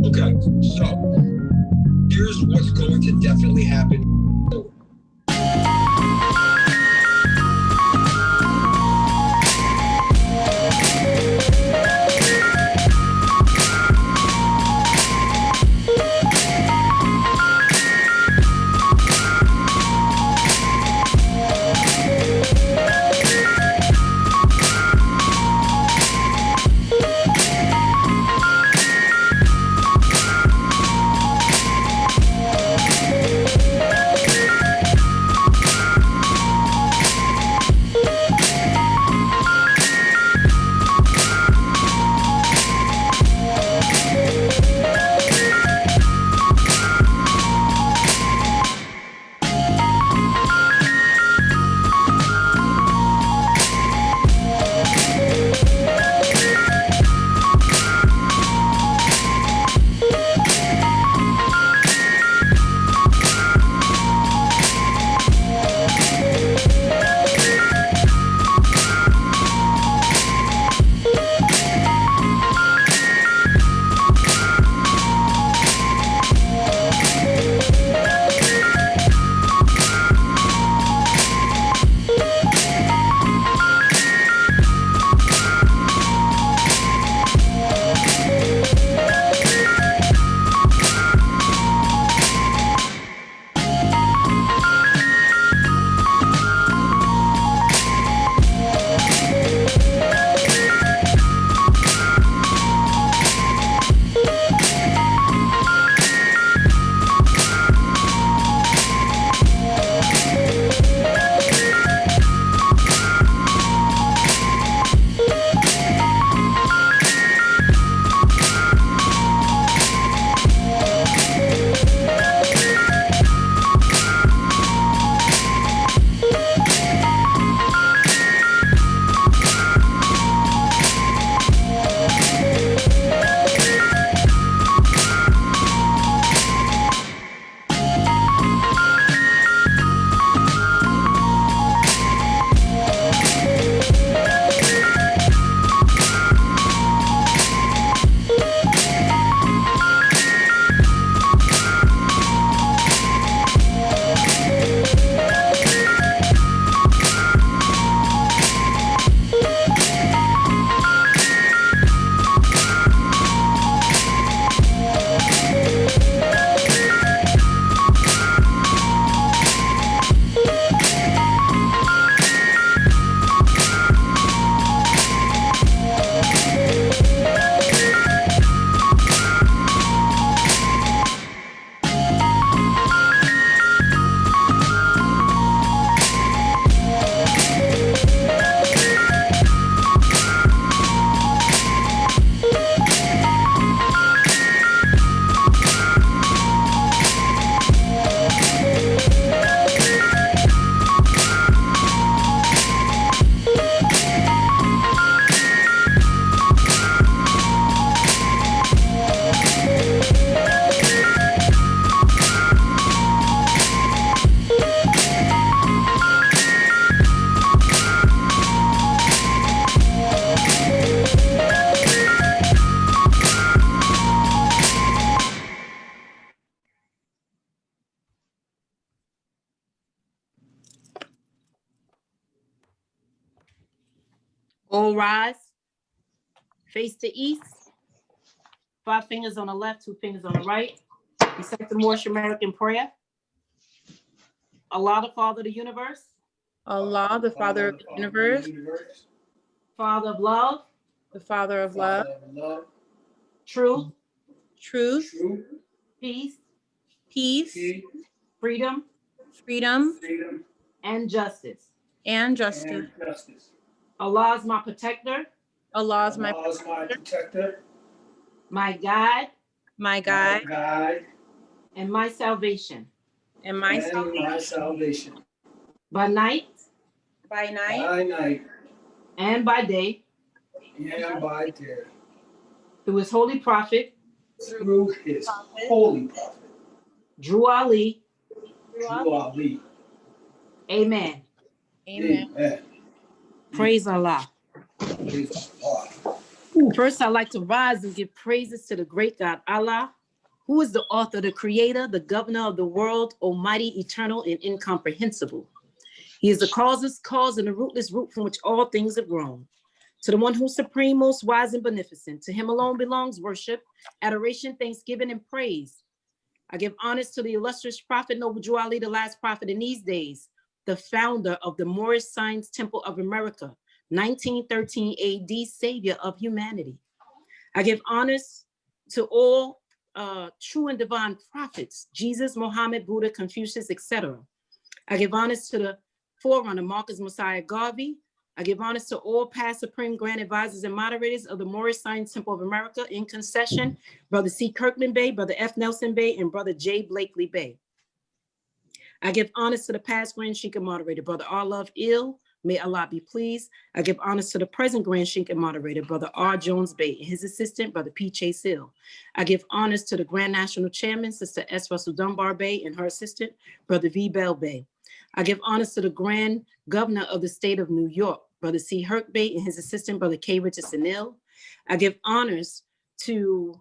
Okay, so here's what's going to definitely happen. All rise. Face to east. 5 fingers on the left, 2 fingers on the right. Recite the Moorish American prayer. Allah, the Father of the universe. Allah, the Father of the universe. Father of love. The Father of love. Truth. Truth. Peace. Peace. Freedom. Freedom. And justice. And justice. Allah is my protector. Allah is my protector. My guide. My guide. And my salvation. And my salvation. By night. By night. And by day. through his holy prophet, through his holy prophet, Drew Ali. Drew Ali. Amen. Amen. Praise Allah. Praise Allah. First, I'd like to rise and give praises to the great God Allah, who is the author, the creator, the governor of the world, almighty, eternal, and incomprehensible. He is the causeless cause and the rootless root from which all things have grown. To the one who's supreme, most wise, and beneficent, to him alone belongs worship, adoration, thanksgiving, and praise. I give honors to the illustrious prophet, Noble Drew Ali, the last prophet in these days, the founder of the Moorish Science Temple of America, 1913 AD, savior of humanity. I give honors to all true and divine prophets, Jesus, Muhammad, Buddha, Confucius, etc. I give honors to the forerunner, Marcus Messiah Garvey. I give honors to all past Supreme Grand Advisors and moderators of the Moorish Science Temple of America in concession, Brother C. Kirkland Bey, Brother F. Nelson Bey, and Brother J. Blakely Bey. I give honors to the past Grand Sheikh and moderator, Brother R. Love Ill. May Allah be pleased. I give honors to the present Grand Sheikh and moderator, Brother R. Jones Bey, and his assistant, Brother P. Chase Hill. I give honors to the Grand National Chairman, Sister S. Russell Dunbar Bey, and her assistant, Brother V. Bell Bey. I give honors to the Grand Governor of the State of New York, Brother C. Herc Bey, and his assistant, Brother K. Richardson Hill. I give honors to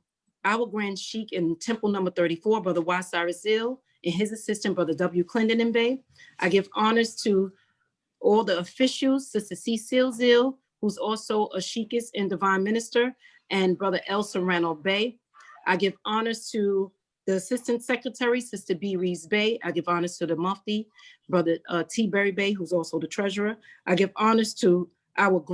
our Grand Sheikh in Temple number 34, Brother Y. Cyrus Hill, and his assistant, Brother W. Clendon Bey. I give honors to all the officials, Sister C. Silzil, who's also a Sheikhist and divine minister, and Brother L. Serrano Bey. I give honors to the Assistant Secretary, Sister B. Reeves Bey. I give honors to the Mufti, Brother T. Berry Bey, who's also the Treasurer. I give honors to our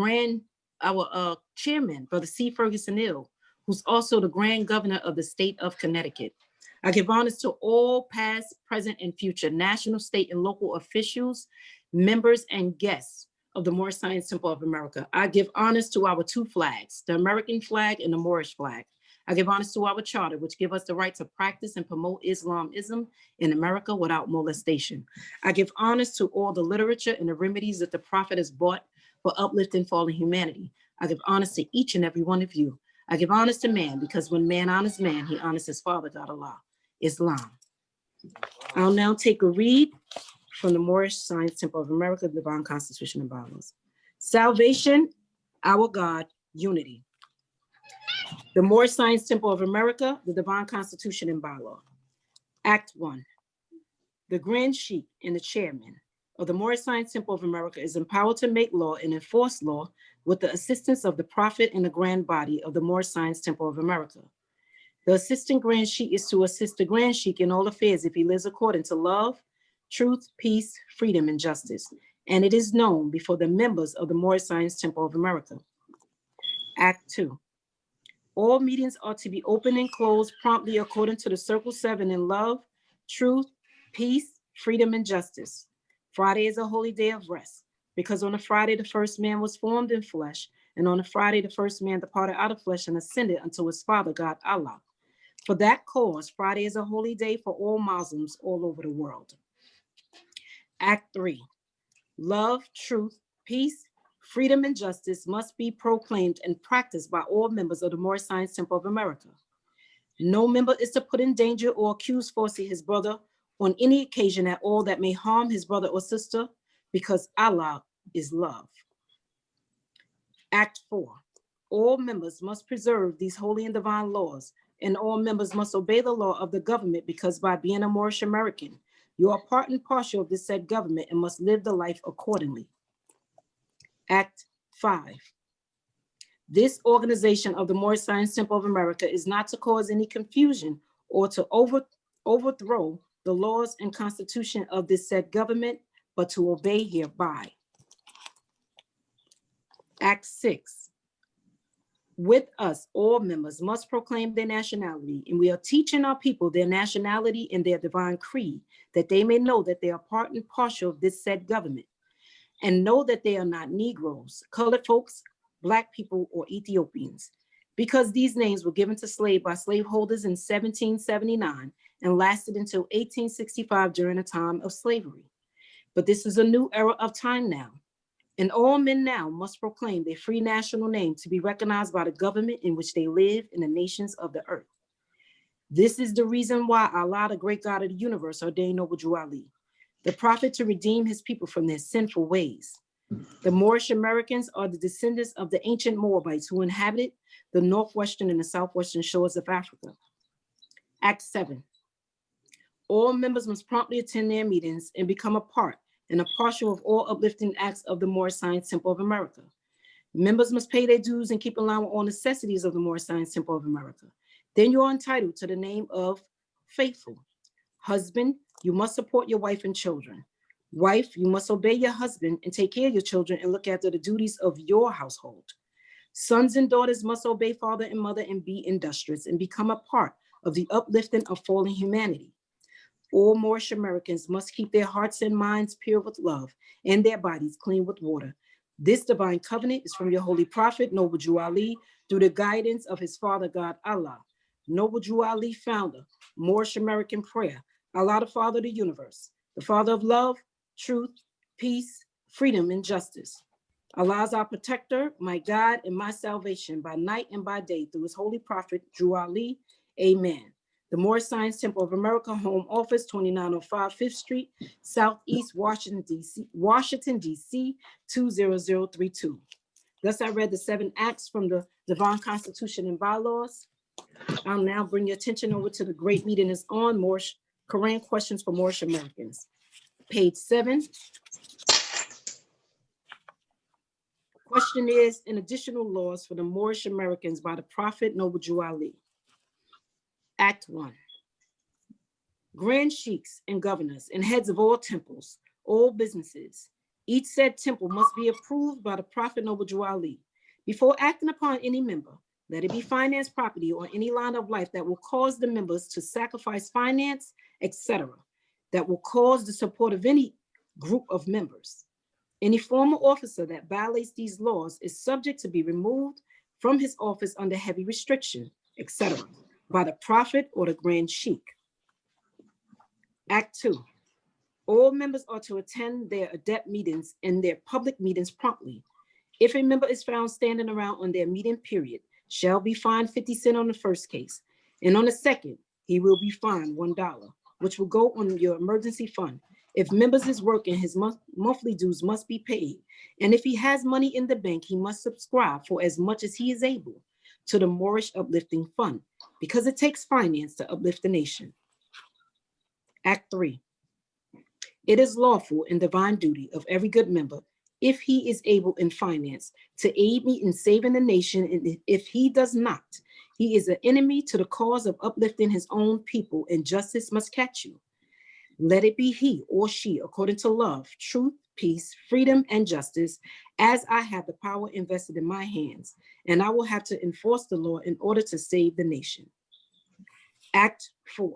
Chairman, Brother C. Ferguson Hill, who's also the Grand Governor of the State of Connecticut. I give honors to all past, present, and future national, state, and local officials, members, and guests of the Moorish Science Temple of America. I give honors to our two flags, the American flag and the Moorish flag. I give honors to our charter, which give us the right to practice and promote Islamism in America without molestation. I give honors to all the literature and the remedies that the prophet has brought for uplifting fallen humanity. I give honors to each and every one of you. I give honors to man, because when man honors man, he honors his father, God Allah, Islam. I'll now take a read from the Moorish Science Temple of America, Divine Constitution and Bylaws. Salvation, our God, unity. The Moorish Science Temple of America, the Divine Constitution and Bylaw. Act 1. The Grand Sheikh and the Chairman of the Moorish Science Temple of America is empowered to make law and enforce law with the assistance of the Prophet and the Grand Body of the Moorish Science Temple of America. The Assistant Grand Sheikh is to assist the Grand Sheikh in all affairs if he lives according to love, truth, peace, freedom, and justice. And it is known before the members of the Moorish Science Temple of America. Act 2. All meetings are to be open and closed promptly according to the Circle 7 in love, truth, peace, freedom, and justice. Friday is a holy day of rest, because on a Friday the first man was formed in flesh, and on a Friday the first man departed out of flesh and ascended unto his Father, God Allah. For that cause, Friday is a holy day for all Muslims all over the world. Act 3. Love, truth, peace, freedom, and justice must be proclaimed and practiced by all members of the Moorish Science Temple of America. No member is to put in danger or accuse falsely his brother on any occasion at all that may harm his brother or sister, because Allah is love. Act 4. All members must preserve these holy and divine laws, and all members must obey the law of the government, because by being a Moorish American, you are part and parcel of this said government and must live the life accordingly. Act 5. This organization of the Moorish Science Temple of America is not to cause any confusion or to overthrow the laws and constitution of this said government, but to obey hereby. Act 6. With us, all members must proclaim their nationality, and we are teaching our people their nationality and their divine creed, that they may know that they are part and parcel of this said government, and know that they are not Negroes, colored folks, Black people, or Ethiopians, because these names were given to slaves by slaveholders in 1779 and lasted until 1865 during a time of slavery. But this is a new era of time now, And all men now must proclaim their free national name to be recognized by the government in which they live in the nations of the earth. This is the reason why Allah, the great God of the universe, ordained Noble Drew Ali, the prophet, to redeem his people from their sinful ways. The Moorish Americans are the descendants of the ancient Moabites who inhabited the northwestern and the southwestern shores of Africa. Act 7. All members must promptly attend their meetings and become a part and a partial of all uplifting acts of the Moorish Science Temple of America. Members must pay their dues and keep in line with all necessities of the Moorish Science Temple of America. Then you are entitled to the name of faithful. Husband, you must support your wife and children. Wife, you must obey your husband and take care of your children and look after the duties of your household. Sons and daughters must obey father and mother and be industrious and become a part of the uplifting of fallen humanity. All Moorish Americans must keep their hearts and minds pure with love and their bodies clean with water. This divine covenant is from your holy prophet, Noble Drew Ali, through the guidance of his father God, Allah. Noble Drew Ali, founder, Moorish American prayer, Allah, the Father of the universe, the Father of love, truth, peace, freedom, and justice. Allah is our protector, my God, and my salvation by night and by day through his holy prophet, Drew Ali. Amen. The Moorish Science Temple of America, Home Office, 2905 5th Street, Southeast Washington, D.C., 20032. Thus I read the 7 acts from the Divine Constitution and Bylaws. I'll now bring your attention over to the great meeting is on Moorish Quran questions for Moorish Americans. Page 7. Question is, in additional laws for the Moorish Americans by the Prophet Noble Drew Ali. Act 1. Grand sheikhs and governors and heads of all temples, all businesses, each said temple must be approved by the Prophet Noble Drew Ali. Before acting upon any member, let it be finance, property, or any line of life that will cause the members to sacrifice finance, etc., that will cause the support of any group of members. Any former officer that violates these laws is subject to be removed from his office under heavy restriction, etc., by the Prophet or the Grand Sheikh. Act 2. All members are to attend their adept meetings and their public meetings promptly. If a member is found standing around on their meeting period, shall be fined 50 cents on the first case, and on the second, he will be fined $1, which will go on your emergency fund. If members is working, his monthly dues must be paid, and if he has money in the bank, he must subscribe for as much as he is able to the Moorish Uplifting Fund, because it takes finance to uplift the nation. Act 3. It is lawful and divine duty of every good member, if he is able in finance, to aid me in saving the nation, and if he does not, he is an enemy to the cause of uplifting his own people, and justice must catch you. Let it be he or she, according to love, truth, peace, freedom, and justice, as I have the power invested in my hands, and I will have to enforce the law in order to save the nation. Act 4.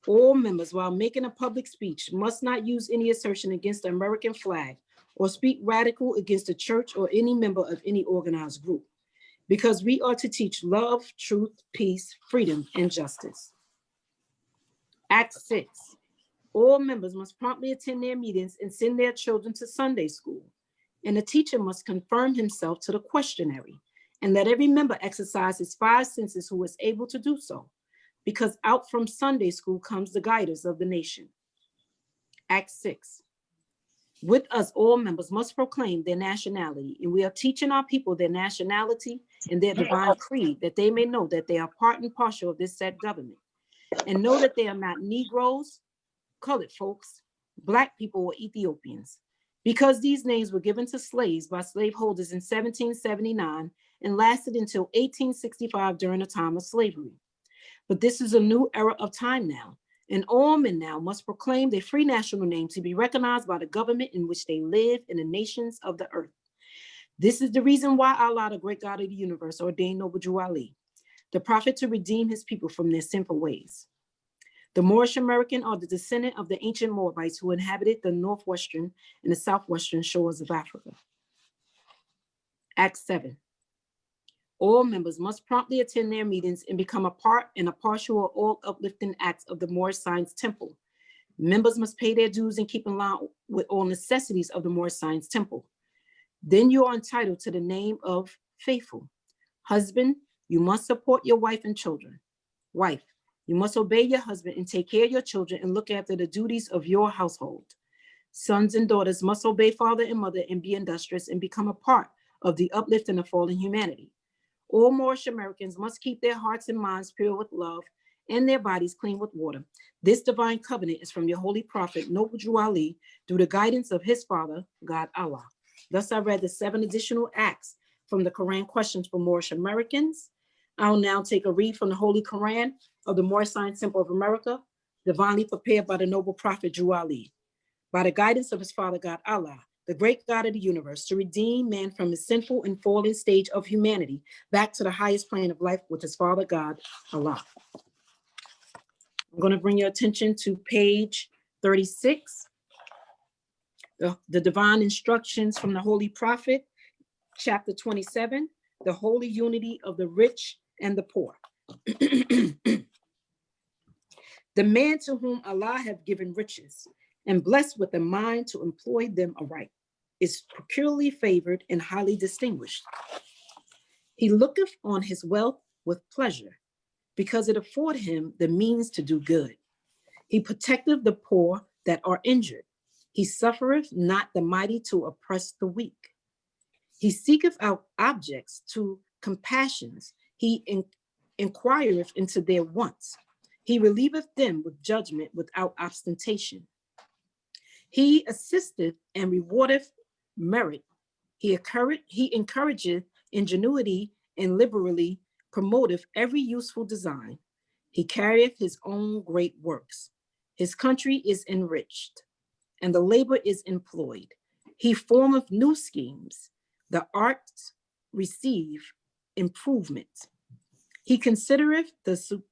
All members, while making a public speech, must not use any assertion against the American flag or speak radical against the church or any member of any organized group, because we are to teach love, truth, peace, freedom, and justice. Act 6. All members must promptly attend their meetings and send their children to Sunday school, and the teacher must confirm himself to the questionnaire, and let every member exercise his 5 senses who is able to do so, because out from Sunday school comes the guiders of the nation. Act 6. With us, all members must proclaim their nationality, and we are teaching our people their nationality and their divine creed, that they may know that they are part and parcel of this said government, and know that they are not Negroes, colored folks, Black people, or Ethiopians, because these names were given to slaves by slaveholders in 1779 and lasted until 1865 during the time of slavery. But this is a new era of time now, and all men now must proclaim their free national name to be recognized by the government in which they live in the nations of the earth. This is the reason why Allah, the great God of the universe, ordained Noble Drew Ali, the prophet, to redeem his people from their sinful ways. The Moorish American are the descendant of the ancient Moabites who inhabited the northwestern and the southwestern shores of Africa. Act 7. All members must promptly attend their meetings and become a part and a partial of all uplifting acts of the Moorish Science Temple. Members must pay their dues and keep in line with all necessities of the Moorish Science Temple. Then you are entitled to the name of faithful. Husband, you must support your wife and children. Wife, you must obey your husband and take care of your children and look after the duties of your household. Sons and daughters must obey father and mother and be industrious and become a part of the uplift and the fallen humanity. All Moorish Americans must keep their hearts and minds pure with love and their bodies clean with water. This divine covenant is from your holy prophet, Noble Drew Ali, through the guidance of his father, God Allah. Thus I read the 7 additional acts from the Quran questions for Moorish Americans. I'll now take a read from the Holy Quran of the Moorish Science Temple of America, divinely prepared by the noble prophet Drew Ali. By the guidance of his father, God Allah, the great God of the universe, to redeem man from his sinful and fallen stage of humanity back to the highest plane of life with his father, God Allah. I'm going to bring your attention to page 36, the divine instructions from the Holy Prophet, chapter 27, the holy unity of the rich and the poor. The man to whom Allah have given riches and blessed with a mind to employ them aright is peculiarly favored and highly distinguished. He looketh on his wealth with pleasure, because it afford him the means to do good. He protecteth the poor that are injured. He suffereth not the mighty to oppress the weak. He seeketh out objects to compassions. He inquireth into their wants. He relieveth them with judgment without ostentation. He assisteth and rewardeth merit. He encourageth ingenuity and liberally promoteth every useful design. He carrieth his own great works. His country is enriched, and the labor is employed. He formeth new schemes. The arts receive improvement. He considereth the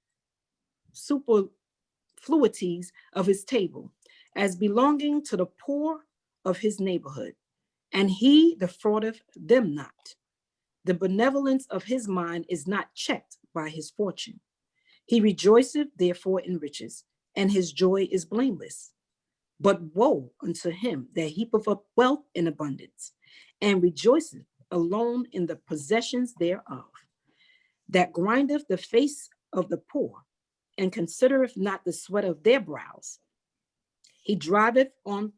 superfluities of his table as belonging to the poor of his neighborhood, and he defraudeth them not. The benevolence of his mind is not checked by his fortune. He rejoiceth therefore in riches, and his joy is blameless. But woe unto him that heapeth up wealth in abundance, and rejoiceth alone in the possessions thereof, that grindeth the face of the poor, and considereth not the sweat of their brows. He driveth on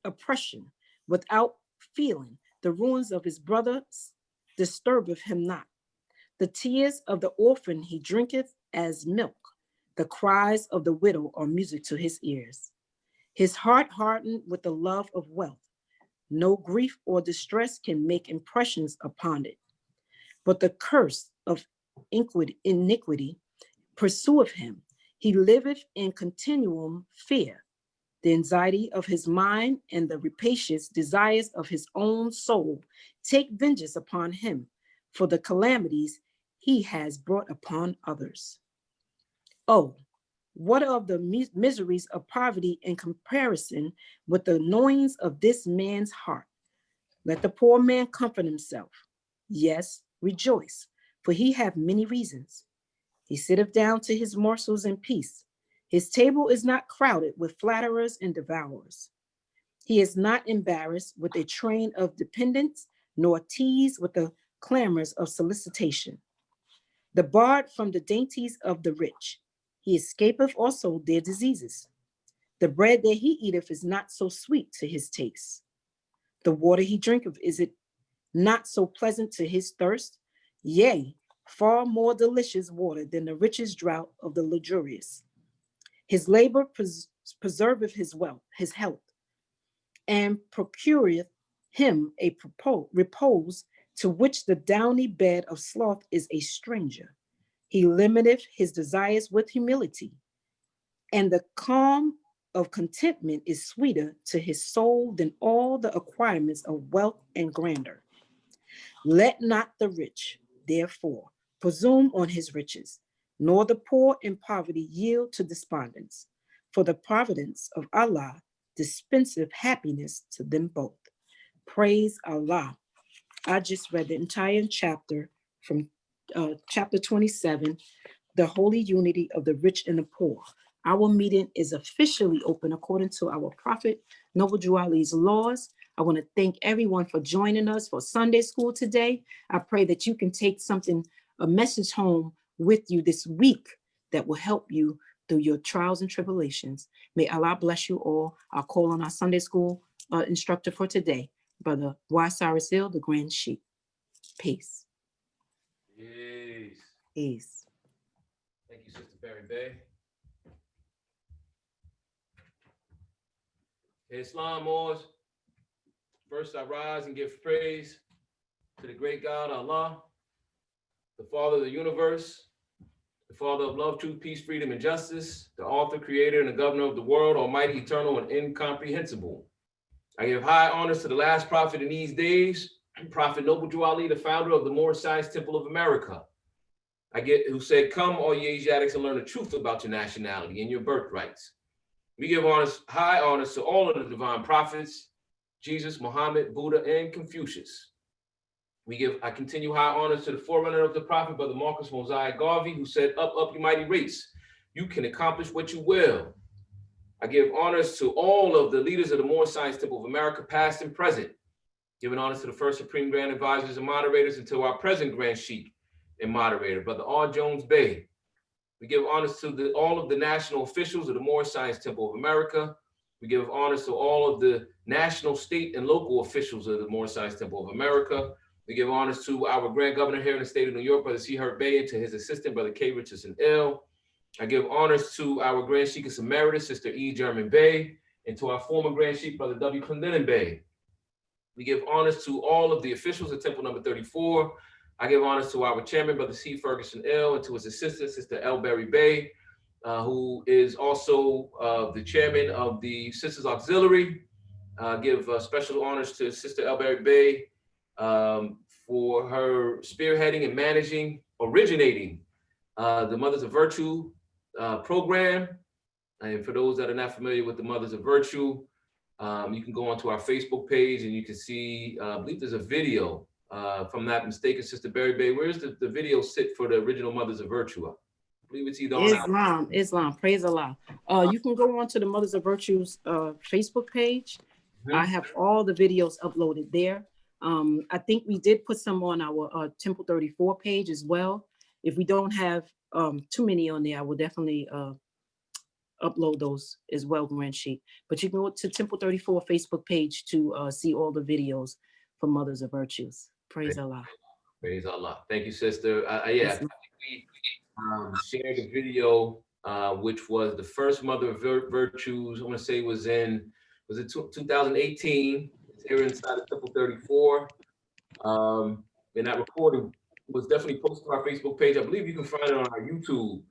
oppression without feeling. The ruins of his brothers disturbeth him not. The tears of the orphan he drinketh as milk. The cries of the widow are music to his ears. His heart hardened with the love of wealth. No grief or distress can make impressions upon it. But the curse of iniquity pursueth him. He liveth in continuum fear. The anxiety of his mind and the rapacious desires of his own soul take vengeance upon him for the calamities he has brought upon others. Oh, what of the miseries of poverty in comparison with the gnawings of this man's heart? Let the poor man comfort himself. Yes, rejoice, for he hath many reasons. He sitteth down to his morsels in peace. His table is not crowded with flatterers and devourers. He is not embarrassed with a train of dependents, nor teased with the clamors of solicitation. Debarred from the dainties of the rich, he escapeth also their diseases. The bread that he eateth is not so sweet to his taste. The water he drinketh, is it not so pleasant to his thirst? Yea, far more delicious water than the richest draught of the luxurious. His labor preserveth his wealth, his health, and procureth him a repose to which the downy bed of sloth is a stranger. He limiteth his desires with humility, and the calm of contentment is sweeter to his soul than all the acquirements of wealth and grandeur. Let not the rich, therefore, presume on his riches, nor the poor in poverty yield to despondence, for the providence of Allah dispenseth happiness to them both. Praise Allah. I just read the entire chapter from chapter 27, the holy unity of the rich and the poor. Our meeting is officially open according to our Prophet Noble Drew Ali's laws. I want to thank everyone for joining us for Sunday school today. I pray that you can take a message home with you this week that will help you through your trials and tribulations. May Allah bless you all. I'll call on our Sunday school instructor for today, Brother Y. Cyrus Hill, the Grand Sheikh. Peace. Peace. Peace. Thank you, Sister Berry Bay. Islam, Moors. First, I rise and give praise to the great God, Allah, the Father of the universe, the Father of love, truth, peace, freedom, and justice, the author, creator, and the governor of the world, almighty, eternal, and incomprehensible. I give high honors to the last prophet in these days, Prophet Noble Drew Ali, the founder of the Moorish Science Temple of America. Who said, come, all ye Asiatics, and learn the truth about your nationality and your birthrights. We give high honors to all of the divine prophets, Jesus, Muhammad, Buddha, and Confucius. I continue high honors to the forerunner of the prophet, Brother Marcus Mosiah Garvey, who said, up, you mighty race. You can accomplish what you will. I give honors to all of the leaders of the Moorish Science Temple of America, past and present. Giving honors to the first Supreme Grand Advisors and Moderators, and to our present Grand Sheikh and Moderator, Brother R. Jones Bey. We give honors to all of the national officials of the Moorish Science Temple of America. We give honors to all of the national, state, and local officials of the Moorish Science Temple of America. We give honors to our Grand Governor here in the state of New York, Brother C. Hurt Bey, and to his assistant, Brother K. Richardson L. I give honors to our Grand Sheikh Emeritus, Sister E. German Bey, and to our former Grand Sheikh, Brother W. Clendenin Bey. We give honors to all of the officials of Temple number 34. I give honors to our chairman, Brother C. Ferguson L., and to his assistant, Sister L. Berry Bey, who is also the chairman of the Sisters Auxiliary. Give special honors to Sister L. Berry Bey for her spearheading and originating the Mothers of Virtue program. And for those that are not familiar with the Mothers of Virtue, you can go onto our Facebook page and you can see, I believe there's a video, if I'm not mistaken, Sister Berry Bey. Where's the video sit for the original Mothers of Virtue? I believe it's either on Islam, praise Allah. You can go onto the Mothers of Virtue's Facebook page. Mm-hmm. I have all the videos uploaded there. I think we did put some on our Temple 34 page as well. If we don't have too many on there, I will definitely upload those as well, Grand Sheikh. But you can go to Temple 34 Facebook page to see all the videos for Mothers of Virtues. Praise Allah. Praise Allah. Thank you, Sister. I think we shared a video, which was the first Mother of Virtues. I want to say was it 2018? It's here inside of Temple 34. And that recording was definitely posted on our Facebook page. I believe you can find it on our YouTube.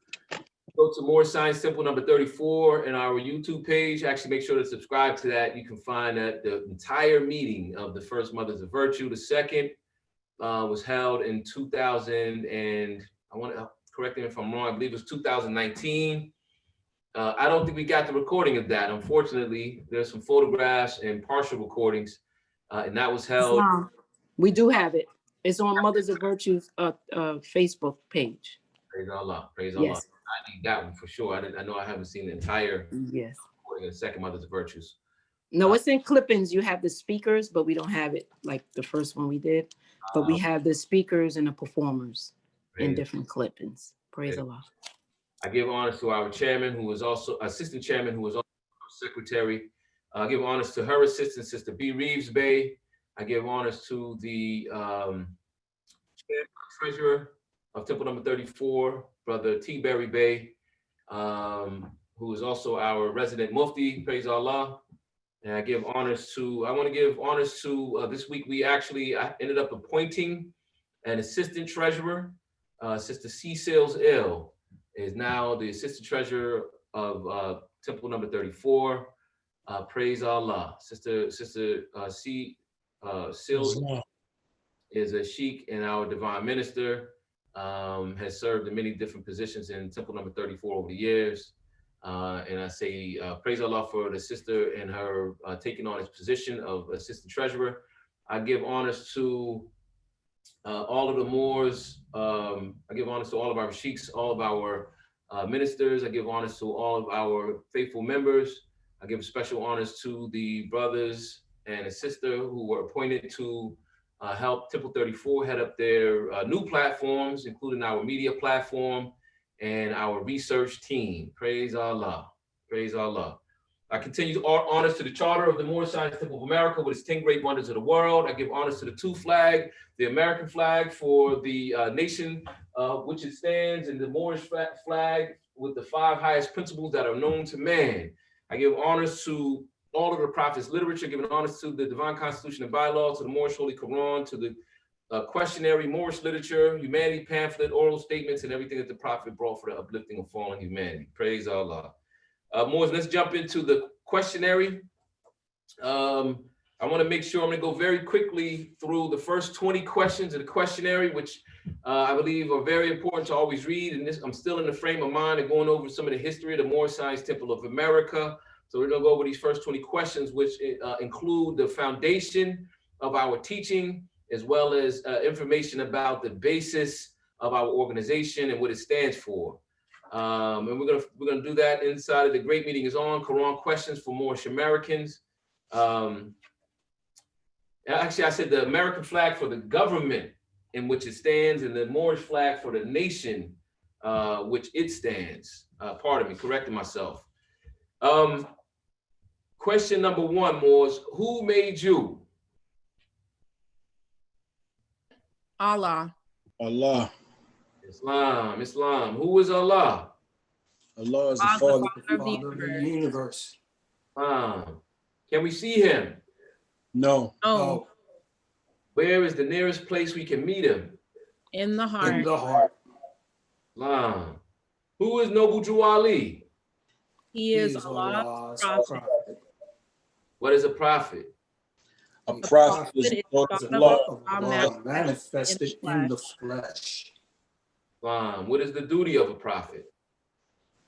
Go to Moorish Science Temple number 34 in our YouTube page. Actually, make sure to subscribe to that. You can find that the entire meeting of the first Mothers of Virtue. The second was held in 2000, and I want to correct me if I'm wrong, I believe it was 2019. I don't think we got the recording of that. Unfortunately, there's some photographs and partial recordings, and that was held. We do have it. It's on Mothers of Virtue's Facebook page. Praise Allah. Praise Allah. Yes. I need that one for sure. I know I haven't seen the entire recording of the second Mothers of Virtues. No, it's in clippings. You have the speakers, but we don't have it like the first one we did. But we have the speakers and the performers in different clippings. Praise Allah. I give honors to our chairman, who was also assistant chairman, who was also secretary. I give honors to her assistant, Sister B. Reeves Bey. I give honors to the treasurer of Temple number 34, Brother T. Berry Bey, who is also our resident Mufti, praise Allah. And I want to give honors to, this week I ended up appointing an assistant treasurer, Sister C. Sales Ill is now the assistant treasurer of Temple number 34. Praise Allah. Sister C. Sales is a sheikh and our divine minister. Has served in many different positions in Temple number 34 over the years. And I say praise Allah for the sister and her taking on his position of assistant treasurer. I give honors to all of the Moors. I give honors to all of our sheikhs, all of our ministers. I give honors to all of our faithful members. I give special honors to the brothers and a sister who were appointed to help Temple 34 head up their new platforms, including our media platform and our research team. Praise Allah. Praise Allah. I continue honors to the Charter of the Moorish Science Temple of America with its 10 great wonders of the world. I give honors to the two flag, the American flag for the nation which it stands, and the Moorish flag with the 5 highest principles that are known to man. I give honors to all of the prophets' literature, giving honors to the divine constitution and bylaws, to the Moorish Holy Quran, to the questionary Moorish literature, humanity pamphlet, oral statements, and everything that the prophet brought for the uplifting of fallen humanity. Praise Allah. Moors, let's jump into the questionary. I want to make sure I'm going to go very quickly through the first 20 questions of the questionary, which I believe are very important to always read. And this, I'm still in the frame of mind of going over some of the history of the Moorish Science Temple of America. So we're going to go over these first 20 questions, which include the foundation of our teaching, as well as information about the basis of our organization and what it stands for. And we're gonna do that inside of the Great Meeting is On, Quran questions for Moorish Americans. Actually, I said the American flag for the government in which it stands, and the Moorish flag for the nation which it stands. Pardon me, correcting myself. Question number 1, Moors, who made you? Allah. Allah. Islam. Who is Allah? Allah is the Father Father of the universe. Can we see him? No. Oh, Where is the nearest place we can meet him? in the In heart. the heart. Islam. Who is Noble Drew Ali? He is Allah's prophet. What is a prophet? A prophet is is the God of of Allah. Of Allah manifested in the flesh. What is the duty of a prophet?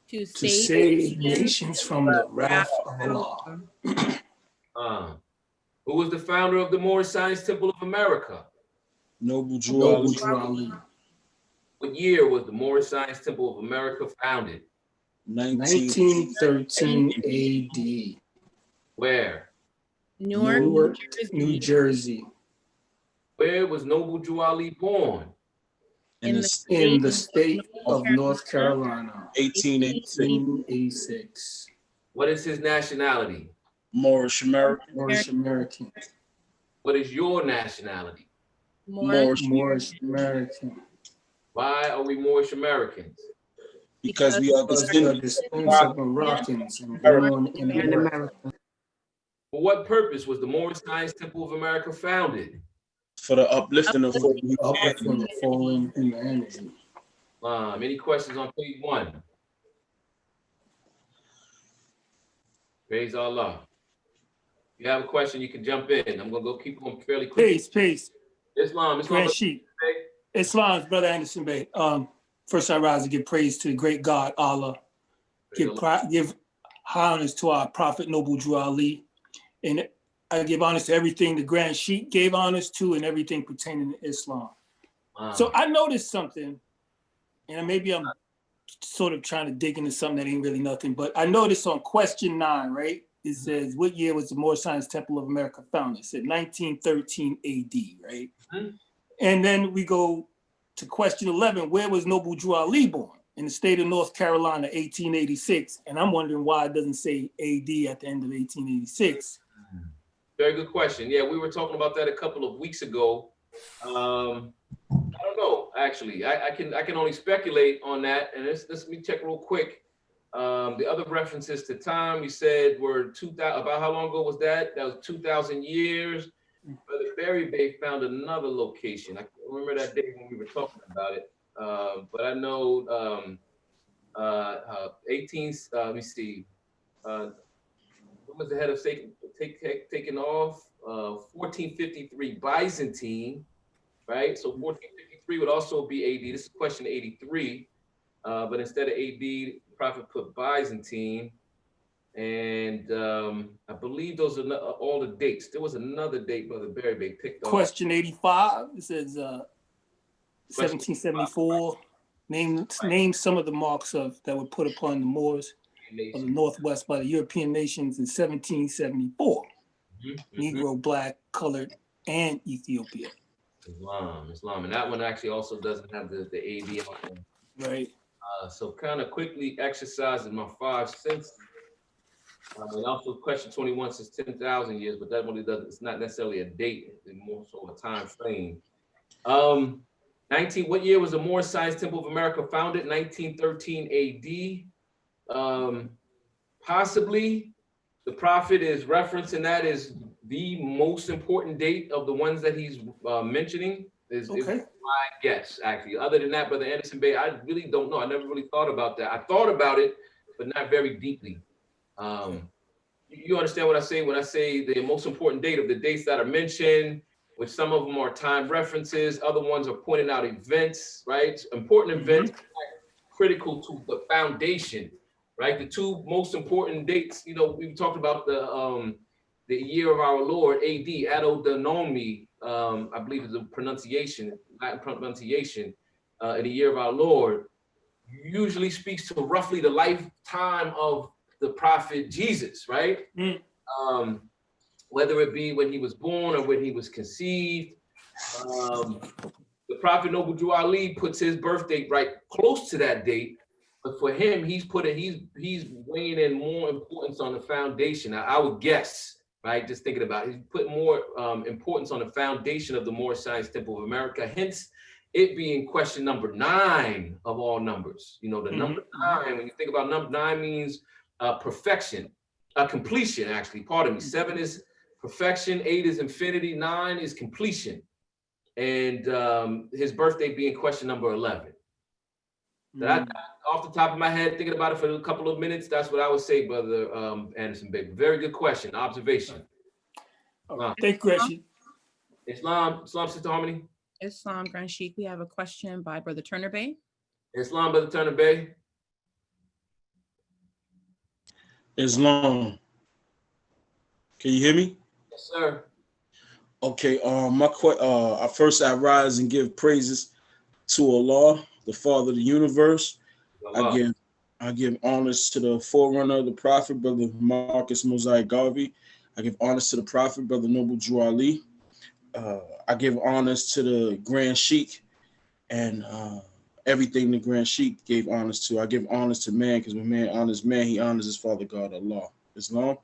To To save nations from the wrath of Allah. Who was the founder of the Moorish Science Temple of America? Noble Drew Noble Ali. Drew Ali. What year was the Moorish Science Temple of America founded? 1913 AD. Where? Newark, New Jersey. Where was Noble Drew Ali born? In In the state of North Carolina. 1886. 1886. What is his nationality? Moorish American. Moorish American. What is your nationality? Moorish, Moorish American. Why are we Moorish Americans? Because we are Because we are descendants descendants of Moroccans and born in America. For what purpose was the Moorish Science Temple of America founded? for the uplifting of Uplifting the fallen humanity. Any questions on page 1? Praise Allah. If you have a question, you can jump in. I'm gonna go keep going fairly quick. Peace. Islam. Grand Sheep. Islam's Brother Anderson Bey. First I rise to give praise to the great God, Allah. Give honors to our Prophet Noble Drew Ali. And I give honors to everything the Grand Sheik gave honors to and everything pertaining to Islam. So I noticed something, and maybe I'm sort of trying to dig into something that ain't really nothing, but I noticed on question 9, right? It says, what year was the Moorish Science Temple of America founded? It said 1913 AD, right? Mm-hmm. And then we go to question 11, where was Noble Drew Ali born? In the state of North Carolina, 1886. And I'm wondering why it doesn't say AD at the end of 1886. Very good question. Yeah, we were talking about that a couple of weeks ago. I don't know, actually. I can only speculate on that. And let me check real quick. The other references to time we said were 2000. About how long ago was that? That was 2,000 years. Brother Barry Bay found another location. I can't remember that day when we were talking about it. But I know let me see. What was the head of taking off? 1453 Byzantine, right? So 1453 would also be AD. This is question 83. But instead of AD, the Prophet put Byzantine. And I believe those are all the dates. There was another date Brother Barry Bay picked up. Question 85, it says 1774. Name some of the marks that were put upon the Moors of the Northwest by the European nations in 1774. Negro, Black, Colored, and Ethiopia. Islam. And that one actually also doesn't have the AD on it. Right. So kind of quickly exercising my 5 senses. And also question 21 says 10,000 years, but that really doesn't, it's not necessarily a date, it's more so a time frame. what year was the Moorish Science Temple of America founded? 1913 AD. Possibly the prophet is referencing that as the most important date of the ones that he's mentioning is my guess, actually. Other than that, Brother Anderson Bay, I really don't know. I never really thought about that. I thought about it, but not very deeply. You understand what I say when I say the most important date of the dates that are mentioned, which some of them are time references, other ones are pointing out events, right? Important events critical to the foundation, right? The 2 most important dates, you know, we talked about the year of our Lord, AD, Adonai, I believe is the pronunciation, Latin pronunciation, in the year of our Lord, usually speaks to roughly the lifetime of the prophet Jesus, right? Whether it be when he was born or when he was conceived. The prophet Noble Drew Ali puts his birth date right close to that date, but for him, he's weighing in more importance on the foundation. I would guess, right? Just thinking about it, he's putting more importance on the foundation of the Moorish Science Temple of America, hence it being question number 9 of all numbers. You know, the number 9, when you think about number 9 means perfection, completion, actually, pardon me. 7 is perfection, 8 is infinity, 9 is completion. And his birthday being question number 11. That, off the top of my head, thinking about it for a couple of minutes, that's what I would say, Brother Anderson Baby. Very good question, observation. Thank you, Rashid. Islam, Sister Harmony. Islam, Grand Sheikh, we have a question by Brother Turner Bay. Islam, Brother Turner Bay. Islam. Can you hear me? Yes, sir. Okay. First I rise and give praises to Allah, the Father of the universe. I give honors to the forerunner of the Prophet, Brother Marcus Mosaic Garvey. I give honors to the Prophet, Brother Noble Drew Ali. I give honors to the Grand Sheikh and everything the Grand Sheikh gave honors to. I give honors to man because when man honors man, he honors his Father God, Allah. Islam.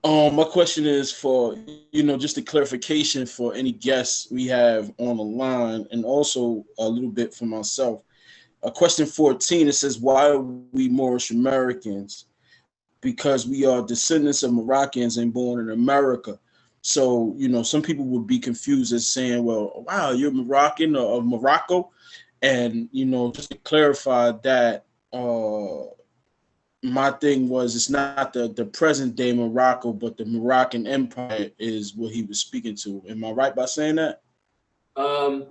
My question is for, just a clarification for any guests we have on the line, and also a little bit for myself. Question 14, it says, why are we Moorish Americans? Because we are descendants of Moroccans and born in America. So, some people would be confused as saying, well, wow, you're Moroccan or of Morocco. And, just to clarify that, my thing was, it's not the present day Morocco, but the Moroccan Empire is what he was speaking to. Am I right by saying that?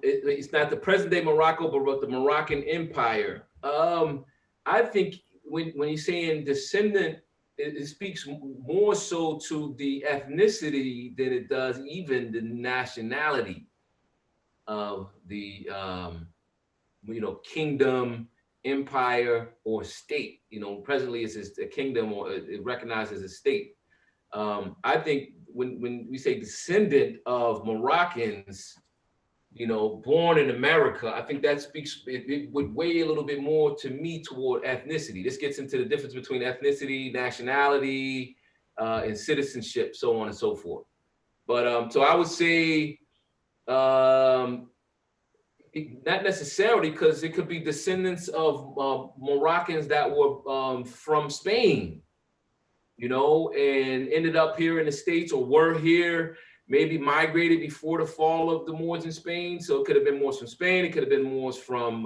It's not the present day Morocco, but the Moroccan Empire. I think when you're saying descendant, it speaks more so to the ethnicity than it does even the nationality of the kingdom, empire, or state. Presently it's a kingdom, or it recognized as a state. I think when we say descendant of Moroccans, born in America, I think that speaks, it would weigh a little bit more to me toward ethnicity. This gets into the difference between ethnicity, nationality, and citizenship, so on and so forth. But so I would say, not necessarily, because it could be descendants of Moroccans that were from Spain, and ended up here in the States, or were here, maybe migrated before the fall of the Moors in Spain. So it could have been Moors from Spain. It could have been Moors from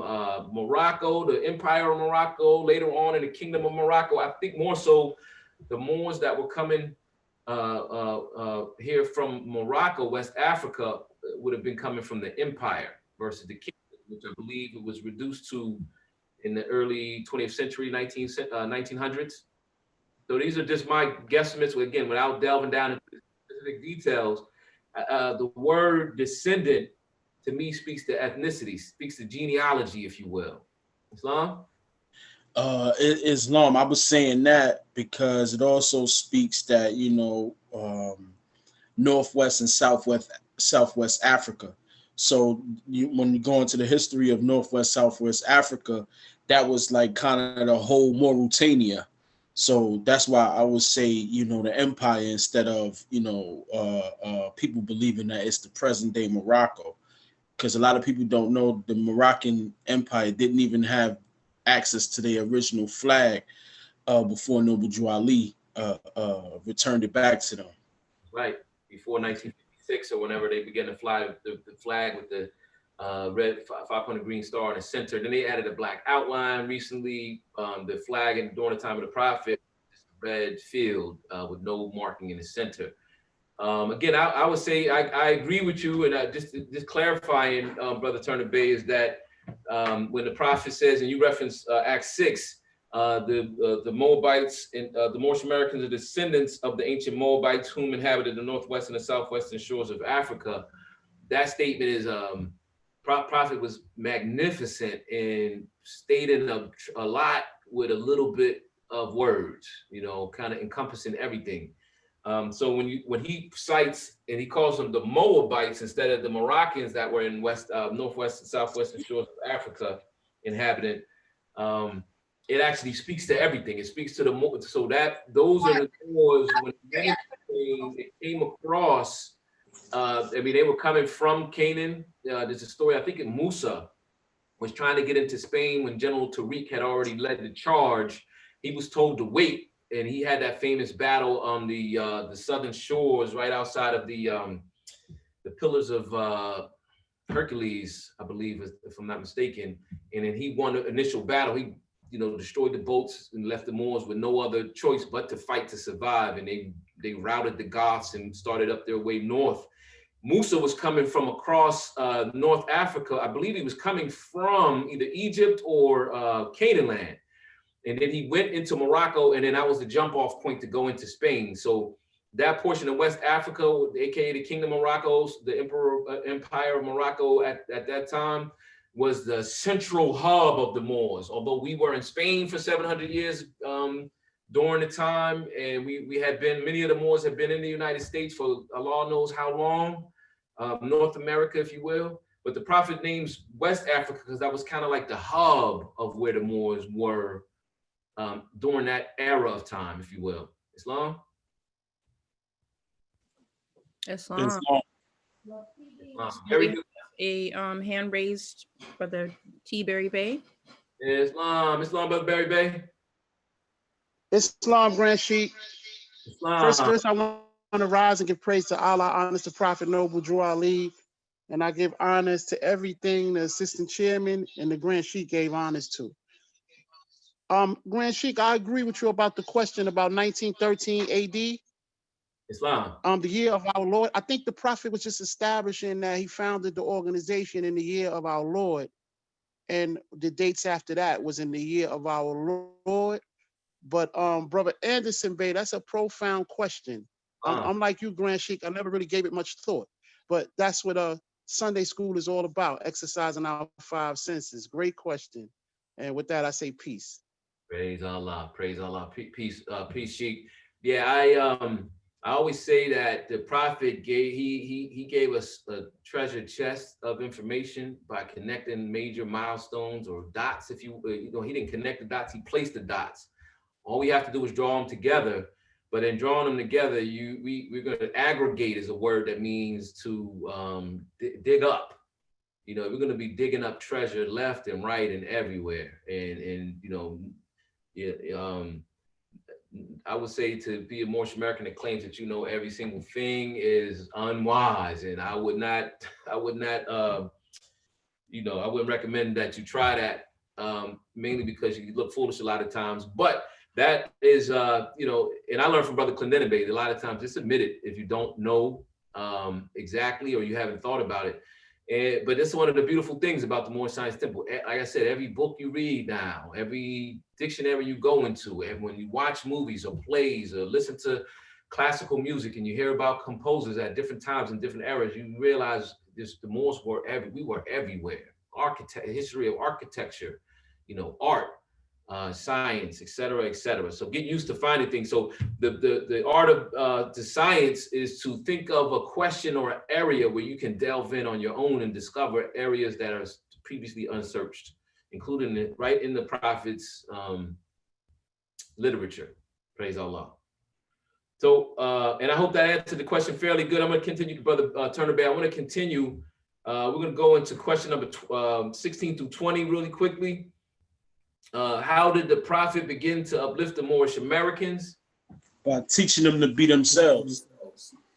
Morocco, the Empire of Morocco, later on in the Kingdom of Morocco. I think more so the Moors that were coming here from Morocco, West Africa, would have been coming from the Empire versus the Kingdom, which I believe it was reduced to in the early 20th century, 1900s. So these are just my guesstimates, again, without delving down into specific details. The word descendant to me speaks to ethnicity, speaks to genealogy, if you will. Islam? Islam. I was saying that because it also speaks that, Northwest and Southwest Africa. So when you go into the history of Northwest, Southwest Africa, that was like kind of the whole Mauritania. So that's why I would say, the empire instead of, people believing that it's the present day Morocco. Because a lot of people don't know the Moroccan Empire didn't even have access to their original flag before Noble Drew Ali returned it back to them. Right, before 1956 or whenever they began to fly the flag with the red 500 green star in the center. Then they added a black outline recently. The flag during the time of the Prophet, red field with no marking in the center. Again, I would say I agree with you, and just clarifying, Brother Turner Bay, is that when the Prophet says, and you reference Acts 6, the Moabites and the Moorish Americans are descendants of the ancient Moabites whom inhabited the northwestern and southwestern shores of Africa. That statement is Prophet was magnificent in stating a lot with a little bit of words, kind of encompassing everything. So when he cites and he calls them the Moabites instead of the Moroccans that were in northwest and southwestern shores of Africa inhabited, it actually speaks to everything. It speaks to so that those are the Moors when they came across. They were coming from Canaan. There's a story, I think, Musa was trying to get into Spain when General Tariq had already led the charge. He was told to wait. And he had that famous battle on the southern shores, right outside of the Pillars of Hercules, I believe, if I'm not mistaken. And then he won the initial battle. He, destroyed the boats and left the Moors with no other choice but to fight to survive. And they routed the Goths and started up their way north. Musa was coming from across North Africa. I believe he was coming from either Egypt or Canaan land. And then he went into Morocco, and then that was the jump off point to go into Spain. So that portion of West Africa, aka the Kingdom of Morocco, the Empire of Morocco at that time, was the central hub of the Moors. Although we were in Spain for 700 years during the time, and many of the Moors have been in the United States for Allah knows how long, North America, if you will. But the Prophet names West Africa because that was kind of like the hub of where the Moors were during that era of time, if you will. Islam? Islam. Very good. A hand raised, Brother T. Berry Bay. Islam, Brother Berry Bay. Islam, Grand Sheik. Islam. First, I want to rise and give praise to Allah, honors to Prophet Noble Drew Ali, and I give honors to everything the Assistant Chairman and the Grand Sheik gave honors to. Grand Sheik, I agree with you about the question about 1913 AD. Islam. The year of our Lord. I think the Prophet was just establishing that he founded the organization in the year of our Lord. And the dates after that was in the year of our Lord. But Brother Anderson Bay, that's a profound question. I'm like you, Grand Sheik. I never really gave it much thought. But that's what Sunday school is all about, exercising our 5 senses. Great question. And with that, I say peace. Praise Allah, peace, Sheik. Yeah, I always say that the Prophet gave us a treasure chest of information by connecting major milestones or dots. If he didn't connect the dots, he placed the dots. All we have to do is draw them together. But in drawing them together, we're going to aggregate is a word that means to dig up. We're going to be digging up treasure left and right and everywhere. I would say to be a Moorish American that claims that every single thing is unwise, and I wouldn't recommend that you try that, mainly because you look foolish a lot of times. But that is, and I learned from Brother Clendenin Bay, a lot of times just admit it if you don't know exactly or you haven't thought about it. But that's one of the beautiful things about the Moorish Science Temple. Like I said, every book you read now, every dictionary you go into, and when you watch movies or plays or listen to classical music and you hear about composers at different times in different eras, you realize the Moors we were everywhere. History of architecture, art, science, et cetera, et cetera. So get used to finding things. So the art of the science is to think of a question or an area where you can delve in on your own and discover areas that are previously unsearched, including it right in the Prophet's literature. Praise Allah. So, and I hope that answered the question fairly good. I'm going to continue, Brother Turner Bay. I want to continue. We're going to go into question number 16 through 20 really quickly. How did the Prophet begin to uplift the Moorish Americans? By teaching them to be themselves.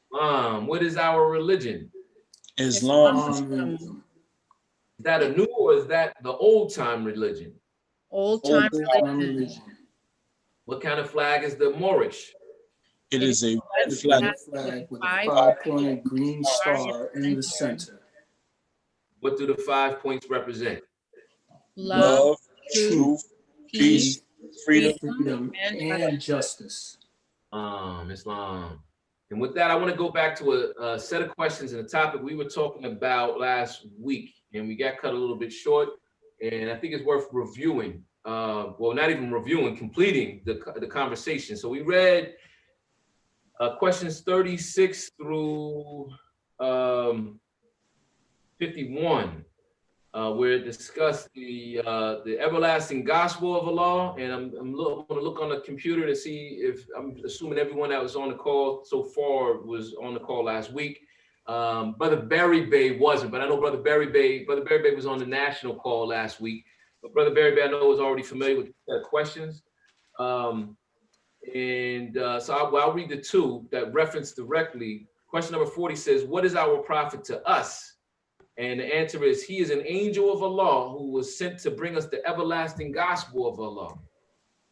What is our religion? Islam. Is that a new or is that the old time religion? Old time religion. What kind of flag is the Moorish? It is a red flag with a 5-pointed green star in the center. What do the 5 points represent? love, truth, peace, freedom, and justice. Islam. And with that, I want to go back to a set of questions and a topic we were talking about last week, and we got cut a little bit short, and I think it's worth reviewing. Well, not even reviewing, completing the conversation. So we read questions 36 through 51, where it discussed the everlasting gospel of Allah. And I'm going to look on the computer to see if, I'm assuming everyone that was on the call so far was on the call last week. Brother Barry Bay wasn't, but I know Brother Barry Bay was on the national call last week. But Brother Barry Bay, I know, is already familiar with the questions. So I'll read the two that reference directly. Question number 40 says, what is our prophet to us? And the answer is, he is an angel of Allah who was sent to bring us the everlasting gospel of Allah.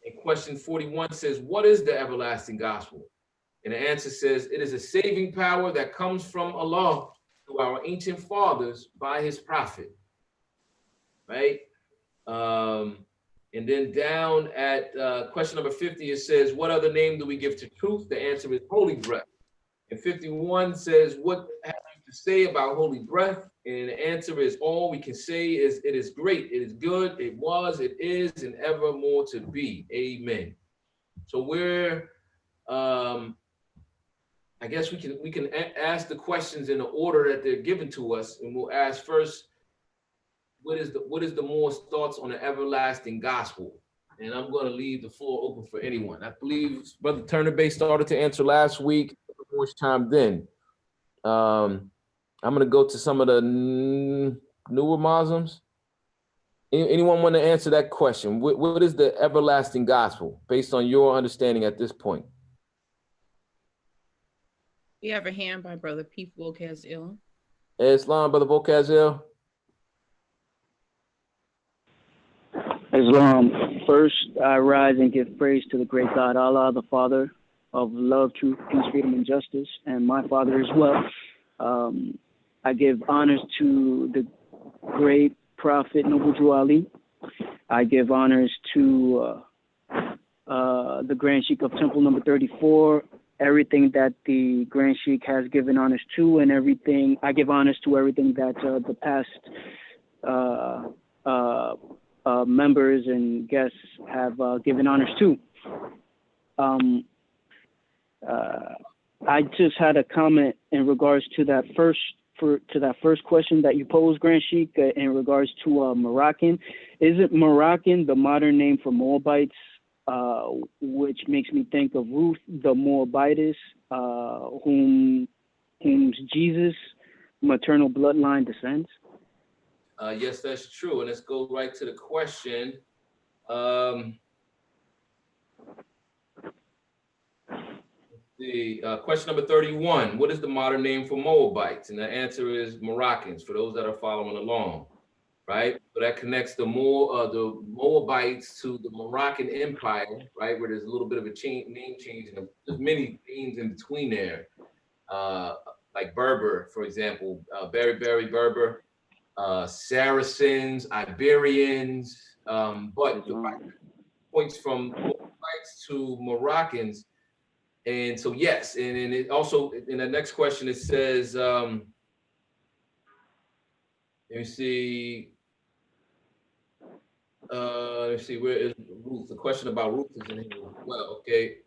And question 41 says, what is the everlasting gospel? And the answer says, it is a saving power that comes from Allah to our ancient fathers by his prophet. Right? And then down at question number 50, it says, what other name do we give to truth? The answer is holy breath. And 51 says, what have you to say about holy breath? And the answer is, all we can say is, it is great, it is good, it was, it is, and ever more to be. Amen. So we're, I guess we can ask the questions in the order that they're given to us, and we'll ask first, what is the Moore's thoughts on the everlasting gospel? And I'm going to leave the floor open for anyone. I believe Brother Turner Bay started to answer last week. Moore's chimed in. I'm going to go to some of the newer Muslims. Anyone want to answer that question? What is the everlasting gospel based on your understanding at this point? We have a hand by Brother P. Volkazil. Islam, Brother Volkazil. Islam. First, I rise and give praise to the great God, Allah, the Father of love, truth, peace, freedom, and justice, and my Father as well. I give honors to the great Prophet Noble Drew Ali. I give honors to the Grand Sheikh of Temple number 34, everything that the Grand Sheikh has given honors to, and everything, I give honors to everything that the past members and guests have given honors to. I just had a comment in regards to that first question that you posed, Grand Sheikh, in regards to Moroccan. Isn't Moroccan the modern name for Moabites, which makes me think of Ruth the Moabitess, whom Jesus' maternal bloodline descends? Yes, that's true. And let's go right to the question. Question number 31, what is the modern name for Moabites? And the answer is Moroccans, for those that are following along, right? So that connects the Moabites to the Moroccan Empire, right? Where there's a little bit of a name change, and there's many names in between there, like Berber, for example, Berber, Saracens, Iberians, but the points from Moabites to Moroccans. And so, yes, and it also, in the next question, it says, let me see, where is Ruth. The question about Ruth is in here as well. Okay.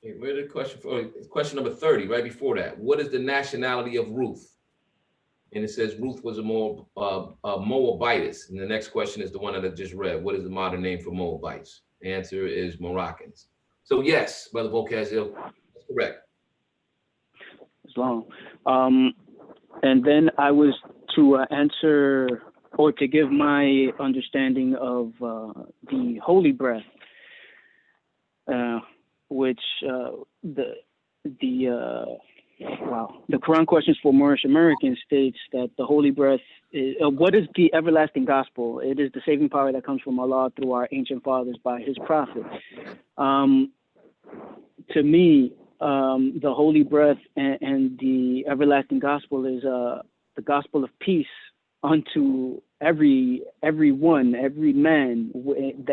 Okay, where did the question for question number 30, right before that? What is the nationality of Ruth? And it says Ruth was a Moabitess. And the next question is the one that I just read. What is the modern name for Moabites? The answer is Moroccans. So yes, Brother Vocazil, that's correct. Islam. And then I was to answer or to give my understanding of the holy breath, which the Quran Questions for Moorish Americans states that the holy breath is, what is the everlasting gospel? It is the saving power that comes from Allah through our ancient fathers by his prophet. To me, the holy breath and the everlasting gospel is the gospel of peace unto everyone, every man,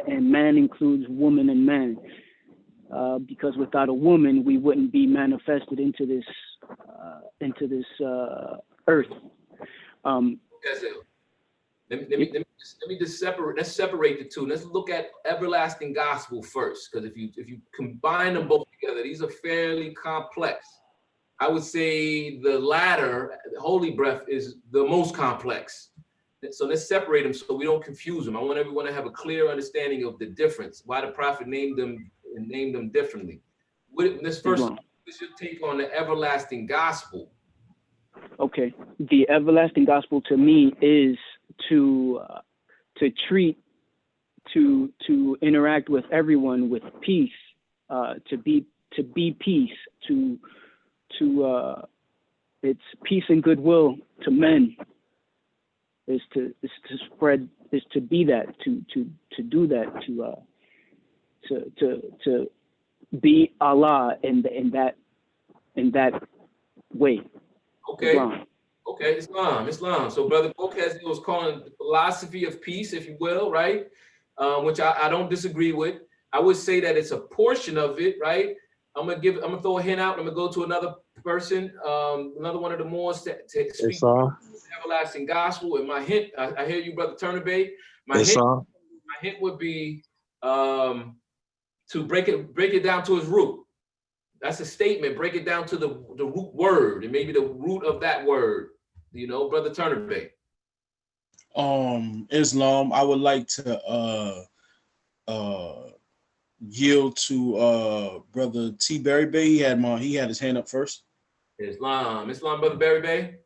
and man includes woman and man. Because without a woman, we wouldn't be manifested into this earth. Let me just separate. Let's separate the two. Let's look at everlasting gospel first, because if you combine them both together, these are fairly complex. I would say the latter, holy breath, is the most complex. So let's separate them so we don't confuse them. I want everyone to have a clear understanding of the difference, why the prophet named them differently. This first, what's your take on the everlasting gospel? Okay, the everlasting gospel to me is to interact with everyone with peace, to be peace, it's peace and goodwill to men. Is to spread, is to be that, to do that, to be Allah in that way. Okay. Islam. Okay, Islam. So Brother Bocazil was calling the philosophy of peace, if you will, right? Which I don't disagree with. I would say that it's a portion of it, right? I'm gonna throw a hint out. I'm gonna go to another person, another one of the Moors to speak the everlasting gospel. And my hint, I hear you, Brother Turner Bay. My hint would be to break it down to its root. That's a statement. Break it down to the root word and maybe the root of that word. You know, Brother Turner Bay. Islam. I would like to yield to Brother T. Berry Bay. He had his hand up first. Islam, Brother Berry Bay.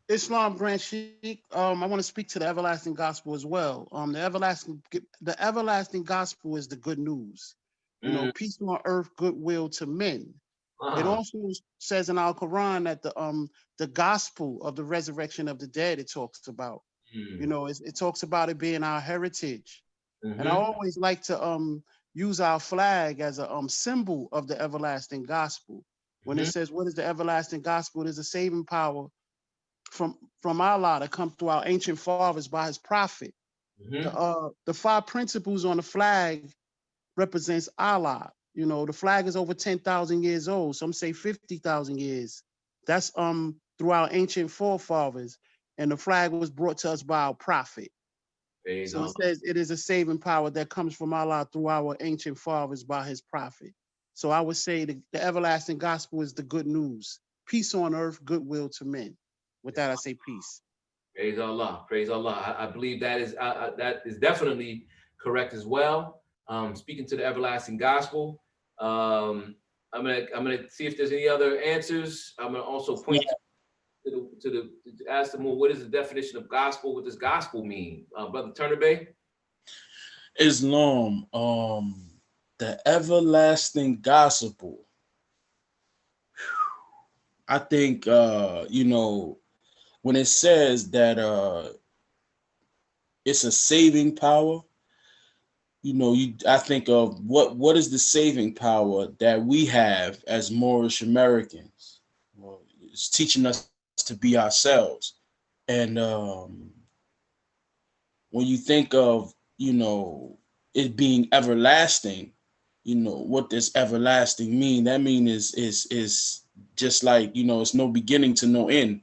Islam, Grand Sheikh. I want to speak to the everlasting gospel as well. The everlasting gospel is the good news. You know, peace on earth, goodwill to men. It also says in our Quran that the gospel of the resurrection of the dead, it talks about. You know, it talks about it being our heritage. And I always like to use our flag as a symbol of the everlasting gospel. When it says, what is the everlasting gospel? It is a saving power from Allah that comes through our ancient fathers by his prophet. The 5 principles on the flag represents Allah. You know, the flag is over 10,000 years old. Some say 50,000 years. That's through our ancient forefathers. And the flag was brought to us by our prophet. So it says it is a saving power that comes from Allah through our ancient fathers by his prophet. So I would say the everlasting gospel is the good news. Peace on earth, goodwill to men. With that, I say peace. Praise Allah. Praise Allah. I believe that is definitely correct as well. Speaking to the everlasting gospel, I'm gonna see if there's any other answers. I'm gonna also point to ask them, well, what is the definition of gospel? What does gospel mean, Brother Turner Bay? Islam, the everlasting gospel. I think you know, when it says that it's a saving power, you know, I think of what is the saving power that we have as Moorish Americans? Well, it's teaching us to be ourselves. And when you think of, you know, it being everlasting, you know, what does everlasting mean? That mean is just like, you know, it's no beginning to no end.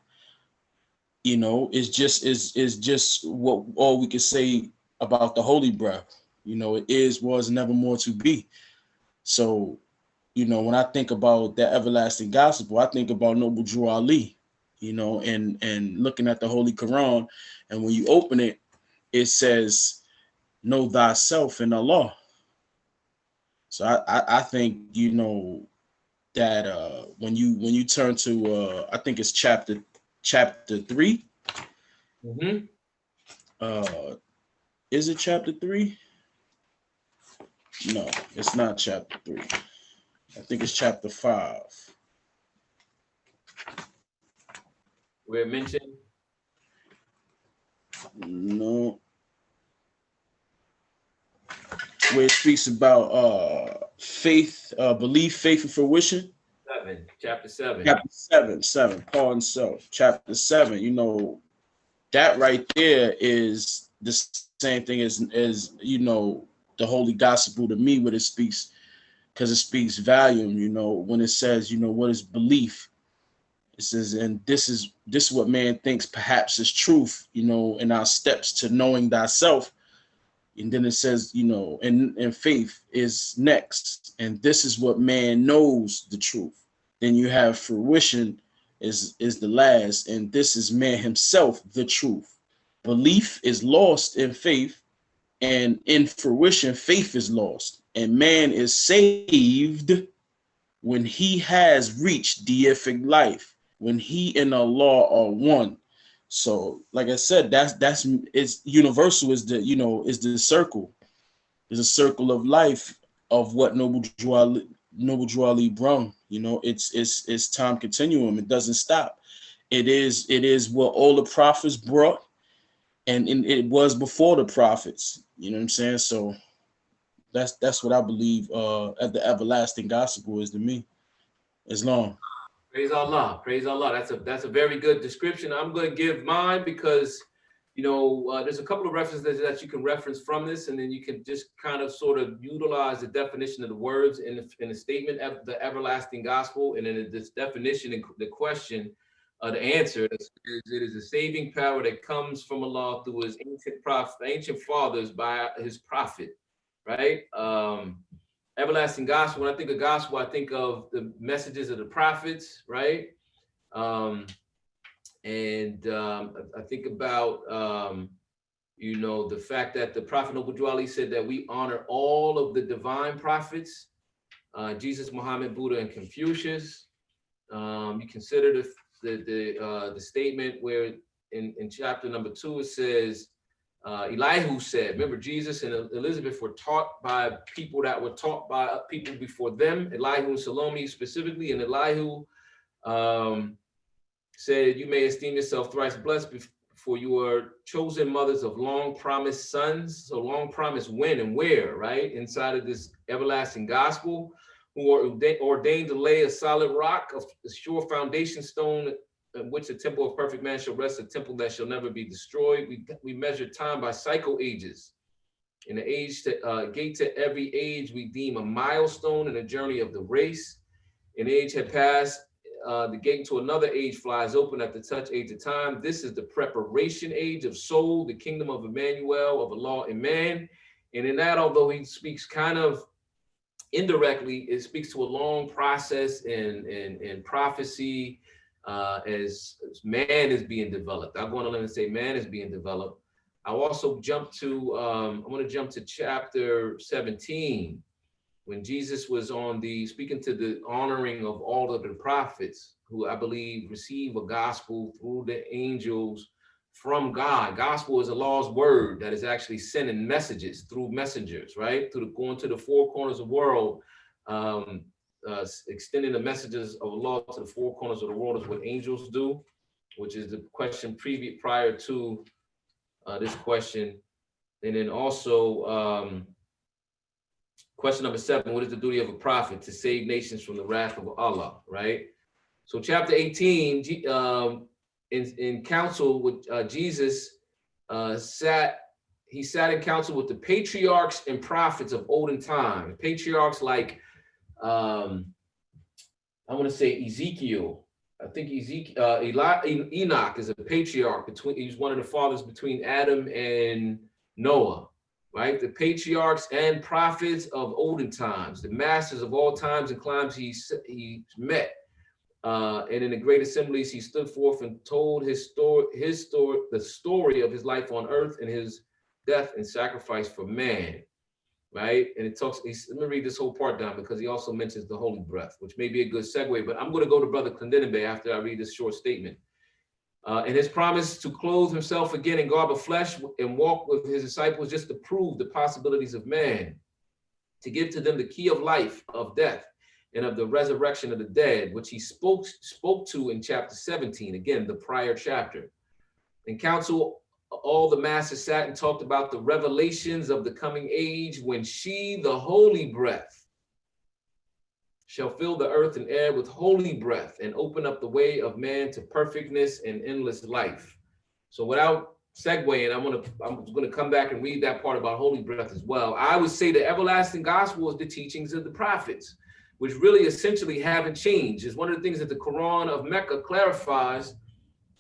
You know, it's just what all we can say about the holy breath. You know, it is, was, never more to be. So, you know, when I think about that everlasting gospel, I think about Noble Drew Ali, you know, and looking at the Holy Quran. And when you open it, it says, know thyself in Allah. So I think, you know, that when you turn to I think it's chapter 3. Mm-hmm. Is it chapter 3? No, it's not chapter 3. I think it's chapter 5. Where it mentioned? No. Where it speaks about faith, belief, faith, and fruition. Chapter 7. Chapter 7, Paul and self. Chapter 7, you know, that right there is the same thing as you know, the holy gospel to me, when it speaks, because it speaks volume, you know, when it says, you know, what is belief? It says, and this is what man thinks perhaps is truth, you know, in our steps to knowing thyself. And then it says, you know, and faith is next. And this is what man knows the truth. Then you have fruition is the last. And this is man himself, the truth. Belief is lost in faith. And in fruition, faith is lost. And man is saved when he has reached deific life, when he and Allah are one. So, like I said, that's it's universal, is the, you know, is the circle. There's a circle of life of what Noble Drew Ali brung. You know, it's time continuum. It doesn't stop. It is what all the prophets brought, and it was before the prophets. You know what I'm saying? So that's what I believe at the everlasting gospel is to me. Islam. Praise Allah. Praise Allah. That's a very good description. I'm going to give mine because, you know, there's a couple of references that you can reference from this, and then you can just kind of sort of utilize the definition of the words in the statement of the everlasting gospel, and then this definition and the question, the answer is it is a saving power that comes from Allah through his ancient fathers by his prophet, right? Everlasting gospel. When I think of gospel, I think of the messages of the prophets, right? I think about, you know, the fact that the Prophet Noble Drew Ali said that we honor all of the divine prophets, Jesus, Muhammad, Buddha, and Confucius. You consider the statement where in chapter number 2 it says, Elihu said, remember Jesus and Elizabeth were taught by people that were taught by people before them, Elihu and Salome specifically, and Elihu said, you may esteem yourself thrice blessed for you are chosen mothers of long promised sons. So long promised when and where, right? Inside of this everlasting gospel, who are ordained to lay a solid rock, a sure foundation stone, in which the temple of perfect man shall rest, a temple that shall never be destroyed. We measure time by cycle ages. In the age gate to every age, we deem a milestone in the journey of the race. An age had passed, the gate to another age flies open at the touch age of time. This is the preparation age of soul, the kingdom of Emmanuel, of Allah and man. And in that, although he speaks kind of indirectly, it speaks to a long process in prophecy, as man is being developed. I'm going to let me say man is being developed. I'll also jump to, I want to jump to chapter 17, when Jesus was speaking to the honoring of all of the prophets, who I believe receive a gospel through the angels from God. Gospel is Allah's word that is actually sending messages through messengers, right? Going to the four corners of the world, extending the messages of Allah to the four corners of the world is what angels do, which is the question prior to this question. And then also question number 7, what is the duty of a prophet? To save nations from the wrath of Allah, right? So chapter 18, in council with Jesus, sat in council with the patriarchs and prophets of olden time. Patriarchs like, I want to say Ezekiel. I think Enoch is a patriarch he's one of the fathers between Adam and Noah, right? The patriarchs and prophets of olden times, the masters of all times and climes he met. And in the great assemblies, he stood forth and told the story of his life on earth and his death and sacrifice for man, right? And it talks, let me read this whole part down because he also mentions the holy breath, which may be a good segue, but I'm going to go to Brother Clendenbe after I read this short statement. And his promise to clothe himself again in garb of flesh and walk with his disciples just to prove the possibilities of man, to give to them the key of life, of death, and of the resurrection of the dead, which he spoke to in chapter 17, again, the prior chapter. In council, all the masters sat and talked about the revelations of the coming age when she, the holy breath, shall fill the earth and air with holy breath and open up the way of man to perfectness and endless life. So without segueing, I'm gonna come back and read that part about holy breath as well. I would say the everlasting gospel is the teachings of the prophets, which really essentially haven't changed. Is one of the things that the Quran of Mecca clarifies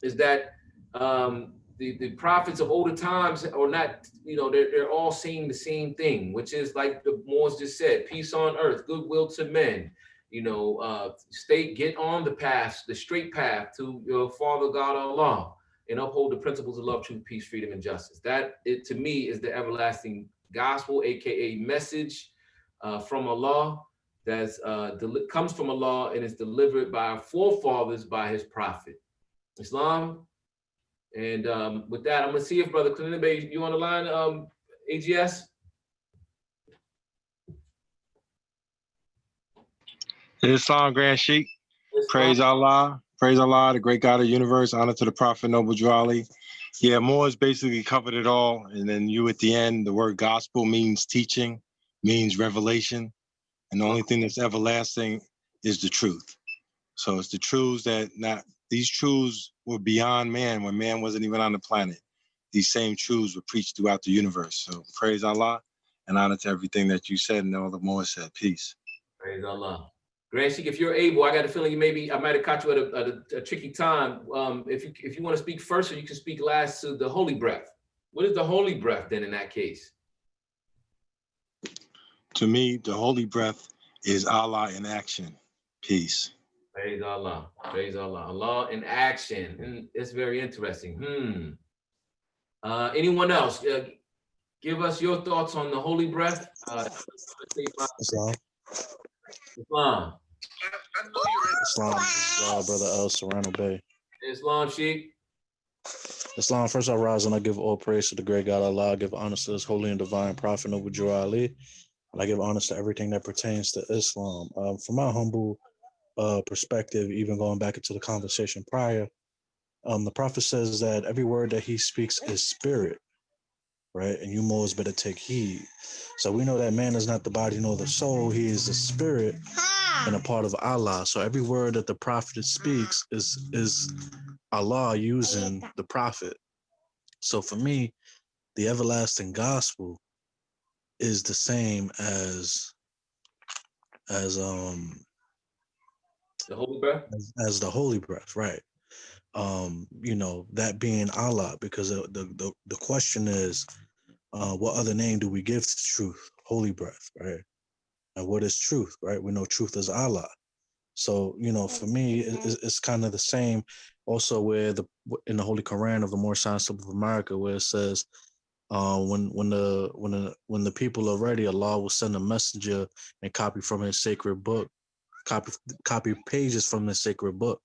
is that the prophets of older times are not, they're all saying the same thing, which is like the Moors just said, peace on earth, goodwill to men, get on the path, the straight path to your Father God Allah, and uphold the principles of love, truth, peace, freedom, and justice. That, to me, is the everlasting gospel, aka message from Allah that comes from Allah and is delivered by our forefathers by his prophet, Islam. And with that, I'm gonna see if Brother Clendenbe, you on the line, AGS? Islam, Grand Sheikh. Praise Allah, the great God of the universe. Honor to the Prophet Noble Drew Ali. Yeah, Moore's basically covered it all. And then you at the end, the word gospel means teaching, means revelation. And the only thing that's everlasting is the truth. So it's the truths these truths were beyond man when man wasn't even on the planet. These same truths were preached throughout the universe. So praise Allah and honor to everything that you said and all the more said. Peace. Praise Allah. Grand Sheikh, if you're able, I got a feeling I might have caught you at a tricky time. If you want to speak first, or you can speak last to the holy breath. What is the holy breath then in that case? To me, the holy breath is Allah in action. Peace. Praise Allah. Praise Allah. Allah in action. And it's very interesting. Anyone else? Give us your thoughts on the holy breath. Islam. Islam. Islam, this is Brother El Serrano Bay. Islam, Sheikh. Islam, first I rise and I give all praise to the great God Allah. I give honor to his holy and divine prophet, Noble Drew Ali. And I give honor to everything that pertains to Islam. From my humble perspective, even going back into the conversation prior, the prophet says that every word that he speaks is spirit, right? And you Moors better take heed. So we know that man is not the body nor the soul. He is the spirit and a part of Allah. So every word that the prophet speaks is Allah using the prophet. So for me, the everlasting gospel is the same as the holy breath? As the holy breath, right? That being Allah, because the question is, what other name do we give to truth? Holy breath, right? And what is truth, right? We know truth is Allah. So, for me, it's kind of the same also where in the Holy Quran of the Moorish Science of America, where it says, when the people are ready, Allah will send a messenger and copy from his sacred book, copy pages from the sacred book.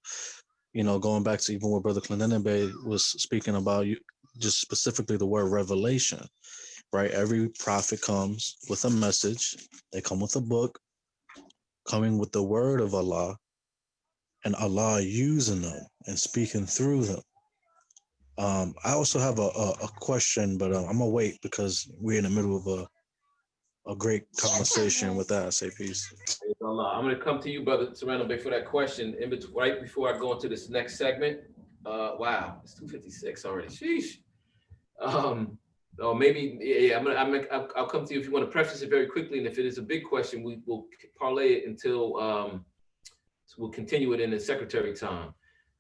Going back to even what Brother Clendenbe was speaking about, just specifically the word revelation, right? Every prophet comes with a message. They come with a book, coming with the word of Allah, and Allah using them and speaking through them. I also have a question, but I'm gonna wait because we're in the middle of a great conversation. With that, I say peace. I'm going to come to you, Brother Serrano Bay, for that question right before I go into this next segment. Wow, it's 2:56 already. Sheesh. Or maybe, yeah. I'll come to you if you want to preface it very quickly, and if it is a big question, we will parlay it until we'll continue it in the secretary time.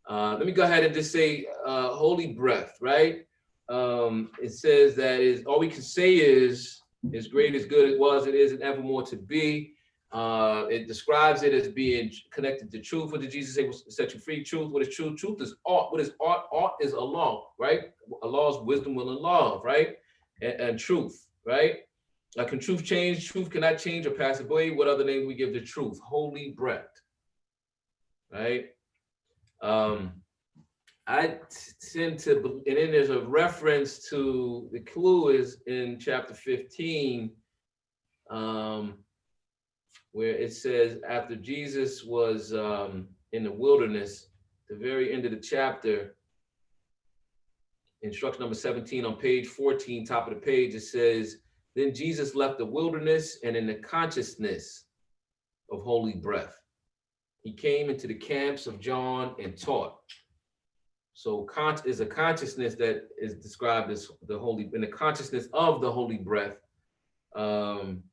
Let me go ahead and just say holy breath, right? It says that is all we can say is as great as good it was, it is, and evermore to be. It describes it as being connected to truth. What did Jesus say? Set you free. Truth. What is truth? Truth is art. What is art? Art is Allah, right? Allah's wisdom, will, and love, right? And truth, right? Can truth change? Truth cannot change or pass away. What other name do we give the truth? Holy breath, right? I tend to, and then there's a reference to the clue is in chapter 15, where it says after Jesus was in the wilderness, the very end of the chapter, instruction number 17 on page 14, top of the page, it says, then Jesus left the wilderness and in the consciousness of holy breath. He came into the camps of John and taught. So is a consciousness that is described as the holy, in the consciousness of the holy breath. And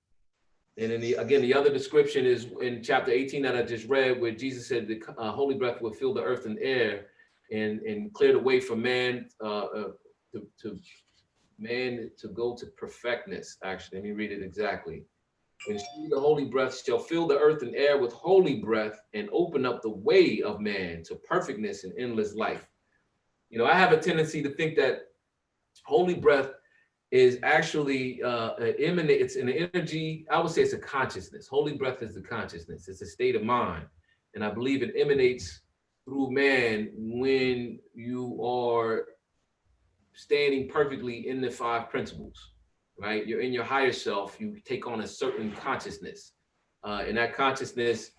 then the other description is in chapter 18 that I just read, where Jesus said the holy breath will fill the earth and air and clear the way for man to go to perfectness. Actually, let me read it exactly. And the holy breath shall fill the earth and air with holy breath and open up the way of man to perfectness and endless life. You know, I have a tendency to think that holy breath is actually it's an energy. I would say it's a consciousness. Holy breath is the consciousness. It's a state of mind. And I believe it emanates through man when you are standing perfectly in the five principles, right? You're in your higher self, you take on a certain consciousness. And that consciousness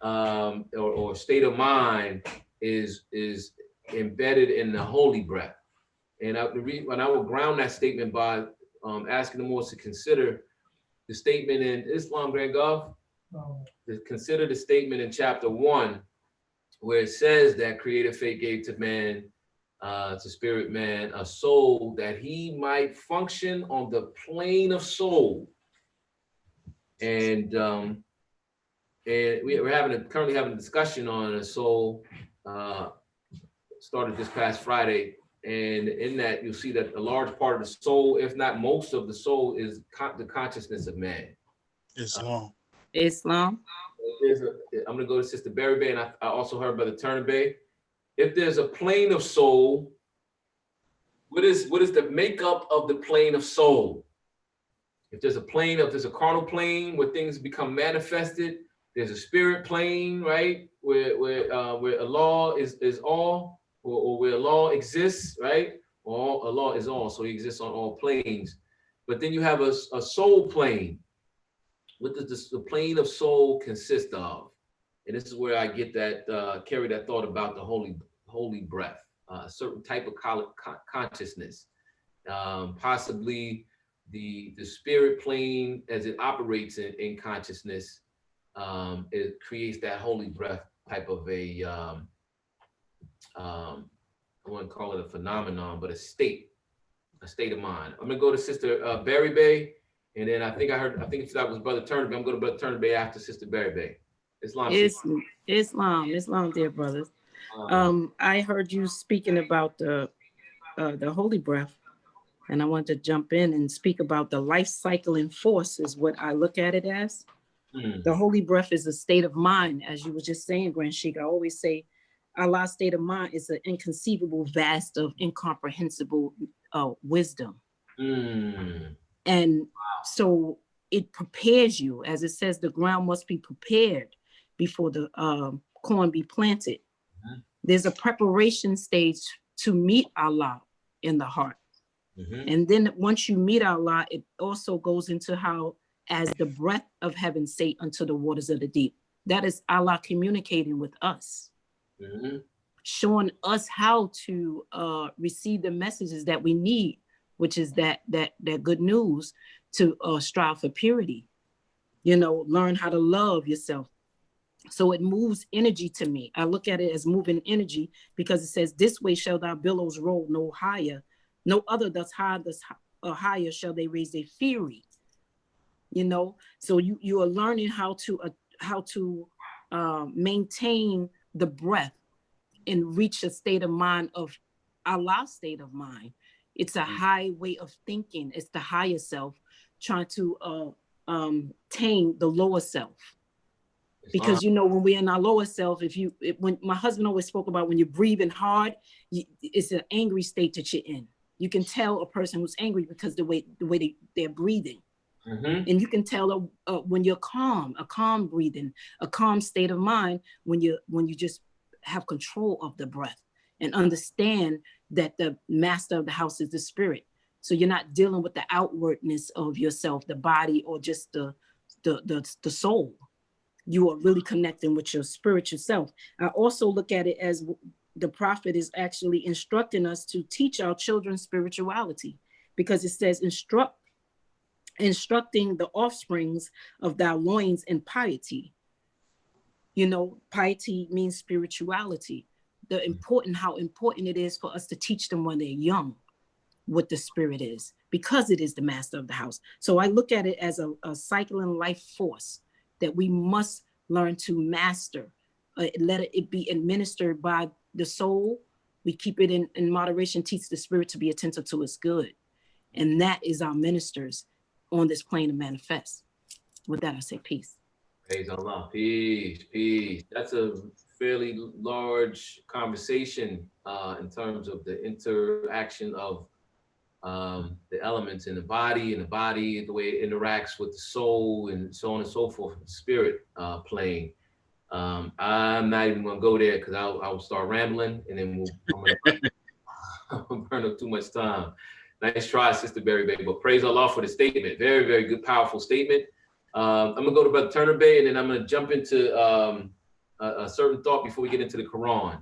or state of mind is embedded in the holy breath. And when I would ground that statement by asking the Moors to consider the statement in Islam, Grand Gulf, to consider the statement in chapter 1, where it says that creative fate gave to man, to spirit man, a soul that he might function on the plane of soul. And we're currently having a discussion on a soul, started this past Friday. And in that, you'll see that a large part of the soul, if not most of the soul, is the consciousness of man. Islam. Islam. I'm going to go to Sister Berry Bay, and I also heard Brother Turner Bay. If there's a plane of soul, what is the makeup of the plane of soul? If there's a carnal plane where things become manifested, there's a spirit plane, right? Where Allah is all. Or where Allah exists, right? Or Allah is all, so he exists on all planes. But then you have a soul plane. What does the plane of soul consist of? And this is where I get that, carry that thought about the holy breath, a certain type of consciousness. Possibly the spirit plane as it operates in consciousness, it creates that holy breath type of a, I wouldn't call it a phenomenon, but a state of mind. I'm gonna go to Sister Berry Bay, and then I think that was Brother Turner Bay. I'm going to Brother Turner Bay after Sister Berry Bay. Islam, dear brothers. I heard you speaking about the holy breath, and I want to jump in and speak about the life cycling force is what I look at it as. The holy breath is a state of mind, as you were just saying, Grand Sheikh. I always say Allah's state of mind is an inconceivable vast of incomprehensible wisdom. And so it prepares you, as it says, the ground must be prepared before the corn be planted. There's a preparation stage to meet Allah in the heart. And then once you meet Allah, it also goes into how, as the breath of heaven say unto the waters of the deep. That is Allah communicating with us, showing us how to receive the messages that we need, which is that good news to strive for purity. You know, learn how to love yourself. So it moves energy to me. I look at it as moving energy because it says, this way shall thy billows roll no higher. No other thus high, thus higher shall they raise their fury. You know, so you are learning how to maintain the breath and reach a state of mind of Allah's state of mind. It's a high way of thinking. It's the higher self trying to tame the lower self. Because you know, when we're in our lower self, when my husband always spoke about when you're breathing hard, it's an angry state that you're in. You can tell a person who's angry because the way they're breathing. And you can tell when you're calm, a calm breathing, a calm state of mind, when you just have control of the breath and understand that the master of the house is the spirit. So you're not dealing with the outwardness of yourself, the body, or just the soul. You are really connecting with your spiritual self. I also look at it as the prophet is actually instructing us to teach our children spirituality, because it says instructing the offsprings of thy loins in piety. You know, piety means spirituality. How important it is for us to teach them when they're young what the spirit is, because it is the master of the house. So I look at it as a cycling life force that we must learn to master. Let it be administered by the soul. We keep it in moderation, teach the spirit to be attentive to its good. And that is our ministers on this plane to manifest. With that, I say peace. Praise Allah. Peace, peace. That's a fairly large conversation in terms of the interaction of the elements in the body, the way it interacts with the soul, and so on and so forth, spirit plane. I'm not even gonna go there because I'll start rambling and then I'm gonna burn up too much time. Nice try, Sister Berry Bay, but praise Allah for the statement. Very, very good, powerful statement. I'm gonna go to Brother Turner Bay, and then I'm gonna jump into a certain thought before we get into the Quran.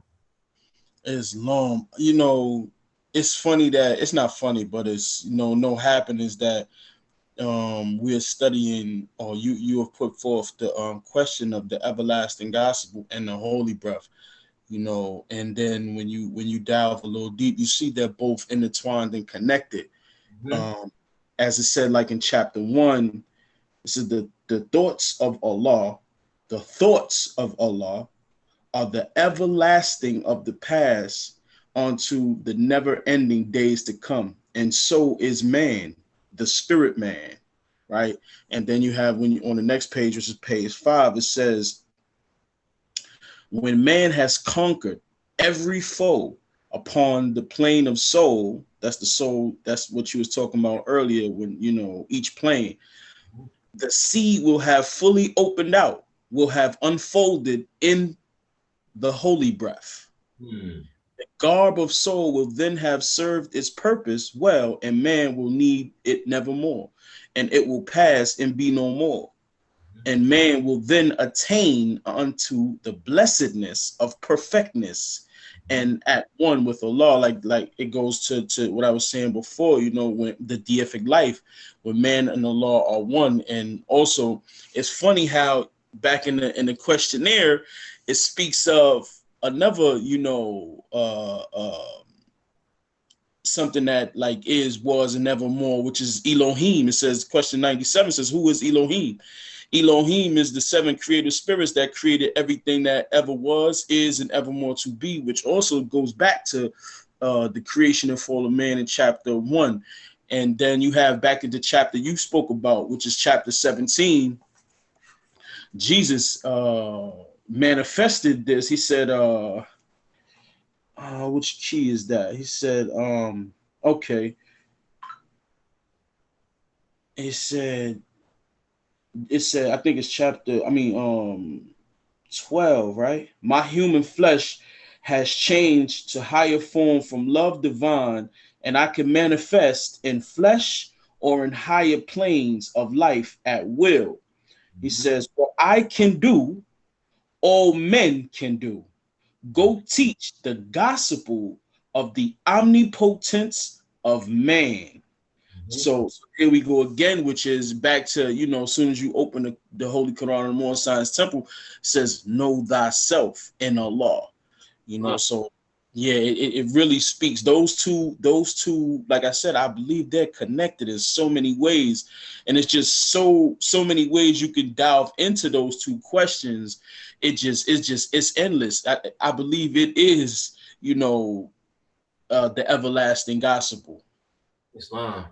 Islam, you know, it's funny that it's not funny, but it's, you know, no happiness that we're studying, or you have put forth the question of the everlasting gospel and the holy breath, you know, and then when you delve a little deep, you see they're both intertwined and connected. As it said, like in chapter 1, this is the thoughts of Allah. The thoughts of Allah are the everlasting of the past onto the never-ending days to come, and so is man, the spirit man, right? And then you have, when you on the next page, which is page 5, it says, when man has conquered every foe upon the plane of soul, that's the soul, that's what you was talking about earlier, when, you know, each plane, the seed will have fully opened out, will have unfolded in the holy breath. The garb of soul will then have served its purpose well, and man will need it nevermore, and it will pass and be no more. And man will then attain unto the blessedness of perfectness and at one with Allah. Like it goes to what I was saying before, you know, when the deific life, when man and Allah are one. And also, it's funny how back in the questionnaire, it speaks of another, you know, something that like is, was, and nevermore, which is Elohim. It says, question 97 says, who is Elohim? Elohim is the 7 creative spirits that created everything that ever was, is, and evermore to be, which also goes back to the creation and fall of man in chapter 1. And then you have back in the chapter you spoke about, which is chapter 17, Jesus manifested this. He said, which key is that? He said, okay. It said, I think it's chapter, 12, right? My human flesh has changed to higher form from love divine, and I can manifest in flesh or in higher planes of life at will. He says, what I can do, all men can do. Go teach the gospel of the omnipotence of man. So here we go again, which is back to, you know, as soon as you open the Holy Quran and Moorish Science Temple, it says, know thyself in Allah. You know, so yeah, it really speaks. Those two, like I said, I believe they're connected in so many ways. And it's just so many ways you can delve into those two questions. It's endless. I believe it is, you know, the everlasting gospel. Islam.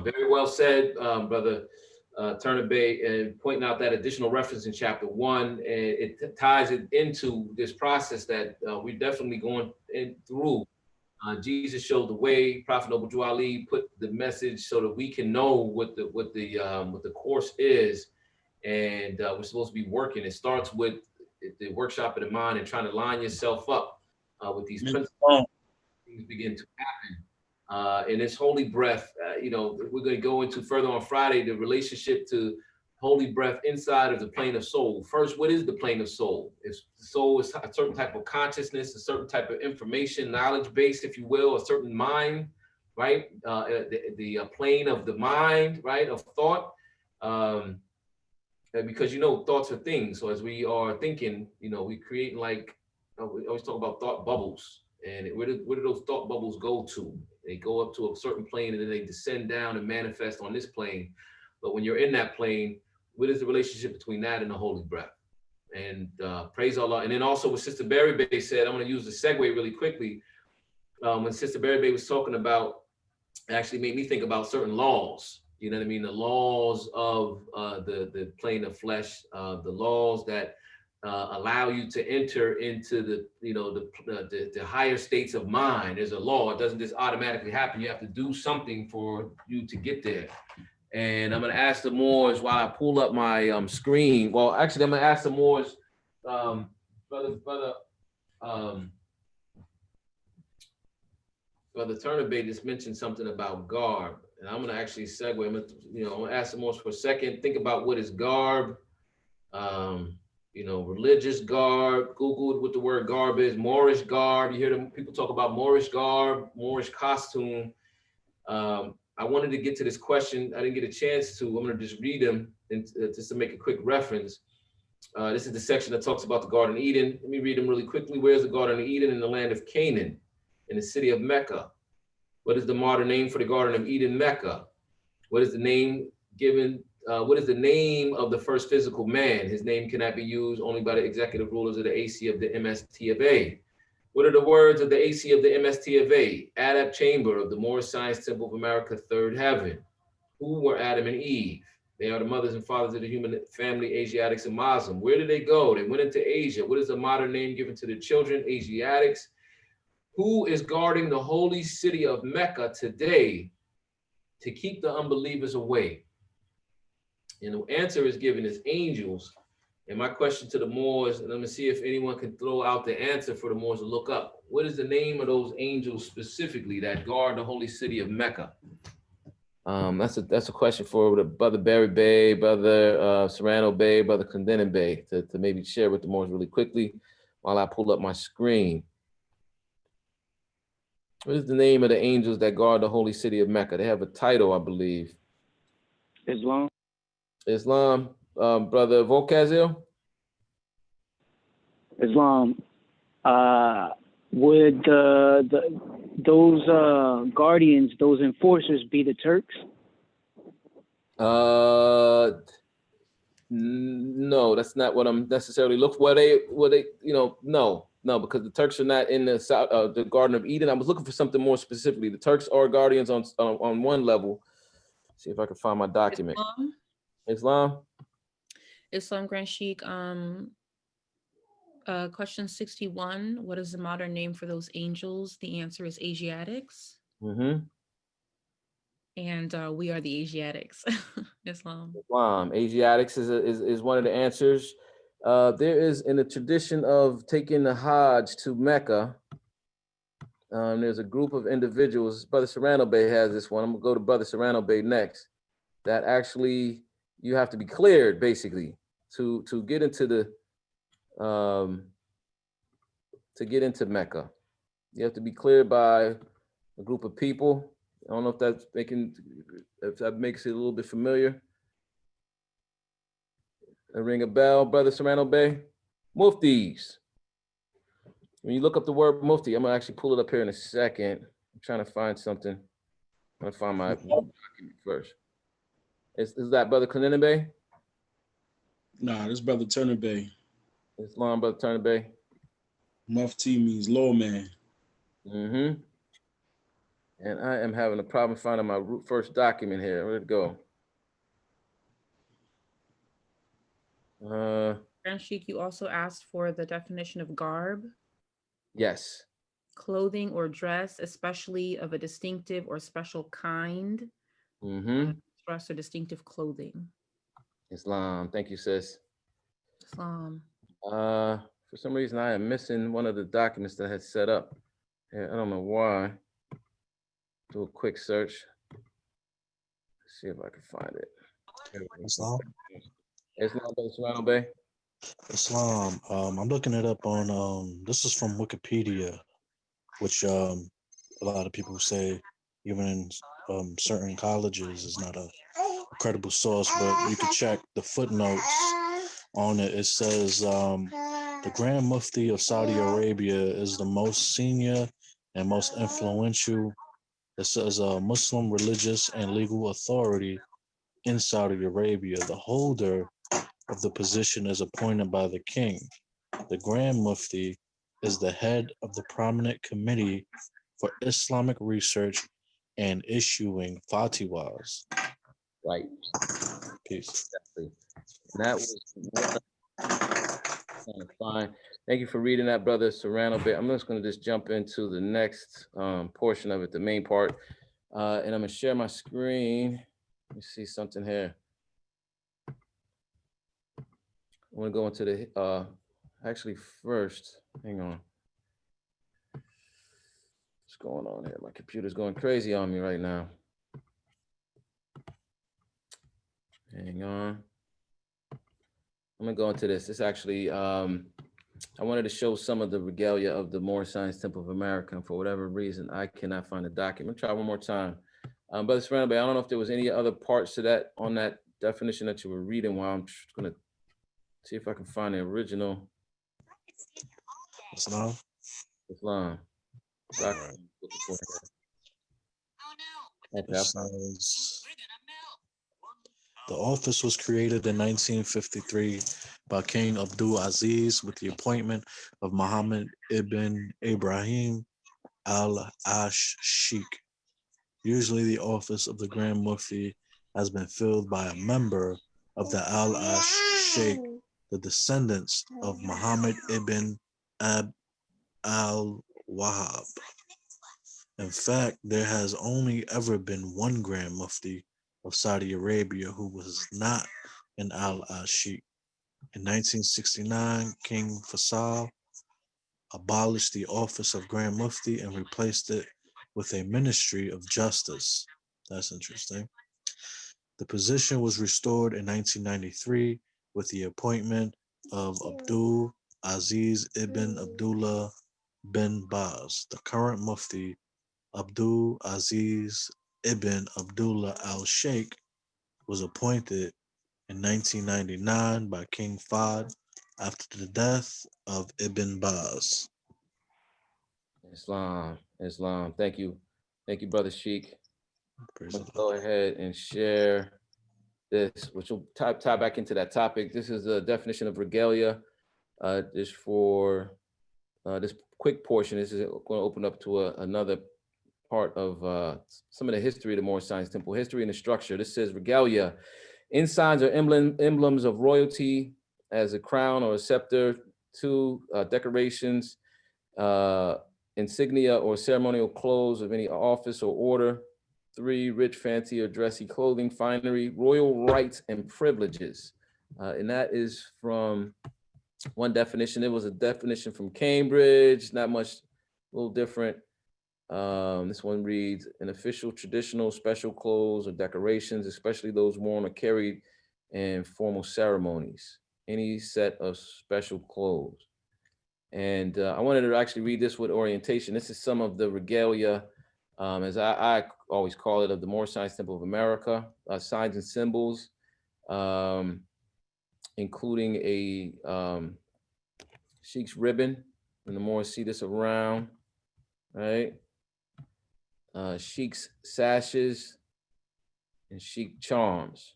Very well said, brother Turner Bay, and pointing out that additional reference in chapter 1, and it ties it into this process that we're definitely going through. Jesus showed the way. Prophet Noble Drew Ali put the message so that we can know what the course is, and we're supposed to be working. It starts with the workshop of the mind and trying to line yourself up with these principles. Things begin to happen. In this holy breath, we're going to go into further on Friday, the relationship to holy breath inside of the plane of soul. First, what is the plane of soul? If the soul is a certain type of consciousness, a certain type of information, knowledge base, if you will, a certain mind, right? The plane of the mind, right, of thought. Because thoughts are things. So as we are thinking, we create we always talk about thought bubbles. And where do those thought bubbles go to? They go up to a certain plane and then they descend down and manifest on this plane. But when you're in that plane, what is the relationship between that and the holy breath? And praise Allah. And then also what Sister Berry Bay said, I'm going to use the segue really quickly. When Sister Berry Bay was talking about, it actually made me think about certain laws. You know what I mean? The laws of the plane of flesh, the laws that allow you to enter into the higher states of mind. There's a law. It doesn't just automatically happen. You have to do something for you to get there. And I'm going to ask the Moors while I pull up my screen. Well, actually, I'm going to ask the Moors, Brother Turner Bay just mentioned something about garb. And I'm going to actually segue. I'm going to ask the Moors for a second. Think about what is garb. Religious garb. Google what the word garb is. Moorish garb. You hear people talk about Moorish garb, Moorish costume. I wanted to get to this question. I didn't get a chance to. I'm going to just read them just to make a quick reference. This is the section that talks about the Garden of Eden. Let me read them really quickly. Where's the Garden of Eden? In the land of Canaan, in the city of Mecca. What is the modern name for the Garden of Eden? Mecca. What is the name given? What is the name of the first physical man? His name cannot be used only by the executive rulers of the AC of the MST of A. What are the words of the AC of the MST of A? Adab Chamber of the Moorish Science Temple of America, Third Heaven. Who were Adam and Eve? They are the mothers and fathers of the human family, Asiatics and Muslim. Where did they go? They went into Asia. What is the modern name given to the children? Asiatics. Who is guarding the holy city of Mecca today to keep the unbelievers away? And the answer is given as angels. And my question to the Moors, and let me see if anyone can throw out the answer for the Moors to look up. What is the name of those angels specifically that guard the holy city of Mecca? That's a question for the Brother Berry Bay, Brother Serrano Bay, Brother Clendenin Bay to maybe share with the Moors really quickly while I pull up my screen. What is the name of the angels that guard the holy city of Mecca? They have a title, I believe. Islam. Brother Volkazil? Islam. Would those guardians, those enforcers, be the Turks? No, that's not what I'm necessarily looking for. No, because the Turks are not in the south, the Garden of Eden. I was looking for something more specifically. The Turks are guardians on one level. See if I can find my document. Islam Grand Sheikh. Question 61. What is the modern name for those angels? The answer is Asiatics. Mm-hmm. And we are the Asiatics. Islam. Asiatics is one of the answers. There is, in the tradition of taking the Hajj to Mecca, there's a group of individuals. Brother Serrano Bay has this one. I'm gonna go to Brother Serrano Bay next. That actually you have to be cleared basically to get into the Mecca. You have to be cleared by a group of people. I don't know if that makes it a little bit familiar. Ring a bell, Brother Serrano Bay. Muftis. When you look up the word Mufti, I'm gonna actually pull it up here in a second. I'm trying to find something. I'm gonna find my document first. Is that Brother Clendenin Bay? Nah, this Brother Turner Bay. Islam, Brother Turner Bay. Mufti means lawman. Mm-hmm. And I am having a problem finding my first document here. Where'd it go? Grand Sheik, you also asked for the definition of garb. Yes. Clothing or dress, especially of a distinctive or special kind. Dress or distinctive clothing. Islam. Thank you, sis. Islam. For some reason, I am missing one of the documents that I had set up. Yeah, I don't know why. Do a quick search. Let's see if I can find it. Islam. Islam Bay. Islam. I'm looking it up on this is from Wikipedia, which a lot of people say even in certain colleges is not a credible source, but you can check the footnotes on it. It says the Grand Mufti of Saudi Arabia is the most senior and most influential. It says a Muslim religious and legal authority in Saudi Arabia. The holder of the position is appointed by the king. The Grand Mufti is the head of the prominent committee for Islamic research and issuing fatwas. Right. Peace. Exactly. And that was fine. Thank you for reading that, brother Serrano Bay. I'm just going to just jump into the next portion of it, the main part. And I'm going to share my screen. Let me see something here. I want to go into the, actually first, hang on. What's going on here? My computer's going crazy on me right now. Hang on. I'm gonna go into this. It's actually, I wanted to show some of the regalia of the Moorish Science Temple of America. And for whatever reason, I cannot find the document. Try one more time. Brother Serrano, I don't know if there was any other parts to that on that definition that you were reading while I'm just gonna see if I can find the original. Islam. Islam. Right. The office was created in 1953 by King Abdul Aziz with the appointment of Muhammad ibn Ibrahim al-Ash Sheikh. Usually the office of the Grand Mufti has been filled by a member of the al-Ash Sheikh, the descendants of Muhammad ibn Ab al-Wahhab. In fact, there has only ever been one Grand Mufti of Saudi Arabia who was not an al-Sheikh. In 1969, King Faisal abolished the office of Grand Mufti and replaced it with a Ministry of Justice. That's interesting. The position was restored in 1993 with the appointment of Abdul Aziz ibn Abdullah bin Baz. The current Mufti, Abdul Aziz ibn Abdullah al-Sheikh, was appointed in 1999 by King Fahd after the death of Ibn Baz. Islam. Thank you, Brother Sheikh. Let's go ahead and share this, which will tie back into that topic. This is a definition of regalia. Just for this quick portion, this is going to open up to another part of some of the history of the Moorish Science Temple, history and the structure. This says regalia. Ensigns are emblems of royalty, as a crown or a scepter. 2, decorations, insignia or ceremonial clothes of any office or order. 3, rich, fancy, or dressy clothing, finery, royal rights and privileges. And that is from one definition. It was a definition from Cambridge, not much, a little different. This one reads, an official, traditional, special clothes or decorations, especially those worn or carried in formal ceremonies. Any set of special clothes. And I wanted to actually read this with orientation. This is some of the regalia, as I always call it, of the Moorish Science Temple of America, signs and symbols, including a Sheikh's ribbon, and the Moors see this around, right? Sheikh's sashes and Sheikh charms.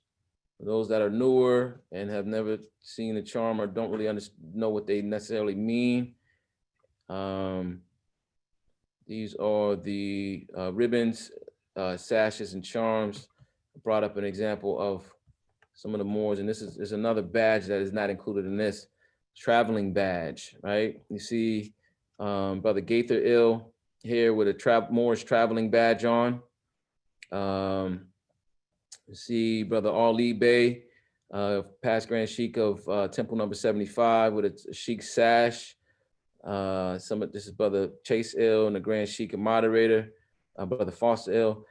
For those that are newer and have never seen a charm or don't really know what they necessarily mean, These are the ribbons, sashes, and charms. I brought up an example of some of the Moors, and this is another badge that is not included in this traveling badge, right? You see Brother Gaither Ill here with a Moorish traveling badge on. You see Brother Ali Bey, past Grand Sheikh of Temple number 75 with a Sheikh sash. This is Brother Chase Ill and the Grand Sheikh and moderator, Brother Foster Ill,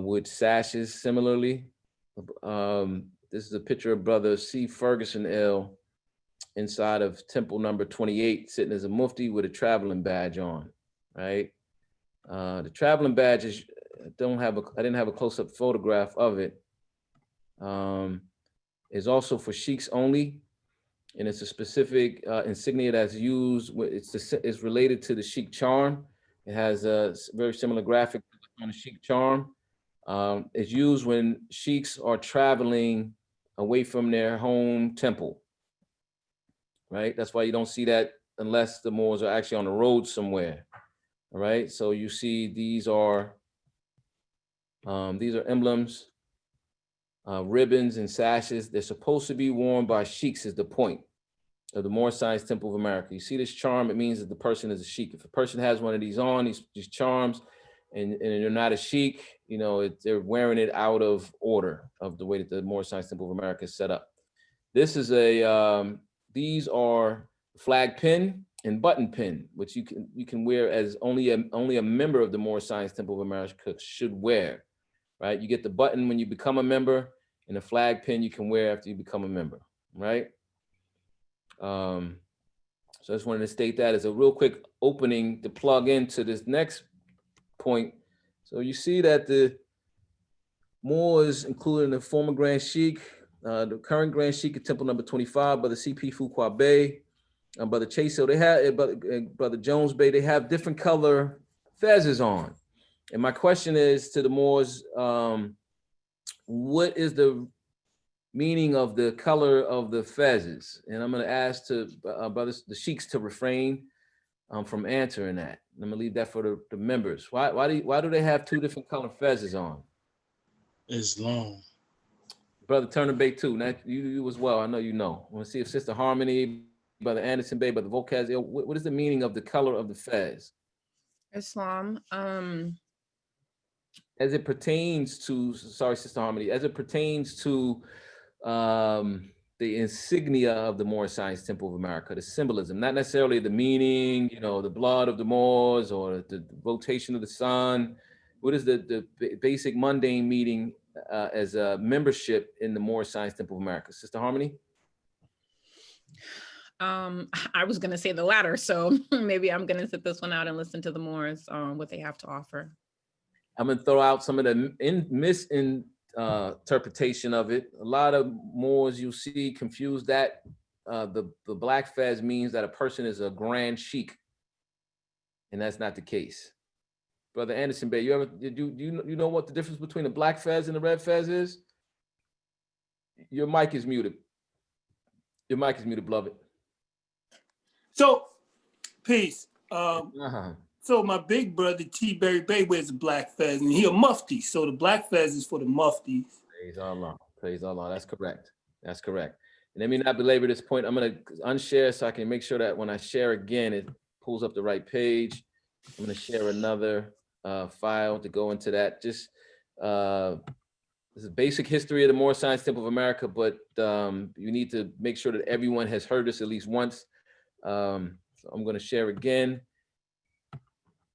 with sashes similarly. This is a picture of Brother C. Ferguson Ill inside of Temple number 28, sitting as a Mufti with a traveling badge on, right? The traveling badge is, I didn't have a close-up photograph of it. Is also for sheiks only, and it's a specific insignia that's used. It's related to the sheik charm. It has a very similar graphic on the sheik charm. It's used when sheiks are traveling away from their home temple, right? That's why you don't see that unless the Moors are actually on the road somewhere, all right? So you see these are emblems, ribbons and sashes. They're supposed to be worn by sheiks is the point of the Moorish Science Temple of America. You see this charm, it means that the person is a sheik. If a person has one of these on, these charms, and you're not a sheik, you know, they're wearing it out of order of the way that the Moorish Science Temple of America is set up. This is these are flag pin and button pin, which you can wear as only a member of the Moorish Science Temple of America should wear, right? You get the button when you become a member, and the flag pin you can wear after you become a member, right? So I just wanted to state that as a real quick opening to plug into this next point. So you see that the Moors, including the former Grand Sheikh, the current Grand Sheikh at Temple number 25, Brother C.P. Fuqua Bey, Brother Chase, so they have, Brother Jones Bey, they have different color fezzes on. And my question is to the Moors, what is the meaning of the color of the fezzes? And I'm going to ask brothers, the sheiks, to refrain from answering that. I'm going to leave that for the members. Why do they have two different color fezzes on? Islam. Brother Turner Bey too. Now, you as well. I know you know. I want to see if Sister Harmony, Brother Anderson Bey, Brother Vocaz, what is the meaning of the color of the fez? Islam. As it pertains to, sorry, Sister Harmony, as it pertains to the insignia of the Moorish Science Temple of America, the symbolism, not necessarily the meaning, you know, the blood of the Moors or the rotation of the sun. What is the basic mundane meaning as a membership in the Moorish Science Temple of America? Sister Harmony? I was going to say the latter, so maybe I'm going to sit this one out and listen to the Moors, what they have to offer. I'm going to throw out some of the misinterpretation of it. A lot of Moors you see confuse that the black fez means that a person is a grand sheikh, and that's not the case. Brother Anderson Bey, you know what the difference between the black fez and the red fez is? Your mic is muted. Your mic is muted, beloved. So, peace. So my big brother T. Berry Bey wears a black fez, and he a mufti. So the black fez is for the muftis. Praise Allah. Praise Allah. That's correct. That's correct. And let me not belabor this point. I'm going to unshare so I can make sure that when I share again, it pulls up the right page. I'm going to share another file to go into that. Just this is basic history of the Moorish Science Temple of America, but you need to make sure that everyone has heard this at least once. So I'm going to share again.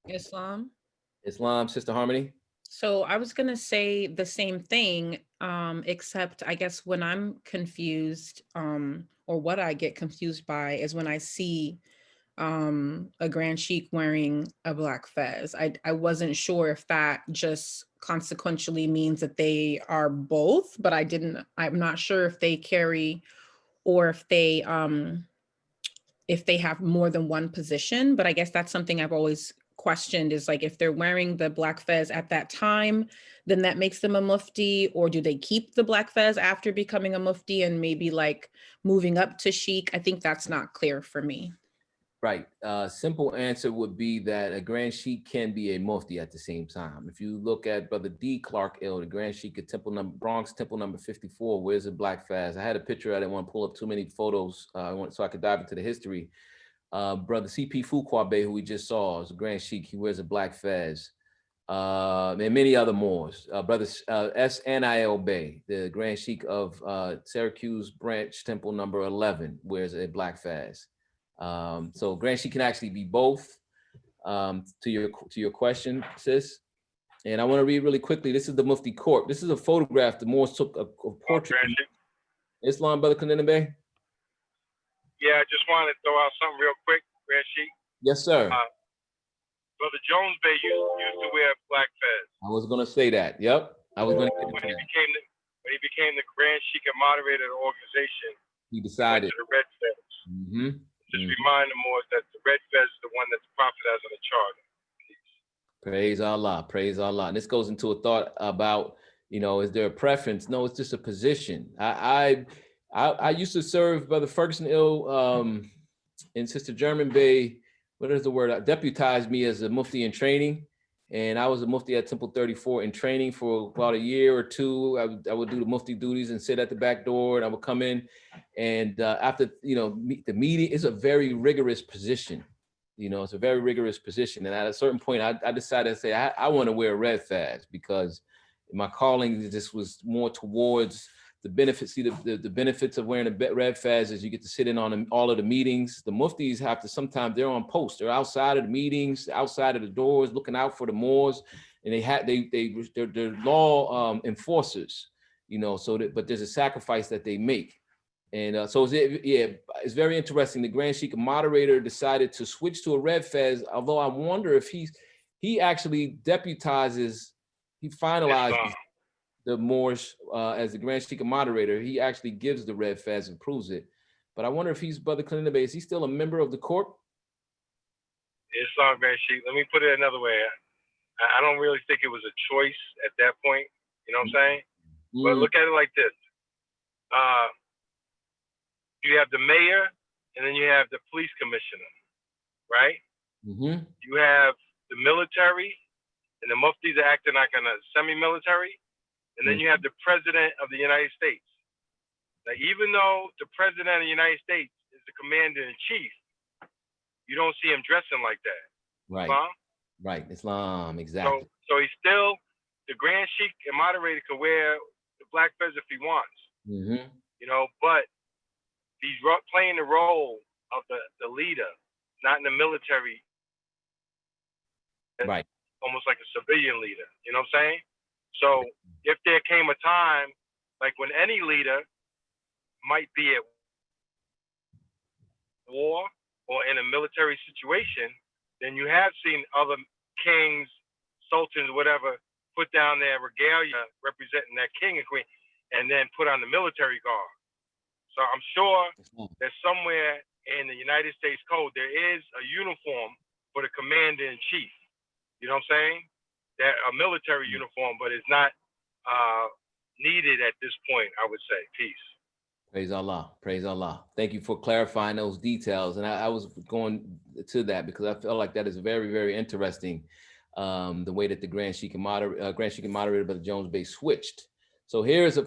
Islam, Sister Harmony. So I was going to say the same thing, except I guess when I'm confused, or what I get confused by is when I see a Grand Sheikh wearing a black fez. I wasn't sure if that just consequentially means that they are both, but I'm not sure if they carry or if they have more than one position, but I guess that's something I've always questioned, is like, if they're wearing the black fez at that time, then that makes them a mufti, or do they keep the black fez after becoming a mufti and maybe like moving up to sheikh? I think that's not clear for me. Right. Simple answer would be that a Grand Sheik can be a Mufti at the same time. If you look at Brother D. Clark Ill, the Grand Sheik at Bronx Temple number 54, wears a black fez. I had a picture. I didn't want to pull up too many photos so I could dive into the history. Brother C.P. Fuquabe, who we just saw, is a Grand Sheik. He wears a black fez. And many other Moors. Brother S. Nil Bey, the Grand Sheik of Syracuse Branch Temple number 11, wears a black fez. So Grand Sheik can actually be both. To your question, sis. And I want to read really quickly. This is the Mufti CORP. This is a photograph. The Moors took a portrait. Islam, Brother Kanina Bey? Yeah, I just wanted to throw out something real quick, Grand Sheik. Yes, sir. Brother Jones Bey used to wear black fez. I was going to say that. Yep. I was going to. When he became the Grand Sheik and moderator of the organization, he decided to the red fez. Just remind them more that the red fez is the one that the prophet has on the charter. Praise Allah, praise Allah. And this goes into a thought about, is there a preference? No, it's just a position. I used to serve Brother Ferguson Ill and Sister German Bey. What is the word? Deputized me as a Mufti in training. And I was a Mufti at Temple 34 in training for about a year or two. I would do the Mufti duties and sit at the back door, and I would come in. And after, the meeting is a very rigorous position. It's a very rigorous position. And at a certain point, I decided to say, I want to wear a red fez, because my calling just was more towards the benefits. See, the benefits of wearing a red fez is you get to sit in on all of the meetings. The Muftis have to, sometimes they're on post. They're outside of the meetings, outside of the doors, looking out for the Moors. And they're law enforcers, but there's a sacrifice that they make. And it's very interesting. The Grand Sheik moderator decided to switch to a red fez, although I wonder if he actually deputizes, he finalizes the Moorish as the Grand Sheik moderator. He actually gives the red fez and proves it. But I wonder if he's Brother Kanina Bey, is he still a member of the CORP? Islam Grand Sheik. Let me put it another way. I don't really think it was a choice at that point. You know what I'm saying? But look at it like this. You have the mayor, and then you have the police commissioner, right? You have the military, and the muftis are acting like a semi-military, and then you have the president of the United States. Now, even though the president of the United States is the commander-in-chief, you don't see him dressing like that. Right. Islam? Right. Islam, exactly. So he's still, the Grand Sheik and moderator could wear the black fez if he wants. But he's playing the role of the leader, not in the military. Right. Almost like a civilian leader. You know what I'm saying? So if there came a time, like when any leader might be at war or in a military situation, then you have seen other kings, sultans, whatever, put down their regalia representing that king and queen, and then put on the military guard. So I'm sure that somewhere in the United States Code, there is a uniform for the commander-in-chief. You know what I'm saying? That a military uniform, but it's not needed at this point, I would say. Peace. Praise Allah. Praise Allah. Thank you for clarifying those details. And I was going to that because I felt like that is very, very interesting. The way that the Grand Sheik and moderator, Brother Jones Bey, switched. So here's a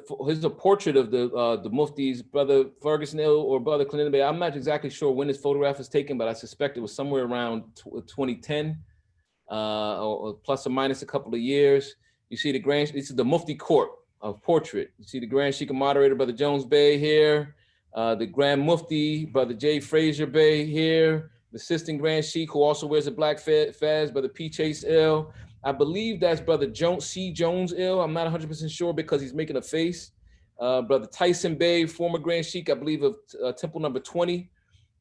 portrait of the Muftis, Brother Ferguson Ill or Brother Kanina Bey. I'm not exactly sure when this photograph was taken, but I suspect it was somewhere around 2010, or plus or minus a couple of years. You see this is the Mufti CORP of portrait. You see the Grand Sheik and moderator, Brother Jones Bey here, the Grand Mufti, Brother J. Frazier Bey here, the Assistant Grand Sheik who also wears a black fez, Brother P. Chase Ill. I believe that's Brother C. Jones Ill. I'm not 100% sure because he's making a face. Brother Tyson Bey, former Grand Sheik, I believe of Temple number 20.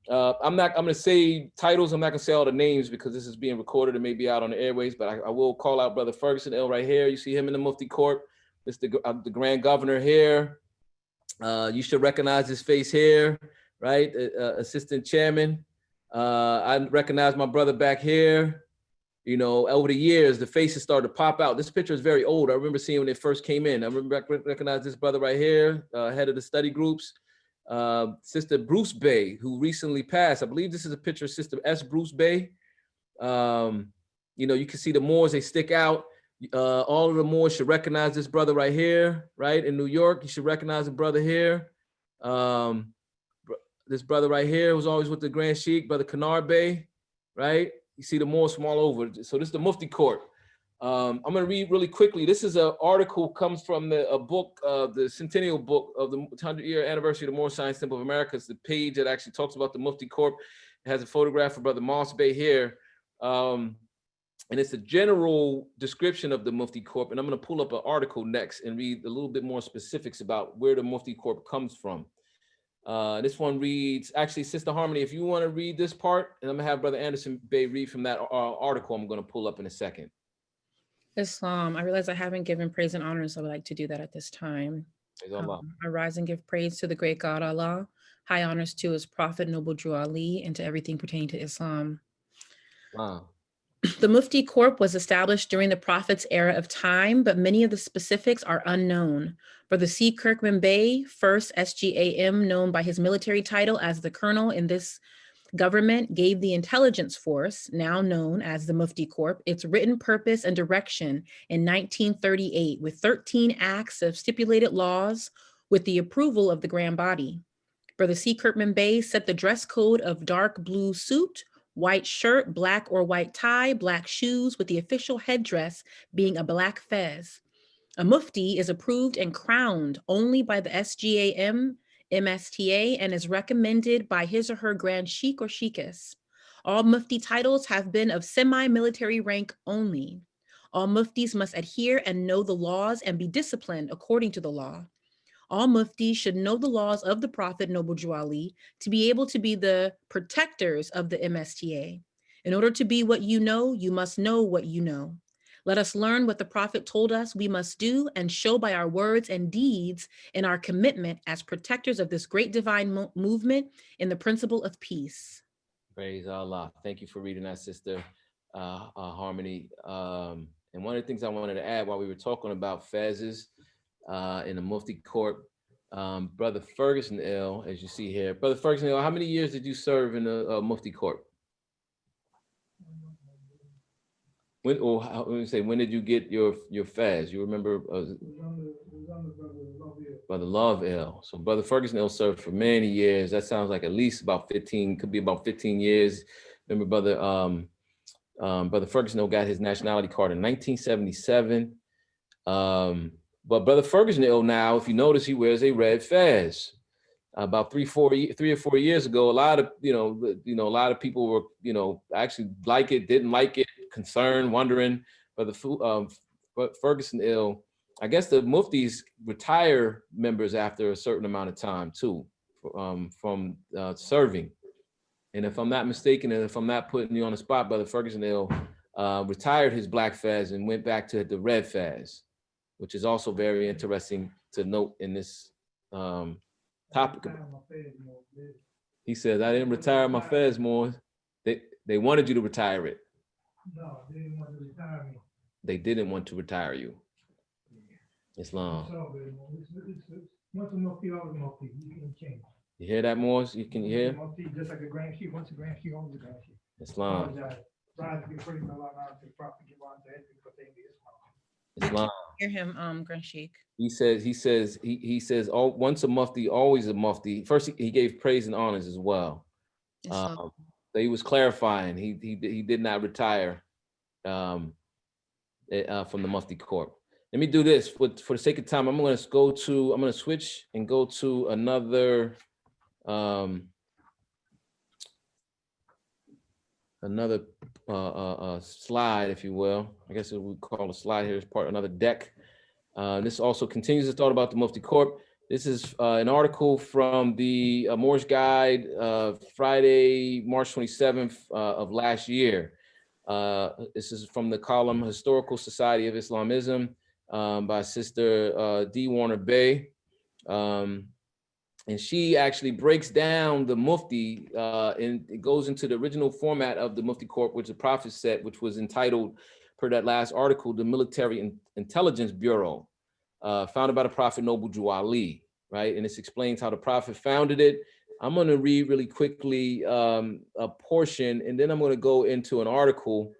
I'm going to say titles. I'm not going to say all the names because this is being recorded and may be out on the airways, but I will call out Brother Ferguson Ill right here. You see him in the Mufti CORP. This is the Grand Governor here. You should recognize his face here, right? Assistant Chairman. I recognize my brother back here. You know, over the years, the faces started to pop out. This picture is very old. I remember seeing when it first came in. I recognize this brother right here, head of the study groups. Sister Bruce Bay, who recently passed. I believe this is a picture of Sister S. Bruce Bay. You know, you can see the Moors, they stick out. All of the Moors should recognize this brother right here, right? In New York, you should recognize the brother here. This brother right here was always with the Grand Sheikh, Brother Kanar Bey, right? You see the Moors from all over. So this is the Mufti Court. I'm gonna read really quickly. This is an article, comes from a book, the centennial book of the 100-year anniversary of the Moorish Science Temple of America. It's the page that actually talks about the Mufti Court. It has a photograph of Brother Moss Bey here. And it's a general description of the Mufti Corp. And I'm going to pull up an article next and read a little bit more specifics about where the Mufti Corp comes from. This one reads, actually, Sister Harmony, if you want to read this part, and I'm going to have Brother Anderson Bey read from that article I'm going to pull up in a second. Islam, I realize I haven't given praise and honor, so I would like to do that at this time. I rise and give praise to the great God Allah, high honors to his prophet, noble Drew Ali, and to everything pertaining to Islam. Wow. The Mufti Corp was established during the Prophet's era of time, but many of the specifics are unknown. Brother C. Kirkman Bey, first SGAM, known by his military title as the colonel in this government, gave the intelligence force, now known as the Mufti Corp, its written purpose and direction in 1938 with 13 acts of stipulated laws with the approval of the Grand Body. Brother C. Kirkman Bey set the dress code of dark blue suit, white shirt, black or white tie, black shoes, with the official headdress being a black fez. A mufti is approved and crowned only by the SGAM, MSTA, and is recommended by his or her grand sheikh or sheikhess. All mufti titles have been of semi-military rank only. All muftis must adhere and know the laws and be disciplined according to the law. All muftis should know the laws of the Prophet, noble Drew Ali, to be able to be the protectors of the MSTA. In order to be what you must know what you know. Let us learn what the Prophet told us we must do and show by our words and deeds in our commitment as protectors of this great divine movement in the principle of peace. Praise Allah. Thank you for reading that, Sister Harmony. And one of the things I wanted to add while we were talking about fezzes, in the Mufti Court, Brother Ferguson L, as you see here. Brother Ferguson L, how many years did you serve in the Mufti Court? When, or how, let me say, when did you get your fez? You remember? Brother Love L. So Brother Ferguson L served for many years. That sounds like at least about 15, could be about 15 years. Remember Brother Ferguson L got his nationality card in 1977. But Brother Ferguson L now, if you notice, he wears a red fez. About 3 or 4 years ago, a lot of a lot of people were actually like it, didn't like it, concerned, wondering. But Ferguson L, I guess the muftis retire members after a certain amount of time too, from serving. And if I'm not mistaken, and if I'm not putting you on the spot, Brother Ferguson L retired his black fez and went back to the red fez, which is also very interesting to note in this topic. He says, I didn't retire my fez more. They wanted you to retire it. No, they didn't want to retire me. They didn't want to retire you. Islam. Once a mufti, always a mufti. You can change. You hear that, Moors? You can hear? Mufti, just like a grand sheikh. Once a grand sheikh, always a grand sheikh. Islam. Rise to give praise to Allah, to the Prophet, give on to everything pertaining to Islam. Islam. Hear him, Grand Sheikh. He says, oh, once a mufti, always a mufti. First, he gave praise and honors as well. So he was clarifying. He did not retire from the Mufti Corp. Let me do this for the sake of time. I'm going to switch and go to another slide, if you will. I guess we call a slide here as part of another deck. This also continues to talk about the Mufti Corp. This is an article from the Moorish Guide, Friday, March 27th of last year. This is from the column Historical Society of Islamism by Sister D. Warner Bey. And she actually breaks down the Mufti and it goes into the original format of the Mufti Corp, which the Prophet set, which was entitled, per that last article, the Military Intelligence Bureau, founded by the Prophet, noble Drew Ali, right? And this explains how the prophet founded it. I'm going to read really quickly a portion, and then I'm going to go into an article.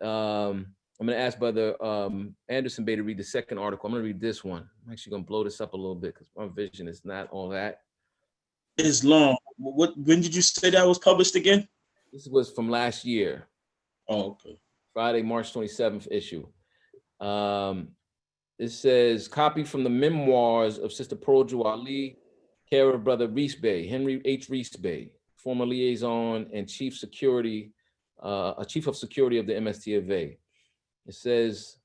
I'm going to ask Brother Anderson Bay to read the second article. I'm going to read this one. I'm actually going to blow this up a little bit because my vision is not all that. It's long. When did you say that was published again? This was from last year. Oh, okay. Friday, March 27th issue. It says, copy from the memoirs of Sister Pearl Ali, care of Brother Reese Bay, Henry H. Reese Bay, former liaison and chief of security of the MST of A. It says,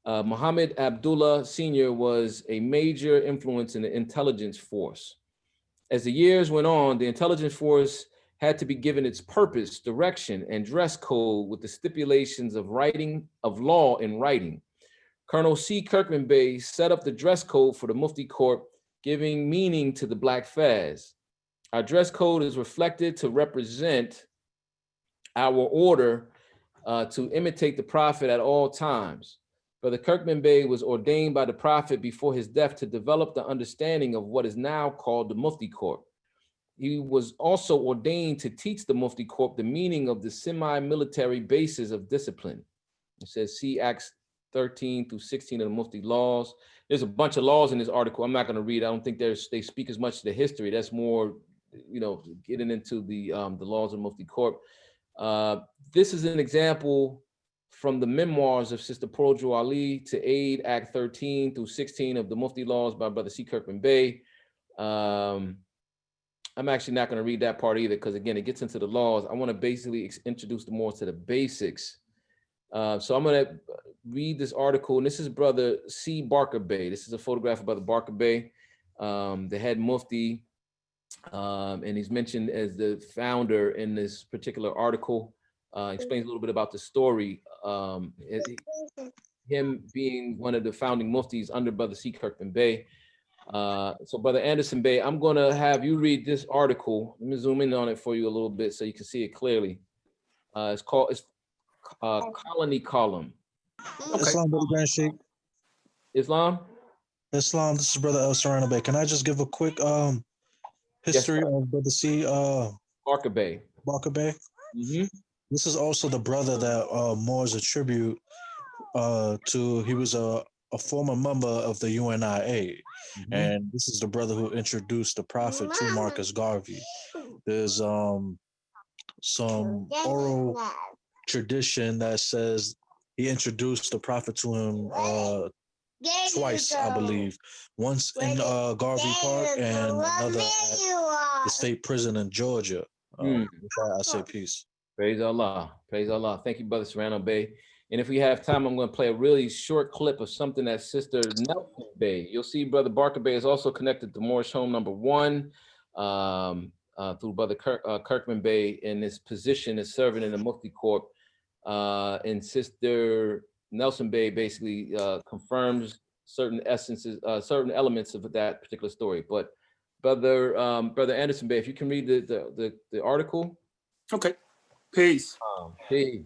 Muhammad Abdullah Sr. was a major influence in the intelligence force. As the years went on, the intelligence force had to be given its purpose, direction, and dress code with the stipulations of law in writing. Colonel C. Kirkman Bey set up the dress code for the Mufti CORP, giving meaning to the black fez. Our dress code is reflected to represent our order to imitate the Prophet at all times. Brother Kirkman Bey was ordained by the Prophet before his death to develop the understanding of what is now called the Mufti CORP. He was also ordained to teach the Mufti CORP the meaning of the semi-military basis of discipline. It says, see Acts 13 through 16 of the Mufti laws. There's a bunch of laws in this article. I'm not going to read. I don't think they speak as much to the history. That's more, getting into the laws of Mufti CORP. This is an example from the memoirs of Sister Pearl Ali to aid Act 13 through 16 of the Mufti laws by Brother C. Kirkman Bey. I'm actually not going to read that part either because, again, it gets into the laws. I want to basically introduce more to the basics. So I'm going to read this article, and this is Brother C. Barker Bey. This is a photograph of Brother Barker Bey, the head Mufti, and he's mentioned as the founder in this particular article. Explains a little bit about the story. Him being one of the founding Muftis under Brother C. Kirkman Bey. So Brother Anderson Bey, I'm going to have you read this article. Let me zoom in on it for you a little bit so you can see it clearly. It's called Colony Column. Okay. Islam, Brother Grand Sheikh. Islam, this is Brother El Serrano Bey. Can I just give a quick history of Brother C. Barker Bey? Mm-hmm. This is also the brother that Moors attribute to. He was a former member of the UNIA. Mm-hmm. And this is the brother who introduced the Prophet to Marcus Garvey. There's some oral tradition that says he introduced the Prophet to him twice, I believe. Once in Garvey Park and another at the state prison in Georgia. I say peace. Praise Allah. Praise Allah. Thank you, Brother Serrano Bey. And if we have time, I'm going to play a really short clip of something that Sister Nelson Bey. You'll see Brother Barker Bey is also connected to Moorish Home number 1 through Brother Kirkman Bey in his position as serving in the Mufti CORP. And Sister Nelson Bey basically confirms certain certain elements of that particular story. But Brother Anderson Bey, if you can read the article. Okay. Peace. Peace.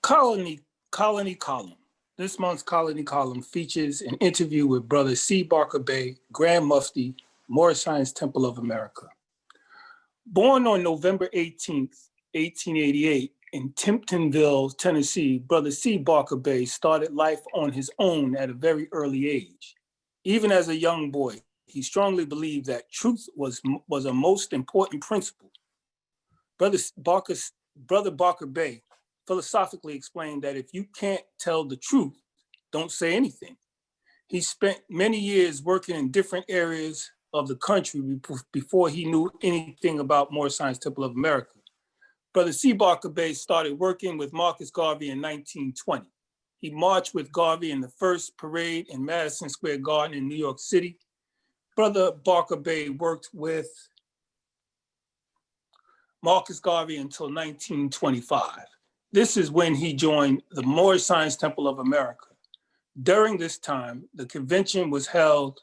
Colony Column. This month's Colony Column features an interview with Brother C. Barker Bey, Grand Mufti, Moorish Science Temple of America. Born on November 18th, 1888, in Timptonville, Tennessee, Brother C. Barker Bey started life on his own at a very early age. Even as a young boy, he strongly believed that truth was a most important principle. Brother Barker Bey philosophically explained that if you can't tell the truth, don't say anything. He spent many years working in different areas of the country before he knew anything about Moorish Science Temple of America. Brother C. Barker Bey started working with Marcus Garvey in 1920. He marched with Garvey in the first parade in Madison Square Garden in New York City. Brother Barker Bey worked with Marcus Garvey until 1925. This is when he joined the Moorish Science Temple of America. During this time, the convention was held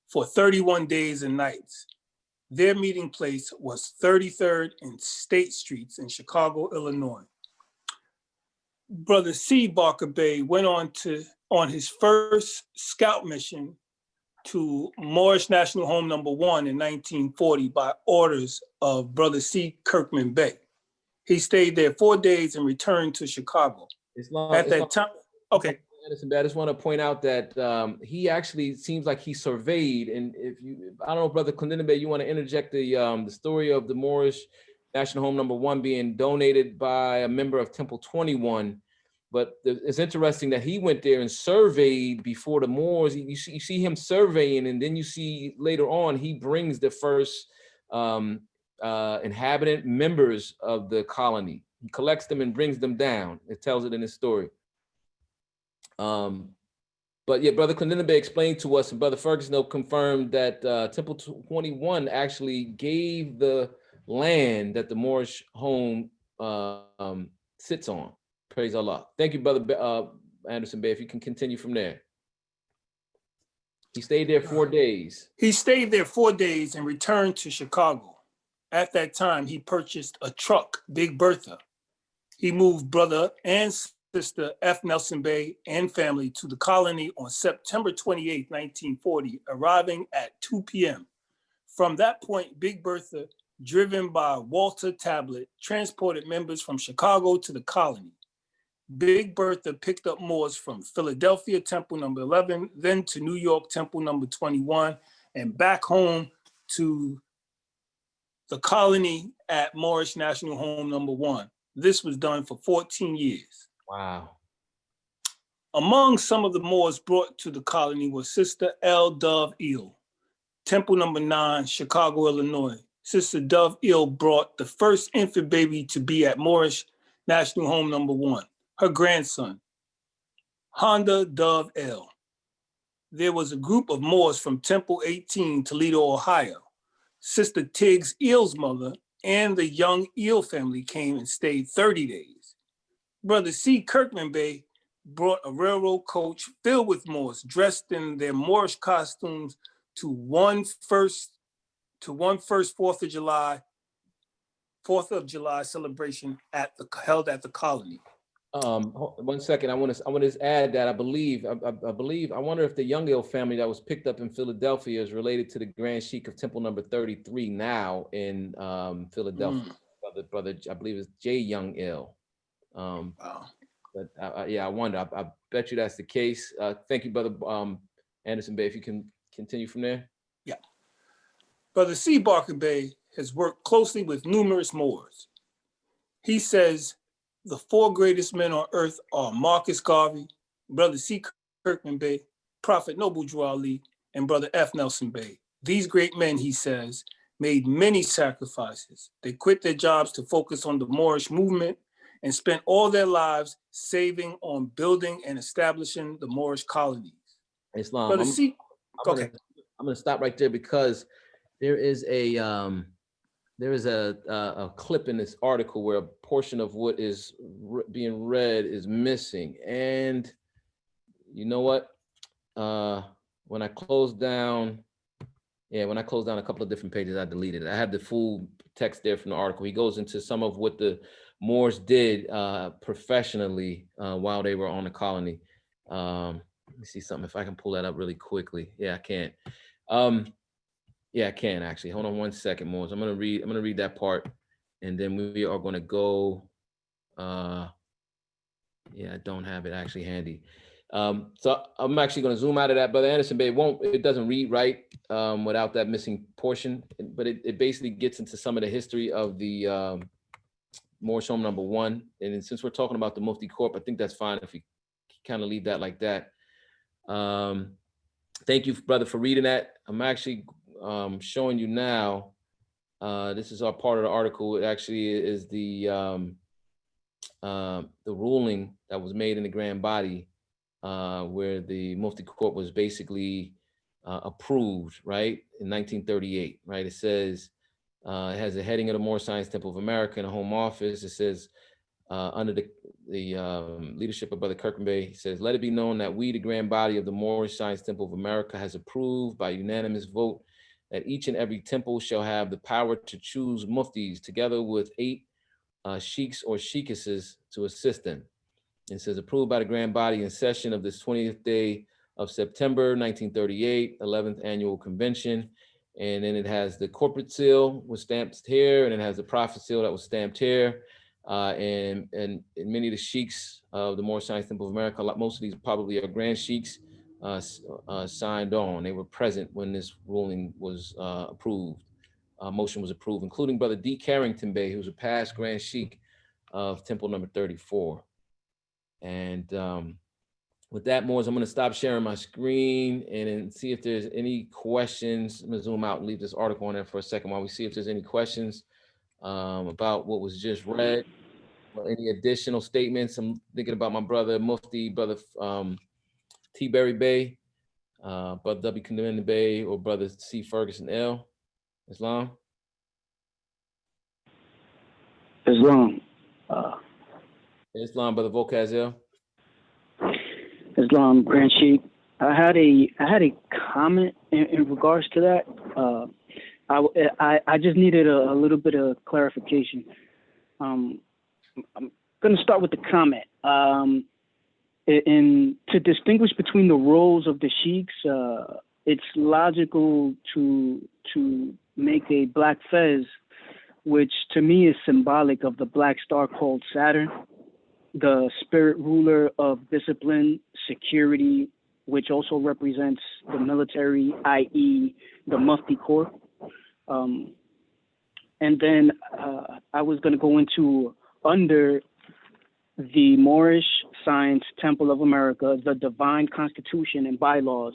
for 31 days and nights. Their meeting place was 33rd and State Streets in Chicago, Illinois. Brother C. Barker Bey went on his first scout mission to Moorish National Home number 1 in 1940 by orders of Brother C. Kirkman Bey. He stayed there 4 days and returned to Chicago. At that time, okay. I just want to point out that he actually seems like he surveyed, and I don't know, Brother Clinton, you want to interject the story of the Moorish National Home number 1 being donated by a member of Temple 21. But it's interesting that he went there and surveyed before the Moors. You see him surveying, and then you see later on he brings the first inhabitant members of the colony. He collects them and brings them down. It tells it in his story. But yeah, Brother Clinton explained to us, and Brother Ferguson confirmed that Temple 21 actually gave the land that the Moorish home sits on. Praise Allah. Thank you, Brother Anderson Bey. If you can continue from there. He stayed there 4 days. He stayed there 4 days and returned to Chicago. At that time, he purchased a truck, Big Bertha. He moved brother and sister F. Nelson Bey and family to the colony on September 28, 1940, arriving at 2 p.m. From that point, Big Bertha, driven by Walter Tablet, transported members from Chicago to the colony. Big Bertha picked up Moors from Philadelphia Temple number 11, then to New York Temple number 21, and back home to the colony at Moorish National Home number 1. This was done for 14 years. Wow. Among some of the Moors brought to the colony was Sister L. Dove Eel, Temple number 9, Chicago, Illinois. Sister Dove Eel brought the first infant baby to be at Moorish National Home number 1. Her grandson, Honda Dove L. There was a group of Moors from Temple 18, Toledo, Ohio. Sister Tiggs Eel's mother and the young Eel family came and stayed 30 days. Brother C. Kirkman Bey brought a railroad coach filled with Moors dressed in their Moorish costumes to one first 4th of July celebration held at the colony. 1 second. I want to just add that I wonder if the Young Eel family that was picked up in Philadelphia is related to the Grand Sheik of Temple number 33 now in Philadelphia. Brother, I believe it's J. Young Eel. Wow. But yeah, I wonder. I bet you that's the case. Thank you, Brother Anderson Bey. If you can continue from there. Yeah. Brother C. Barker Bey has worked closely with numerous Moors. He says the 4 greatest men on earth are Marcus Garvey, Brother C. Kirkman Bey, Prophet Noble Drew Ali, and Brother F. Nelson Bey. These great men, he says, made many sacrifices. They quit their jobs to focus on the Moorish movement and spent all their lives saving on building and establishing the Moorish colonies. Islam. Brother C. I'm going to stop right there because there is a clip in this article where a portion of what is being read is missing. And you know what? When I closed down a couple of different pages, I deleted it. I have the full text there from the article. He goes into some of what the Moors did professionally while they were on the colony. Let me see something, if I can pull that up really quickly. Yeah, I can. Yeah, I can actually. Hold on 1 second, Moors. I'm gonna read that part, and then we are gonna go. Yeah, I don't have it actually handy. So I'm actually gonna zoom out of that, Brother Anderson Bey. It doesn't read right without that missing portion, but it basically gets into some of the history of the Moorish Home number 1. And since we're talking about the Mufti CORP, I think that's fine if we kind of leave that like that. Thank you, brother, for reading that. I'm actually showing you now. This is our part of the article. It actually is the ruling that was made in the grand body where the Mufti CORP was basically approved, right, in 1938, right? It says, it has a heading of the Moorish Science Temple of America and a home office. It says, under the leadership of Brother Kirkman Bey, he says, let it be known that we, the grand body of the Moorish Science Temple of America, has approved by unanimous vote that each and every temple shall have the power to choose muftis together with 8 sheiks or sheikesses to assist them. It says, approved by the grand body in session of this 20th day of September 1938, 11th Annual Convention. And then it has the corporate seal was stamped here, and it has the prophet seal that was stamped here. And many of the sheiks of the Moorish Science Temple of America, most of these probably are grand sheiks, signed on. They were present when this ruling was approved. Motion was approved, including Brother D. Carrington Bey, who's a past grand sheik of Temple number 34. And with that, Moors, I'm going to stop sharing my screen and then see if there's any questions. I'm going to zoom out and leave this article on there for a second while we see if there's any questions about what was just read or any additional statements. I'm thinking about my brother Mufti, Brother T. Berry Bey, Brother W. Kandemini Bey, or Brother C. Ferguson L. Islam. Islam. Islam, Brother Volkaz L. Islam, Grand Sheikh. I had a comment in regards to that. I just needed a little bit of clarification. I'm going to start with the comment. To distinguish between the roles of the sheiks, it's logical to make a black fez, which to me is symbolic of the black star called Saturn, the spirit ruler of discipline, security, which also represents the military, i.e. the Mufti CORP. And then I was going to go into under the Moorish Science Temple of America, the Divine Constitution and Bylaws,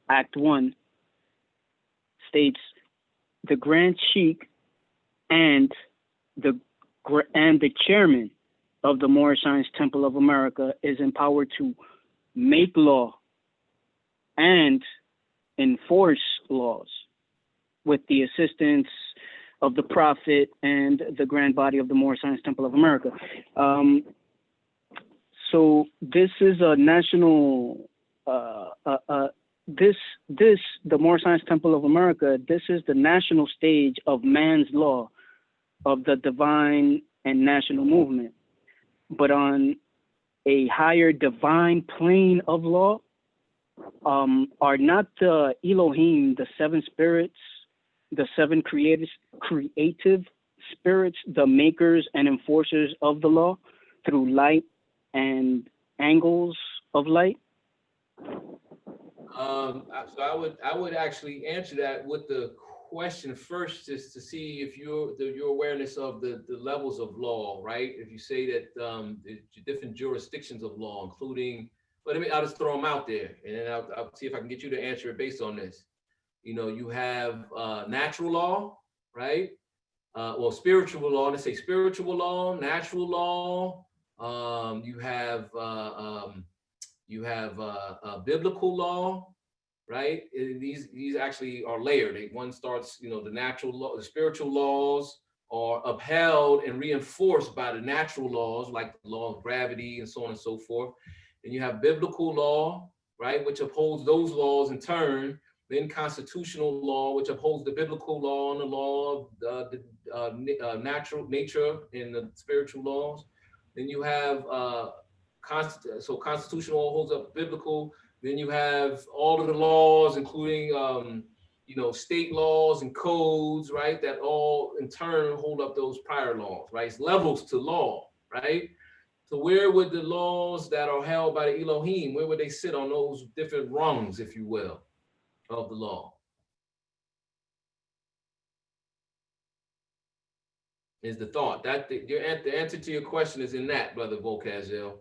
Act 1, states the Grand Sheikh and the chairman of the Moorish Science Temple of America is empowered to make law and enforce laws with the assistance of the Prophet and the grand body of the Moorish Science Temple of America. So this is a national, the Moorish Science Temple of America, this is the national stage of man's law, of the divine and national movement. But on a higher divine plane of law, are not the Elohim, the seven spirits, the seven creative spirits, the makers and enforcers of the law through light and angles of light? So I would actually answer that with the question first, just to see if your awareness of the levels of law, right? If you say that the different jurisdictions of law, including, but I'll just throw them out there, and then I'll see if I can get you to answer it based on this. You know, you have natural law, right? Well, spiritual law. Let's say spiritual law, natural law. You have biblical law, right? These actually are layered. One starts, the natural law, the spiritual laws are upheld and reinforced by the natural laws, like the law of gravity and so on and so forth. And you have biblical law, right, which upholds those laws in turn. Then constitutional law, which upholds the biblical law and the law of the natural nature and the spiritual laws. Then you have constitutional holds up biblical. Then you have all of the laws, including state laws and codes, right? That all in turn hold up those prior laws, right? It's levels to law, right? So where would the laws that are held by the Elohim, where would they sit on those different rungs, if you will, of the law? Is the thought that the answer to your question is in that, Brother Volkazel.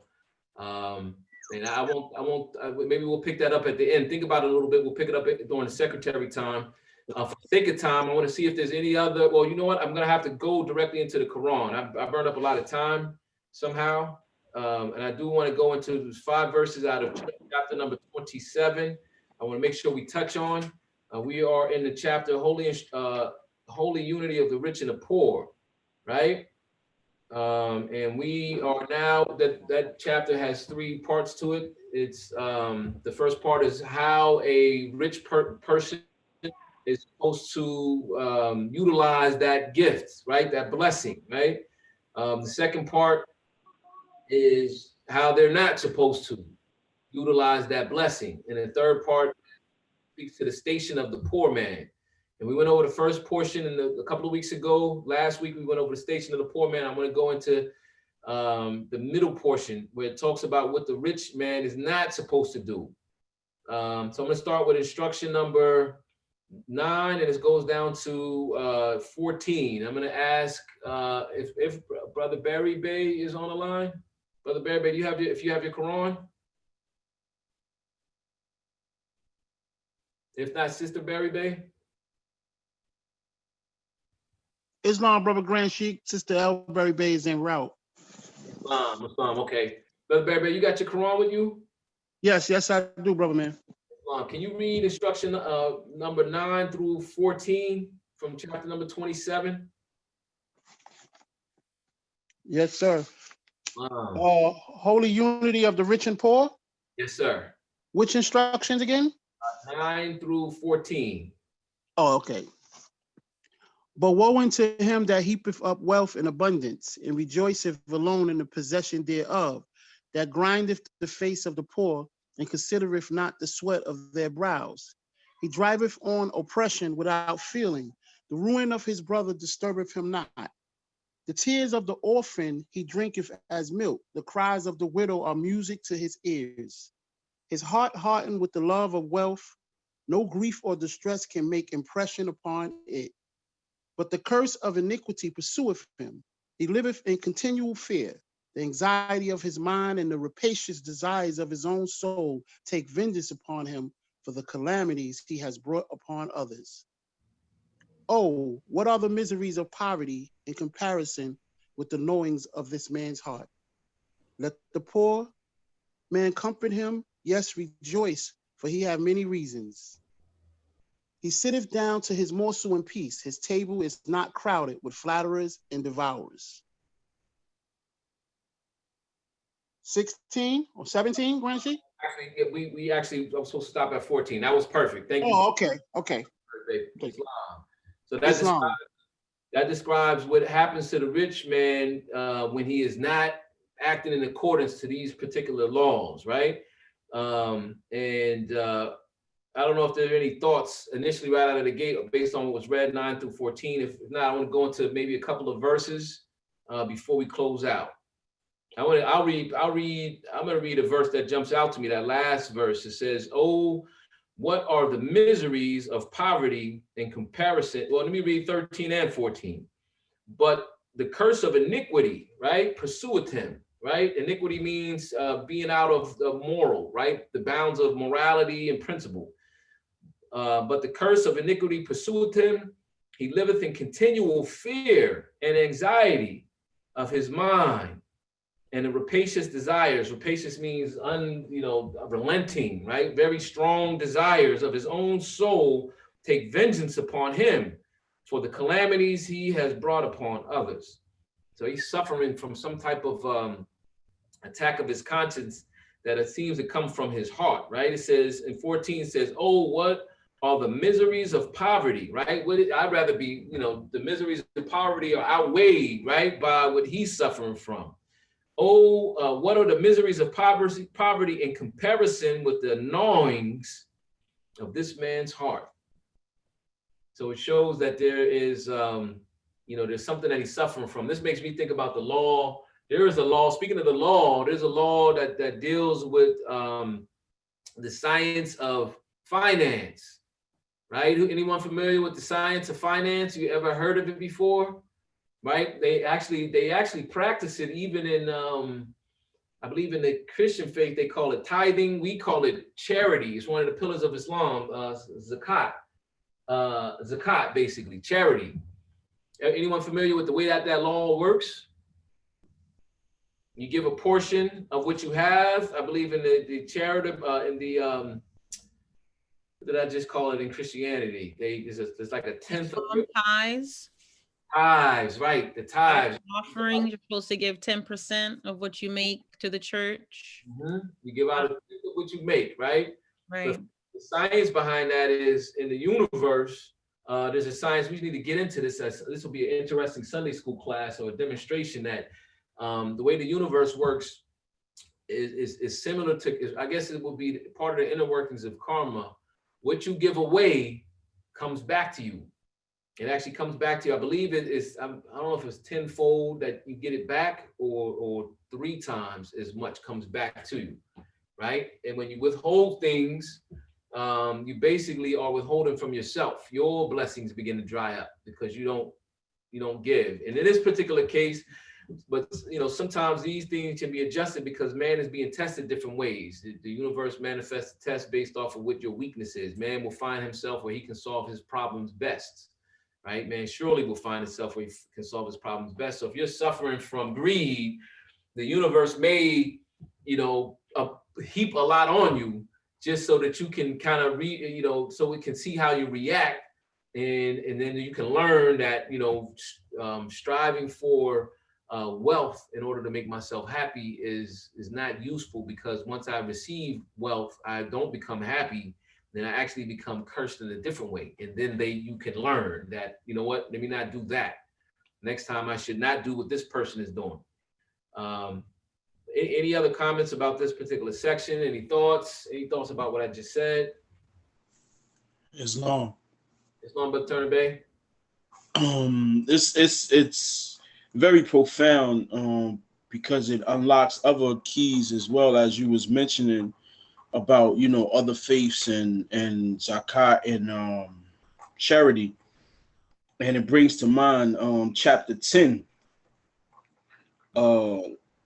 And I won't. Maybe we'll pick that up at the end. Think about it a little bit. We'll pick it up during the secretary time. For the sake of time, I want to see if there's any other. Well, you know what? I'm going to have to go directly into the Quran. I burned up a lot of time somehow, and I do want to go into 5 verses out of chapter number 27. I want to make sure we touch on. We are in the chapter Holy Unity of the Rich and the Poor, right? And we are now, that chapter has 3 parts to it. It's the first part is how a rich person is supposed to utilize that gift, right? That blessing, right? The second part is how they're not supposed to, utilize that blessing. And the third part speaks to the station of the poor man. And we went over the first portion a couple of weeks ago. Last week, we went over the station of the poor man. I'm going to go into the middle portion where it talks about what the rich man is not supposed to do. So I'm going to start with instruction number 9, and it goes down to 14. I'm going to ask if Brother Barry Bay is on the line. Brother Barry Bay, if you have your Quran? If not, Sister Barry Bay? Islam, Brother Grand Sheik. Sister Elberry Bay is en route. Islam, okay. Brother Barry Bay, you got your Quran with you? Yes, I do, brother man. Can you read instruction number 9 through 14 from chapter number 27? Yes, sir. Holy unity of the rich and poor. Yes, sir. Which instructions again? 9 through 14. Oh, okay. But woe unto him that heapeth up wealth in abundance, and rejoiceth alone in the possession thereof, that grindeth the face of the poor, and considereth not the sweat of their brows. He driveth on oppression without feeling. The ruin of his brother disturbeth him not. The tears of the orphan he drinketh as milk. The cries of the widow are music to his ears. His heart hardened with the love of wealth. No grief or distress can make impression upon it. But the curse of iniquity pursueth him. He liveth in continual fear. The anxiety of his mind and the rapacious desires of his own soul take vengeance upon him for the calamities he has brought upon others. Oh, what are the miseries of poverty in comparison with the knowings of this man's heart? Let the poor man comfort him, yes, rejoice, for he have many reasons. He sitteth down to his morsel in peace. His table is not crowded with flatterers and devourers. 16 or 17, Grand Sheik? Actually, we actually, I was supposed to stop at 14. That was perfect. Thank you. Oh, okay. So that describes what happens to the rich man when he is not acting in accordance to these particular laws, right? I don't know if there are any thoughts initially right out of the gate based on what was read 9 through 14. If not, I want to go into maybe a couple of verses before we close out. I'm going to read a verse that jumps out to me, that last verse. It says, oh, what are the miseries of poverty in comparison? Well, let me read 13 and 14. But the curse of iniquity, right, pursueth him, right? Iniquity means being out of the moral, right? The bounds of morality and principle. But the curse of iniquity pursueth him. He liveth in continual fear and anxiety of his mind. And the rapacious desires, rapacious means relenting, right? Very strong desires of his own soul take vengeance upon him for the calamities he has brought upon others. So he's suffering from some type of attack of his conscience that it seems to come from his heart, right? It says in 14 says, oh, what are the miseries of poverty, right? I'd rather be, the miseries of poverty are outweighed, right, by what he's suffering from. Oh, what are the miseries of poverty in comparison with the gnawings of this man's heart? So it shows that there is, there's something that he's suffering from. This makes me think about the law. There is a law, speaking of the law, there's a law that deals with the science of finance, right? Anyone familiar with the science of finance? You ever heard of it before? Right? They actually practice it even in, I believe in the Christian faith, they call it tithing. We call it charity. It's one of the pillars of Islam, zakat. Zakat, basically, charity. Anyone familiar with the way that law works? You give a portion of what you have. I believe in the charity, what did I just call it in Christianity? There's like a tenth of tithes. Tithes, right? The tithes. Offering, you're supposed to give 10% of what you make to the church. Mm-hmm. You give out what you make, right? Right. But the science behind that is in the universe. There's a science. We need to get into this. This will be an interesting Sunday school class or a demonstration that the way the universe works. is similar to, I guess it would be part of the inner workings of karma. What you give away comes back to you. It actually comes back to you. I believe it is, I don't know if it's tenfold that you get it back, or 3 times as much comes back to you, right? And when you withhold things, you basically are withholding from yourself. Your blessings begin to dry up because you don't give. And in this particular case, but sometimes these things can be adjusted because man is being tested different ways. The universe manifests a test based off of what your weakness is. Man will find himself where he can solve his problems best. Right, man, surely will find itself where he can solve his problems best. So if you're suffering from greed, the universe may, heap a lot on you just so that you can kind of so it can see how you react, and then you can learn that striving for wealth in order to make myself happy is not useful, because once I receive wealth, I don't become happy. Then I actually become cursed in a different way. And then you can learn that, you know what, let me not do that. Next time I should not do what this person is doing. Any other comments about this particular section? Any thoughts about what I just said? Islam, but Turner Bay. It's very profound, because it unlocks other keys, as well as you was mentioning about other faiths and zakat and charity, and it brings to mind chapter 10,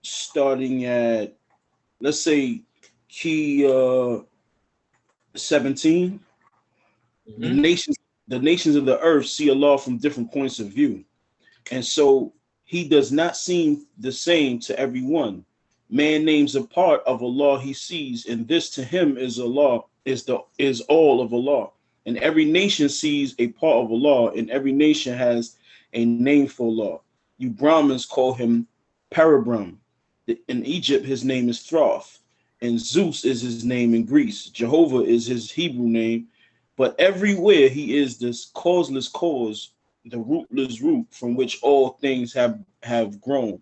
starting at, let's say, key 17. Mm-hmm. The nations of the earth see Allah from different points of view, and so he does not seem the same to everyone. Man names a part of Allah he sees, and this to him is Allah, is all of Allah. And every nation sees a part of Allah, and every nation has a name for Allah. You Brahmins call him Parabrahm. In Egypt, his name is Thoth, and Zeus is his name in Greece. Jehovah is his Hebrew name, but everywhere he is this causeless cause, the rootless root from which all things have grown.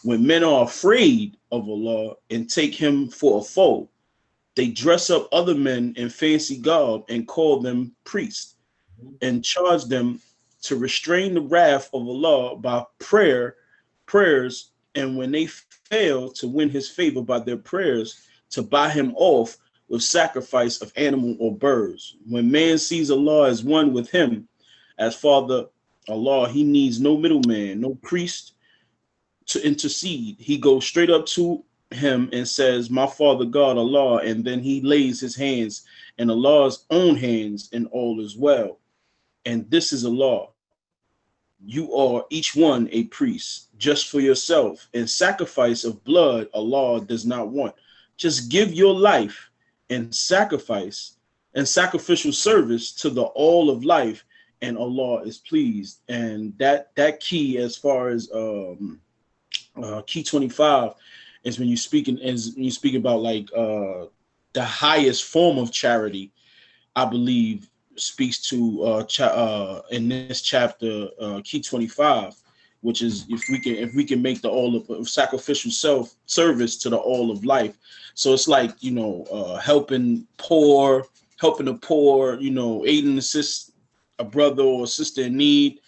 When men are afraid of Allah and take him for a foe, they dress up other men in fancy garb and call them priests, and charge them to restrain the wrath of Allah by prayers, and when they fail to win his favor by their prayers, to buy him off with sacrifice of animal or birds. When man sees Allah as one with him, as Father Allah, he needs no middleman, no priest to intercede. He goes straight up to him and says, my Father God Allah, and then he lays his hands in Allah's own hands, and all is well. And this is Allah. You are each one a priest just for yourself, and sacrifice of blood Allah does not want. Just give your life and sacrifice and sacrificial service to the all of life, and Allah is pleased. And that key, as far as key 25, is when you speak about like the highest form of charity, I believe speaks to in this chapter, key 25, which is if we can make the all of sacrificial service to the all of life. So it's like helping the poor, aid and assist a brother or sister in need.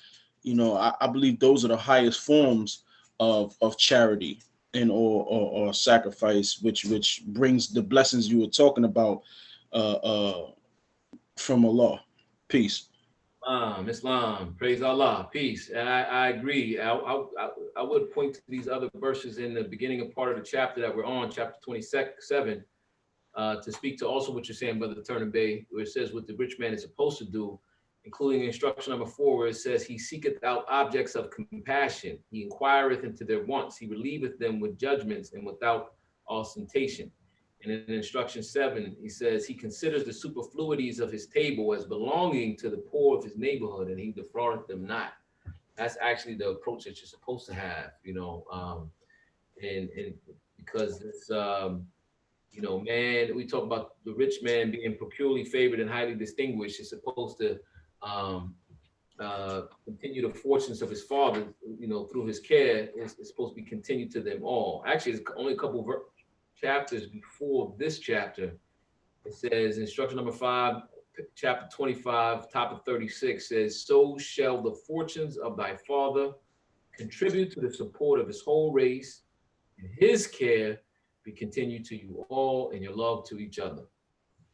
I believe those are the highest forms of charity and or sacrifice, which brings the blessings you were talking about from Allah. Peace. Islam, praise Allah, peace. And I agree. I would point to these other verses in the beginning of part of the chapter that we're on, chapter 27, to speak to also what you're saying, Brother Turner Bay, where it says what the rich man is supposed to do, including instruction number 4, where it says, he seeketh out objects of compassion. He inquireth into their wants. He relieveth them with judgments and without ostentation. And in instruction 7, he says, he considers the superfluities of his table as belonging to the poor of his neighborhood, and he defraudeth them not. That's actually the approach that you're supposed to have, and because it's, man, we talk about the rich man being peculiarly favored and highly distinguished. Is supposed to continue the fortunes of his father, through his care. Is supposed to be continued to them all. Actually, it's only a couple chapters before this chapter. It says instruction number 5, chapter 25, topic 36 says, so shall the fortunes of thy father contribute to the support of his whole race, and his care be continued to you all and your love to each other.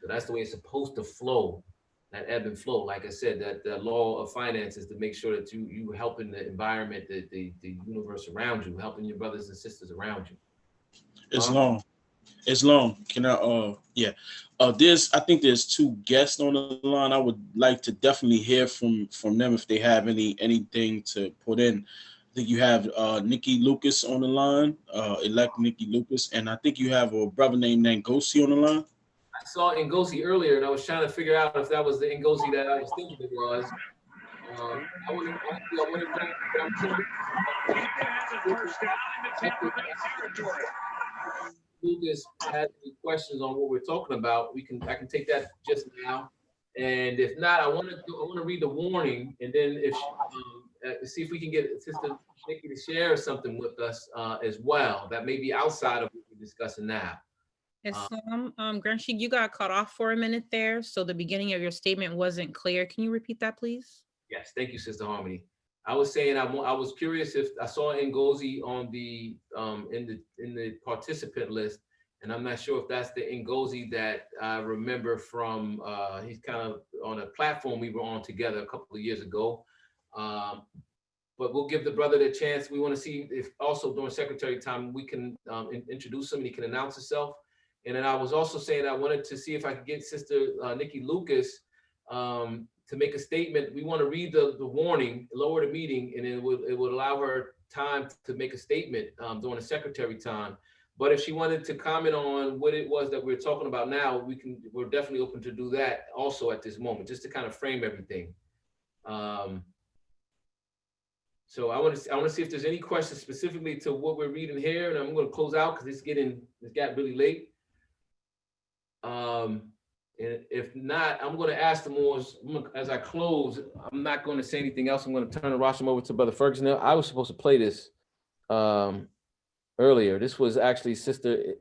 So that's the way it's supposed to flow, that ebb and flow. Like I said, that law of finances to make sure that you helping the environment, the universe around you, helping your brothers and sisters around you. It's long. Can I yeah. I think there's 2 guests on the line. I would like to definitely hear from them if they have anything to put in. I think you have Nikki Lucas on the line, elect Nikki Lucas, and I think you have a brother named Ngozi on the line. I saw Ngozi earlier, and I was trying to figure out if that was the Ngozi that I was thinking it was. I want to Lucas has any questions on what we're talking about. I can take that just now, and if not, I want to read the warning, and then if see if we can get Sister Nikki to share something with us as well that may be outside of what we're discussing now. Grand Sheik, you got cut off for a minute there, so the beginning of your statement wasn't clear. Can you repeat that, please? Yes, thank you, Sister Harmony. I was saying I was curious if I saw Ngozi on the in the participant list, and I'm not sure if that's the Ngozi that I remember from. He's kind of on a platform we were on together a couple of years ago. But we'll give the brother the chance. We want to see if also during secretary time we can introduce him and he can announce himself. And then I was also saying I wanted to see if I could get Sister Nikki Lucas to make a statement. We want to read the warning, lower the meeting, and it would allow her time to make a statement during the secretary time. But if she wanted to comment on what it was that we're talking about now, we're definitely open to do that also at this moment, just to kind of frame everything. So I want to see if there's any questions specifically to what we're reading here, and I'm going to close out because it's got really late. And if not, I'm going to ask the Moors as I close. I'm not going to say anything else. I'm going to turn the rostrum over to Brother Ferguson. I was supposed to play this earlier. This was actually Sister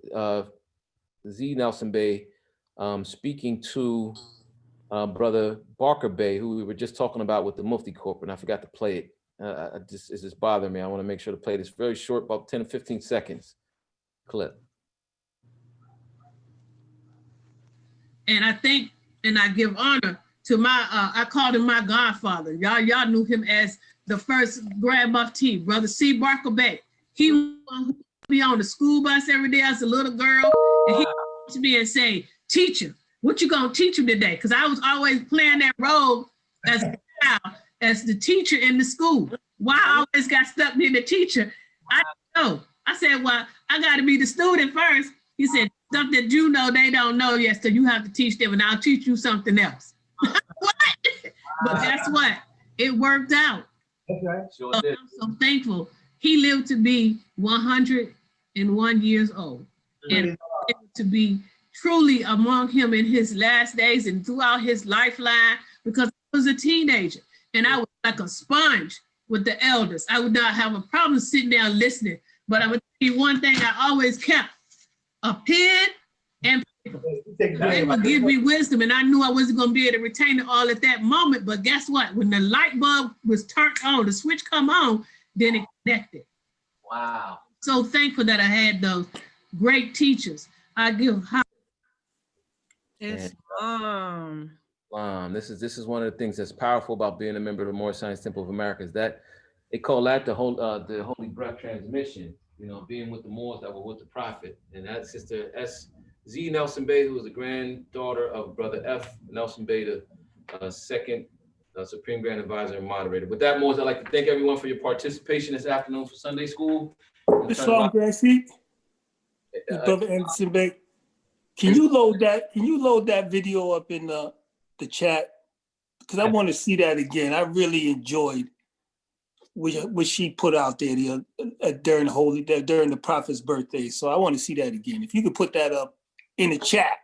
Z Nelson Bey speaking to Brother Barker Bey, who we were just talking about with the Mufti CORP, and I forgot to play it. It's just bothering me. I want to make sure to play this very short, about 10 to 15 seconds clip. And I think, and I give honor to my, I called him my godfather. Y'all knew him as the first Grand Mufti, Brother C. Barker Bey. He would be on the school bus every day as a little girl, and he would to me and say, "Teacher, what you gonna teach him today?" Because I was always playing that role as a child, as the teacher in the school. Why I always got stuck being the teacher, I don't know. I said, well, I got to be the student first. He said, stuff that you know they don't know yet, so you have to teach them, and I'll teach you something else. What? But guess what? It worked out. Okay. Sure I'm so thankful. He lived to be 101 years old, and to be truly among him in his last days and throughout his lifeline, because I was a teenager and I was like a sponge with the elders. I would not have a problem sitting down listening, but I would tell you one thing I always kept: a pen and paper. They would give me wisdom, and I knew I wasn't going to be able to retain it all at that moment. But guess what? When the light bulb was turned on, the switch come on, then it connected. Wow. So thankful that I had those great teachers. I give Islam. This is one of the things that's powerful about being a member of the Moorish Science Temple of America, is that they call that the Holy Breath transmission. You know, being with the Moors that were with the Prophet, and that's Sister S.Z. Nelson Bey, who was the granddaughter of Brother F. Nelson Bey, the second Supreme Grand Advisor and Moderator. With that, Moors, I'd like to thank everyone for your participation this afternoon for Sunday School. Islam Grand Sheik, Brother Anderson Bey. Can you load that video up in the chat? Because I want to see that again. I really enjoyed what she put out there during the Prophet's birthday. So I want to see that again. If you could put that up in the chat,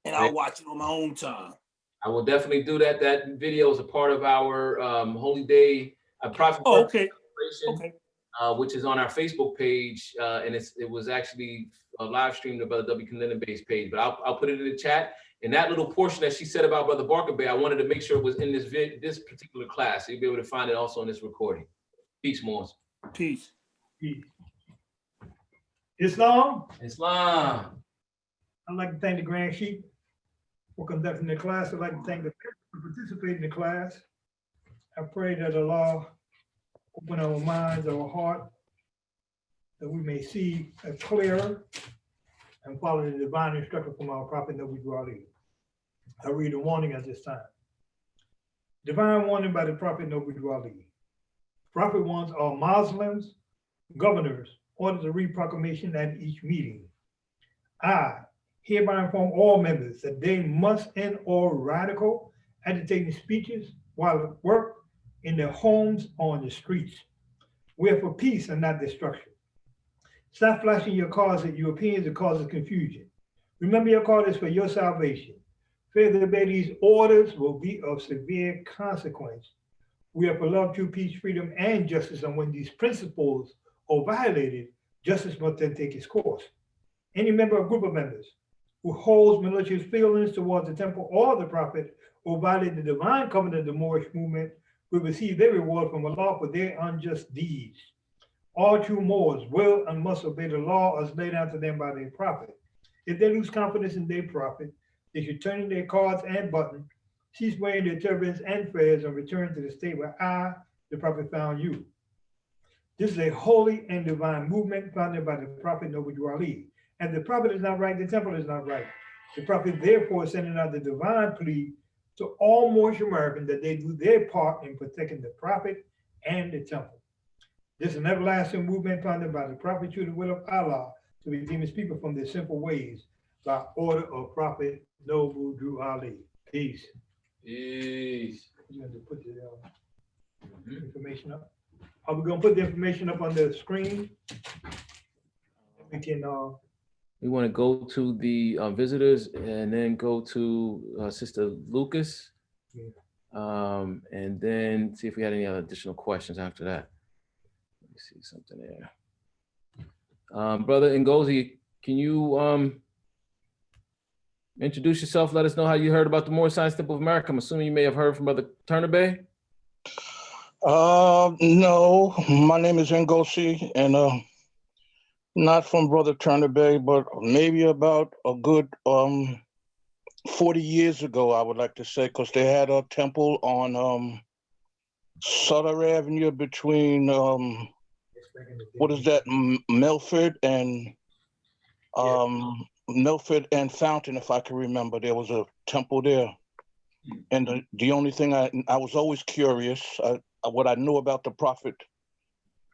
and I'll watch it on my own time. I will definitely do that. That video is a part of our Holy Day Prophet. Oh, okay. Okay. which is on our Facebook page, and it was actually live streamed on Brother W. Bey's page. But I'll put it in the chat. And that little portion that she said about Brother Barker Bey, I wanted to make sure it was in this particular class. So you'll be able to find it also in this recording. Peace, Moors. Peace. Peace. Islam. Islam. I'd like to thank the Grand Sheik for conducting the class. I'd like to thank the people for participating in the class. I pray that Allah open our minds, our heart, that we may see clearer and follow the divine instruction from our Prophet Noble Ali. I read a warning at this time. Divine warning by the Prophet Noble Ali. Prophet wants all Muslims, governors, order to read proclamation at each meeting. I hereby inform all members that they must end all radical agitating speeches while at work, in their homes, or on the streets. We are for peace and not destruction. Stop flashing your cards at Europeans that causes confusion. Remember, your card is for your salvation. Fail to obey these orders will be of severe consequence. We are for love, true peace, freedom, and justice, and when these principles are violated, justice must then take its course. Any member or group of members who holds malicious feelings towards the temple or the prophet or violate the divine covenant of the Moorish movement will receive their reward from Allah for their unjust deeds. All true Moors will and must obey the law as laid out to them by their prophet. If they lose confidence in their prophet, they should turn in their cards and buttons, cease wearing their turbans and fez, and return to the state where I, the prophet, found you. This is a holy and divine movement founded by the Prophet Noble Ali. And the prophet is not right, the temple is not right. The prophet therefore is sending out the divine plea to all Moorish Americans that they do their part in protecting the prophet and the temple. This is an everlasting movement founded by the prophet through the will of Allah to redeem his people from their sinful ways by order of Prophet Noble Ali. Peace. Peace. You have to put the information up. Are we gonna put the information up on the screen? We can. We want to go to the visitors and then go to Sister Lucas, and then see if we had any other additional questions after that. Let me see something there. Brother Ngozi, can you introduce yourself? Let us know how you heard about the Moorish Science Temple of America. I'm assuming you may have heard from Brother Turner Bey. No, my name is Ngozi, and not from Brother Turner Bey, but maybe about a good 40 years ago, I would like to say, because they had a temple on Sutter Avenue between what is that, Milford and Milford and Fountain, if I can remember. There was a temple there, and the only thing I was always curious. What I knew about the Prophet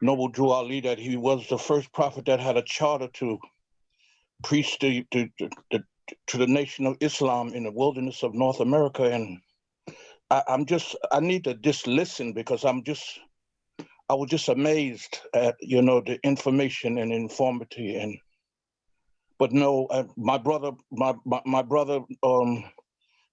Noble Drew Ali, that he was the first prophet that had a charter to preach to the nation of Islam in the wilderness of North America. And I need to just listen, because I was just amazed at, the information and information. But no, my brother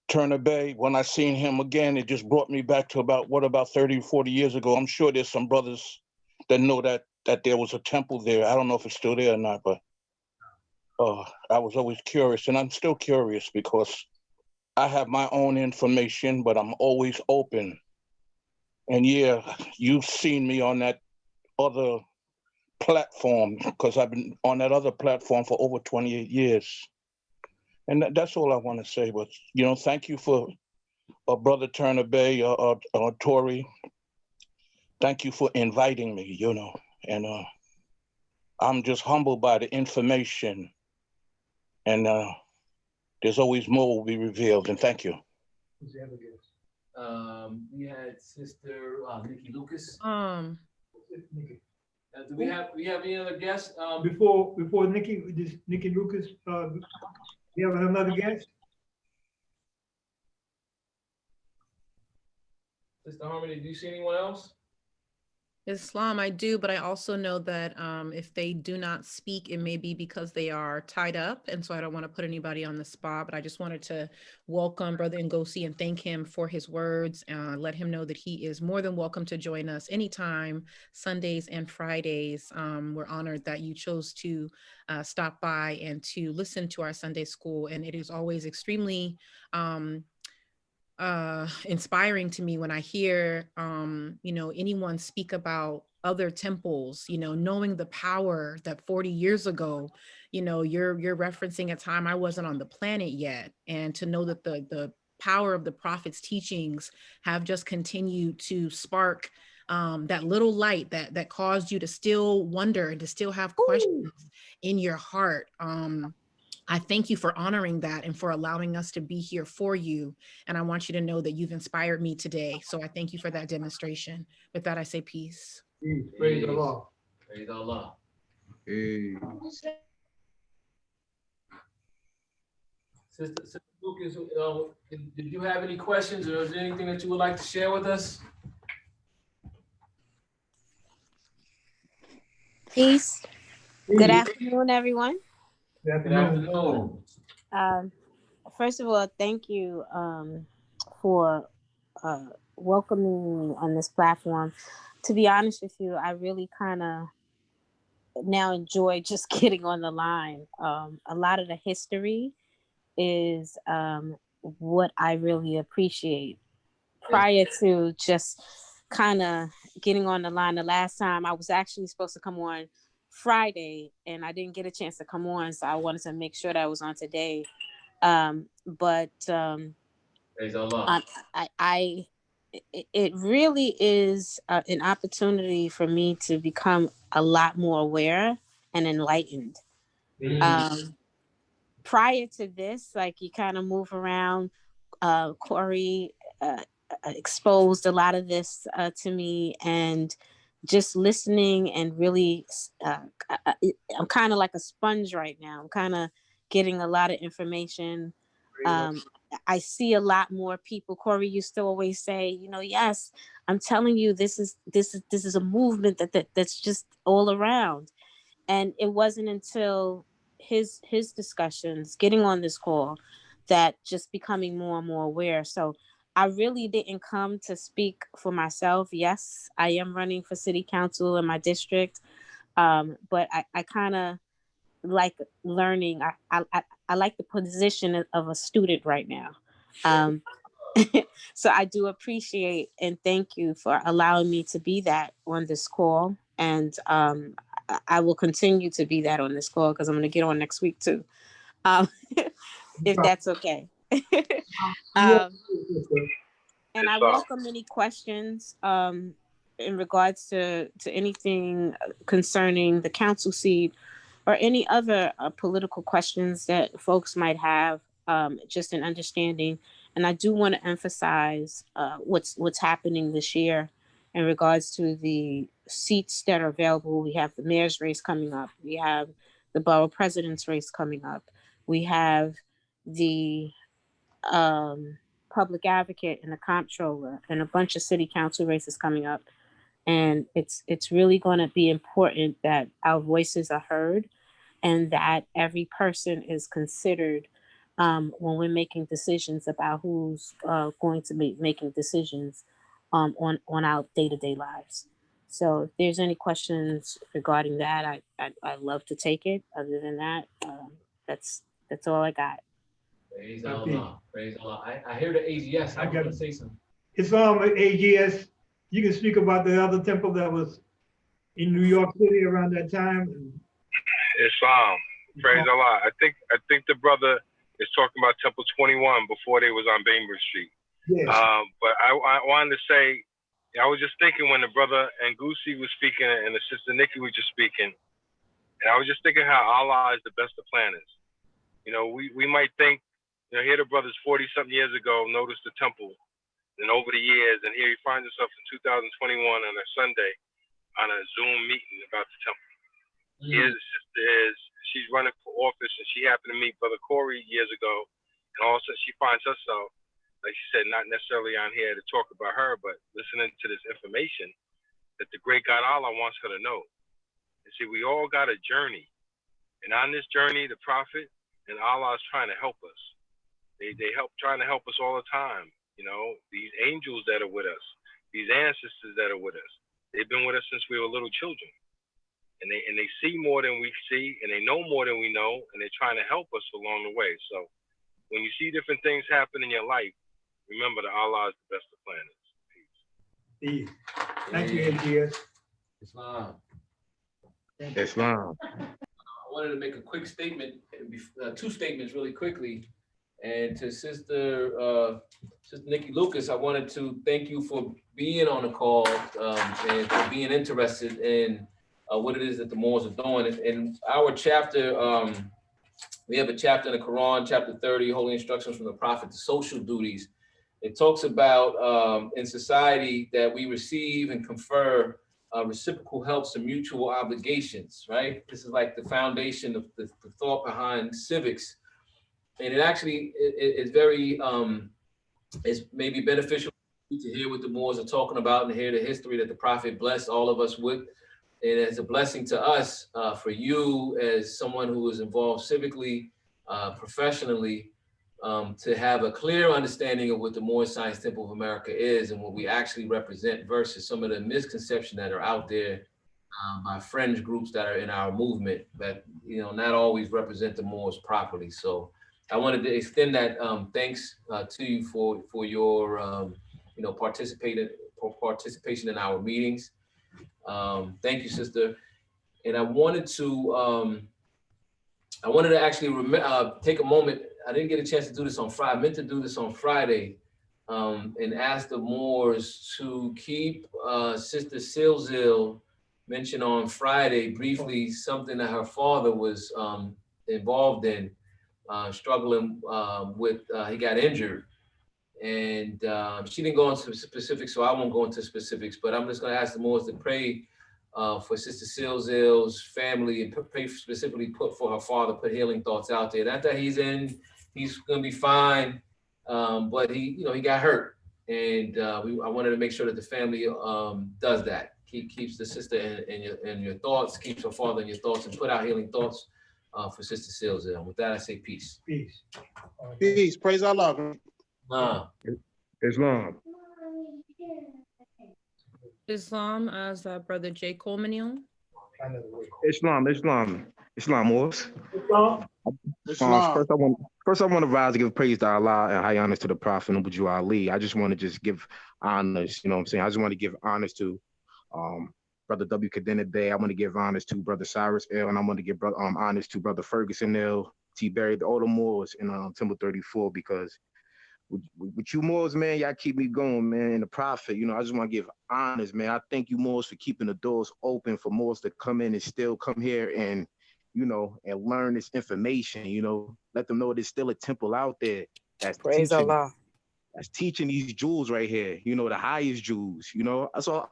Turner Bey, when I seen him again, it just brought me back to about 30, 40 years ago. I'm sure there's some brothers that know that there was a temple there. I don't know if it's still there or not, but I was always curious, and I'm still curious, because I have my own information, but I'm always open. And yeah, you've seen me on that other platform, because I've been on that other platform for over 28 years. And that's all I want to say. But, thank you for Brother Turner Bey, Tory. Thank you for inviting me, and I'm just humbled by the information. And there's always more will be revealed. And thank you. We had Sister Nikki Lucas. Do we have any other guests? Before Nikki Lucas, we have another guest. Sister Harmony, do you see anyone else? Islam, I do, but I also know that if they do not speak, it may be because they are tied up. And so I don't want to put anybody on the spot, but I just wanted to welcome Brother Ngozi and thank him for his words. Let him know that he is more than welcome to join us anytime, Sundays and Fridays. We're honored that you chose to stop by and to listen to our Sunday school. And it is always extremely inspiring to me when I hear, anyone speak about other temples, knowing the power that 40 years ago, you're referencing a time I wasn't on the planet yet. And to know that the power of the prophet's teachings have just continued to spark that little light that caused you to still wonder and to still have questions in your heart. I thank you for honoring that and for allowing us to be here for you. And I want you to know that you've inspired me today. So I thank you for that demonstration. With that, I say peace. Praise Allah. Praise Allah. Sister Lucas, did you have any questions or is there anything that you would like to share with us? Peace. Good afternoon, everyone. Good afternoon. First of all, thank you for welcoming me on this platform. To be honest with you, I really kind of now enjoy just getting on the line. A lot of the history is what I really appreciate. Prior to just kind of getting on the line, the last time I was actually supposed to come on Friday and I didn't get a chance to come on, so I wanted to make sure that I was on today. Praise Allah. It really is an opportunity for me to become a lot more aware and enlightened. Prior to this, like, you kind of move around. Corey exposed a lot of this to me, and just listening and really, I'm kind of like a sponge right now. I'm kind of getting a lot of information. I see a lot more people. Corey used to always say, yes, I'm telling you, this is a movement that's just all around. And it wasn't until his discussions, getting on this call, that just becoming more and more aware. So I really didn't come to speak for myself. Yes, I am running for city council in my district, but I kind of like learning. I like the position of a student right now. So I do appreciate and thank you for allowing me to be that on this call. And I will continue to be that on this call, because I'm going to get on next week too, if that's okay. And I welcome any questions in regards to anything concerning the council seat, or any other political questions that folks might have, just in understanding. And I do want to emphasize what's happening this year in regards to the seats that are available. We have the mayor's race coming up. We have the borough president's race coming up. We have the public advocate and the comptroller, and a bunch of city council races coming up. And it's really going to be important that our voices are heard, and that every person is considered when we're making decisions about who's going to be making decisions on our day-to-day lives. So if there's any questions regarding that, I'd love to take it. Other than that, that's all I got. Praise Allah. Praise Allah. I hear the AGS. I got to say something. Islam AGS, you can speak about the other temple that was in New York City around that time. Islam. Praise Allah. I think the brother is talking about Temple 21 before they was on Bainbridge Street. Yes. But I wanted to say, I was just thinking when the brother Ngozi was speaking and the sister Nikki was just speaking, and I was just thinking how Allah is the best of planners. We might think, here the brothers 40-something years ago noticed the temple, and over the years, and here he finds himself in 2021 on a Sunday on a Zoom meeting about the temple. Here the sister is, she's running for office, and she happened to meet Brother Corey years ago, and all of a sudden she finds herself, like she said, not necessarily on here to talk about her, but listening to this information. that the great God Allah wants her to know. And see, we all got a journey. And on this journey, the Prophet and Allah is trying to help us. They trying to help us all the time. You know, these angels that are with us, these ancestors that are with us, they've been with us since we were little children. And they see more than we see, and they know more than we know, and they're trying to help us along the way. So when you see different things happen in your life, remember that Allah is the best of planners. Peace. Thank you, MGS. Islam. Islam. I wanted to make a quick statement, two statements really quickly. And to Sister Nikki Lucas, I wanted to thank you for being on the call and for being interested in what it is that the Moors are doing. In our chapter, we have a chapter in the Quran, chapter 30, Holy Instructions from the Prophet, the social duties. It talks about in society that we receive and confer reciprocal helps and mutual obligations, right? This is like the foundation of the thought behind civics. And it actually is very, it's maybe beneficial to hear what the Moors are talking about and hear the history that the Prophet blessed all of us with. And it's a blessing to us, for you as someone who is involved civically, professionally, to have a clear understanding of what the Moorish Science Temple of America is and what we actually represent versus some of the misconceptions that are out there by fringe groups that are in our movement that, you know, not always represent the Moors properly. So I wanted to extend that thanks to you for your, you know, participation in our meetings. Thank you, sister. And I wanted to actually take a moment. I didn't get a chance to do this on Friday. I meant to do this on Friday and ask the Moors to keep Sister Silzil mentioned on Friday briefly something that her father was involved in, struggling with, he got injured. And she didn't go into specifics, so I won't go into specifics, but I'm just gonna ask the Moors to pray for Sister Silzil's family and pray specifically for her father, put healing thoughts out there. Not that he's gonna be fine, but he got hurt. And I wanted to make sure that the family does that. Keeps the sister in your thoughts, keeps her father in your thoughts, and put out healing thoughts for Sister Silzil. With that, I say peace. Peace. Peace. Praise Allah. Islam. Islam, as Brother J. Coleman on. Islam, Moors. Islam. First, I want to rise to give praise to Allah and high honors to the Prophet Noble Ali. I just want to give honors, you know what I'm saying? I just want to give honors to Brother W. Kadena Bay. I want to give honors to Brother Cyrus L. And I want to give honors to Brother Ferguson L. T. Berry, all the Moors in Temple 34, because with you Moors, man, y'all keep me going, man. And the Prophet, you know, I just want to give honors, man. I thank you Moors for keeping the doors open for Moors to come in and still come here and, you know, and learn this information, you know, let them know there's still a temple out there that's Praise teaching, Allah. That's teaching these jewels right here, you know, the highest jewels, you know. So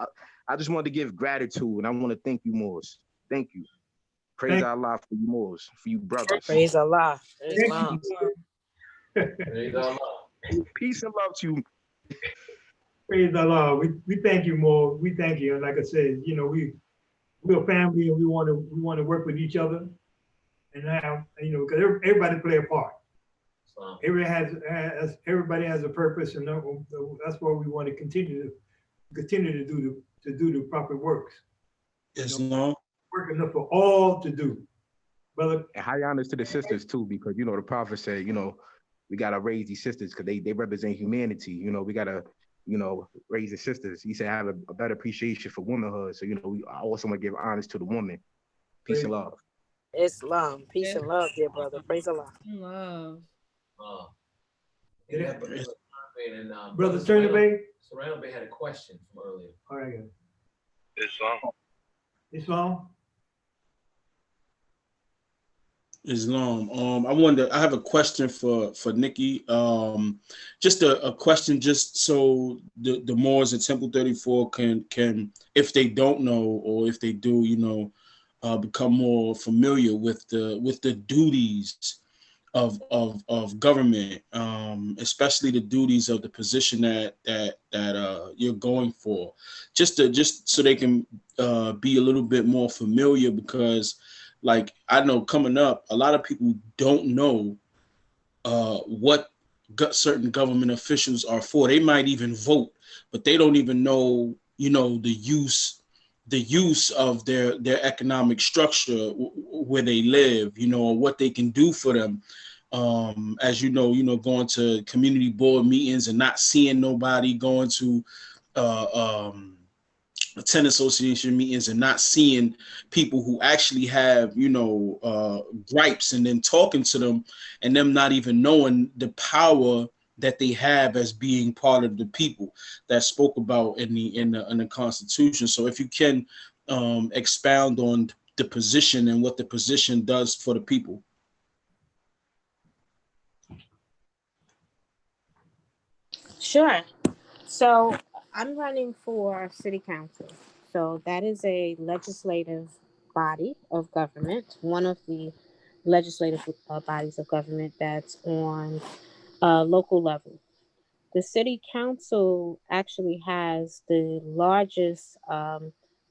I just wanted to give gratitude, and I want to thank you Moors. Thank you. Praise Allah for you Moors, for you brothers. Praise Allah. Islam. Praise Allah. Peace and love to you. Praise Allah. We thank you more. We thank you. And like I said, you know, we're a family and we want to work with each other. And now, you know, because everybody play a part. Everybody has a purpose, and that's why we want to continue to do the proper works. Yes, no. Work enough for all to do. Brother. And high honors to the sisters too, because you know the Prophet said, you know, we gotta raise these sisters because they represent humanity. You know, we gotta, you know, raise the sisters. He said have a better appreciation for womanhood. So, you know, I also want to give honors to the woman. Peace and love. Islam. Peace and love, dear brother. Praise Allah. Love. Brother Serena Bay? Serena Bay had a question from earlier. All right. Islam. Islam. I have a question for Nikki. Just a question, just so the Moors at Temple 34 can, if they don't know or if they do, you know, become more familiar with the duties of government, especially the duties of the position that you're going for, just so they can be a little bit more familiar, because like I know coming up, a lot of people don't know what certain government officials are for. They might even vote, but they don't even know, the use of their economic structure where they live, or what they can do for them. As going to community board meetings and not seeing nobody, going to tenant association meetings and not seeing people who actually have, gripes, and then talking to them and them not even knowing the power that they have as being part of the people that spoke about in the Constitution. So if you can expound on the position and what the position does for the people. Sure. So I'm running for city council. So that is a legislative body of government, one of the legislative bodies of government that's on a local level. The city council actually has the largest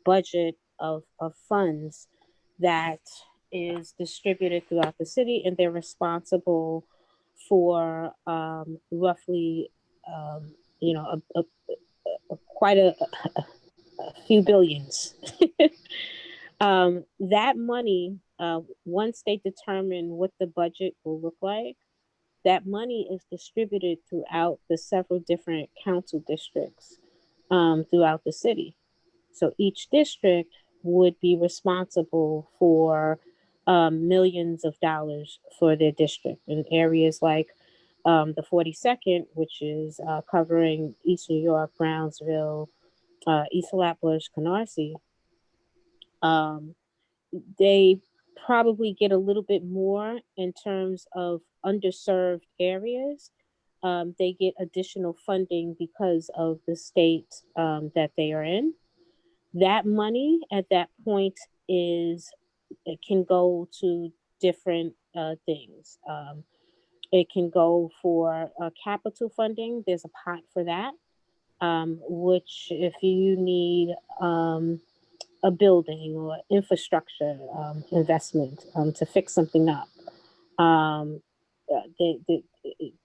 budget of funds that is distributed throughout the city, and they're responsible for roughly, quite a few billions. That money, once they determine what the budget will look like, that money is distributed throughout the several different council districts throughout the city. So each district would be responsible for millions of dollars for their district in areas like the 42nd, which is covering East New York, Brownsville, East Flatbush, Canarsie. They probably get a little bit more in terms of underserved areas. They get additional funding because of the state that they are in. That money at that point it can go to different things. It can go for capital funding. There's a pot for that, which if you need a building or infrastructure investment to fix something up,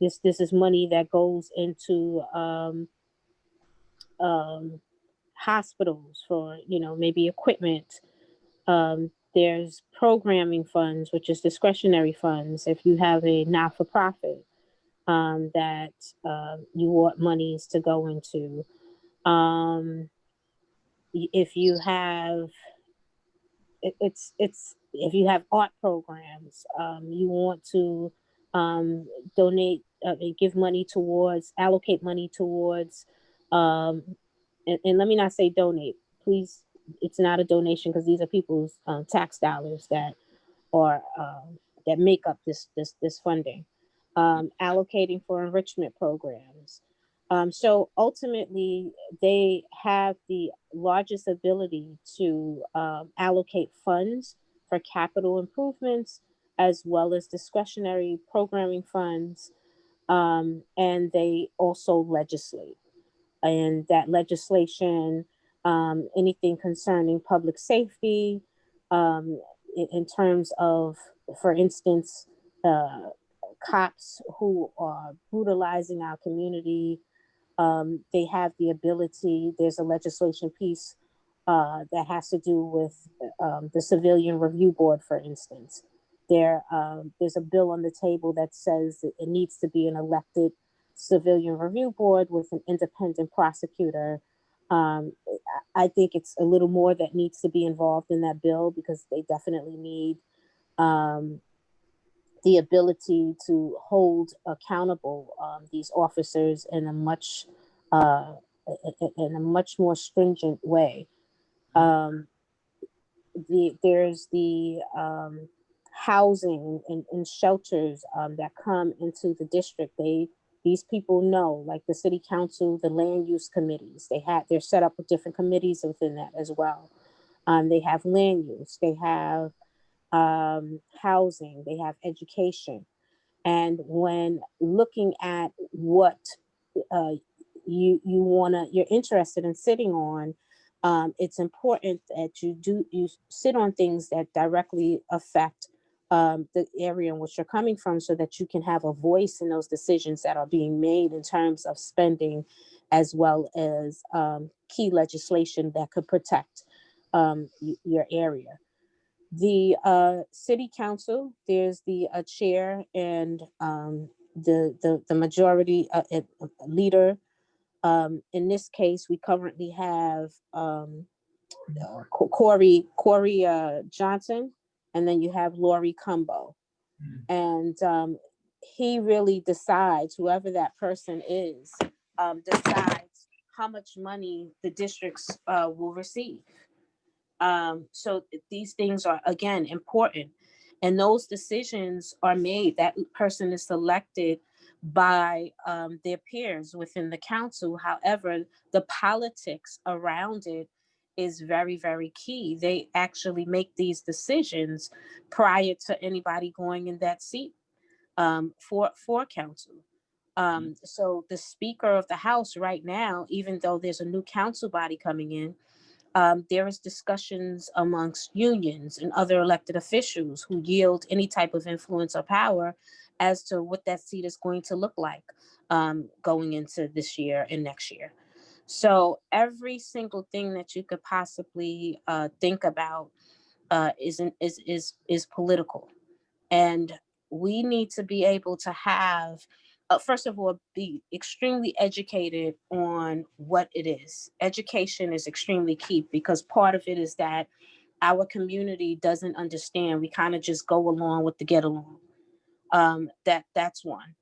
this is money that goes into hospitals for maybe equipment. There's programming funds, which is discretionary funds. If you have a not-for-profit that you want monies to go into, if you have if you have art programs, you want to donate, give money towards, allocate money towards, and let me not say donate, please. It's not a donation, because these are people's tax dollars that are that make up this funding. Allocating for enrichment programs. So ultimately, they have the largest ability to allocate funds for capital improvements, as well as discretionary programming funds. And they also legislate. And that legislation, anything concerning public safety, in terms of, for instance, cops who are brutalizing our community, they have the ability. There's a legislation piece that has to do with the Civilian Review Board, for instance. There's a bill on the table that says that it needs to be an elected Civilian Review Board with an independent prosecutor. I think it's a little more that needs to be involved in that bill, because they definitely need the ability to hold accountable these officers in a much more stringent way. There's the housing and shelters that come into the district. These people know, like the city council, the land use committees, they're set up with different committees within that as well. They have land use, they have housing, they have education. And when looking at what you're interested in sitting on, it's important that you sit on things that directly affect the area in which you're coming from, so that you can have a voice in those decisions that are being made in terms of spending, as well as key legislation that could protect your area. The city council, there's the chair and the majority leader. In this case, we currently have Corey Johnson, and then you have Lori Cumbo. And he really decides, whoever that person is, decides how much money the districts will receive. So these things are, again, important. And those decisions are made, that person is selected by their peers within the council. However, the politics around it is very, very key. They actually make these decisions prior to anybody going in that seat for council. So the Speaker of the House right now, even though there's a new council body coming in, there is discussions amongst unions and other elected officials who yield any type of influence or power as to what that seat is going to look like going into this year and next year. So every single thing that you could possibly think about is political, and we need to be able to have, first of all, be extremely educated on what it is. Education is extremely key, because part of it is that our community doesn't understand. We kind of just go along with the get along. That's one.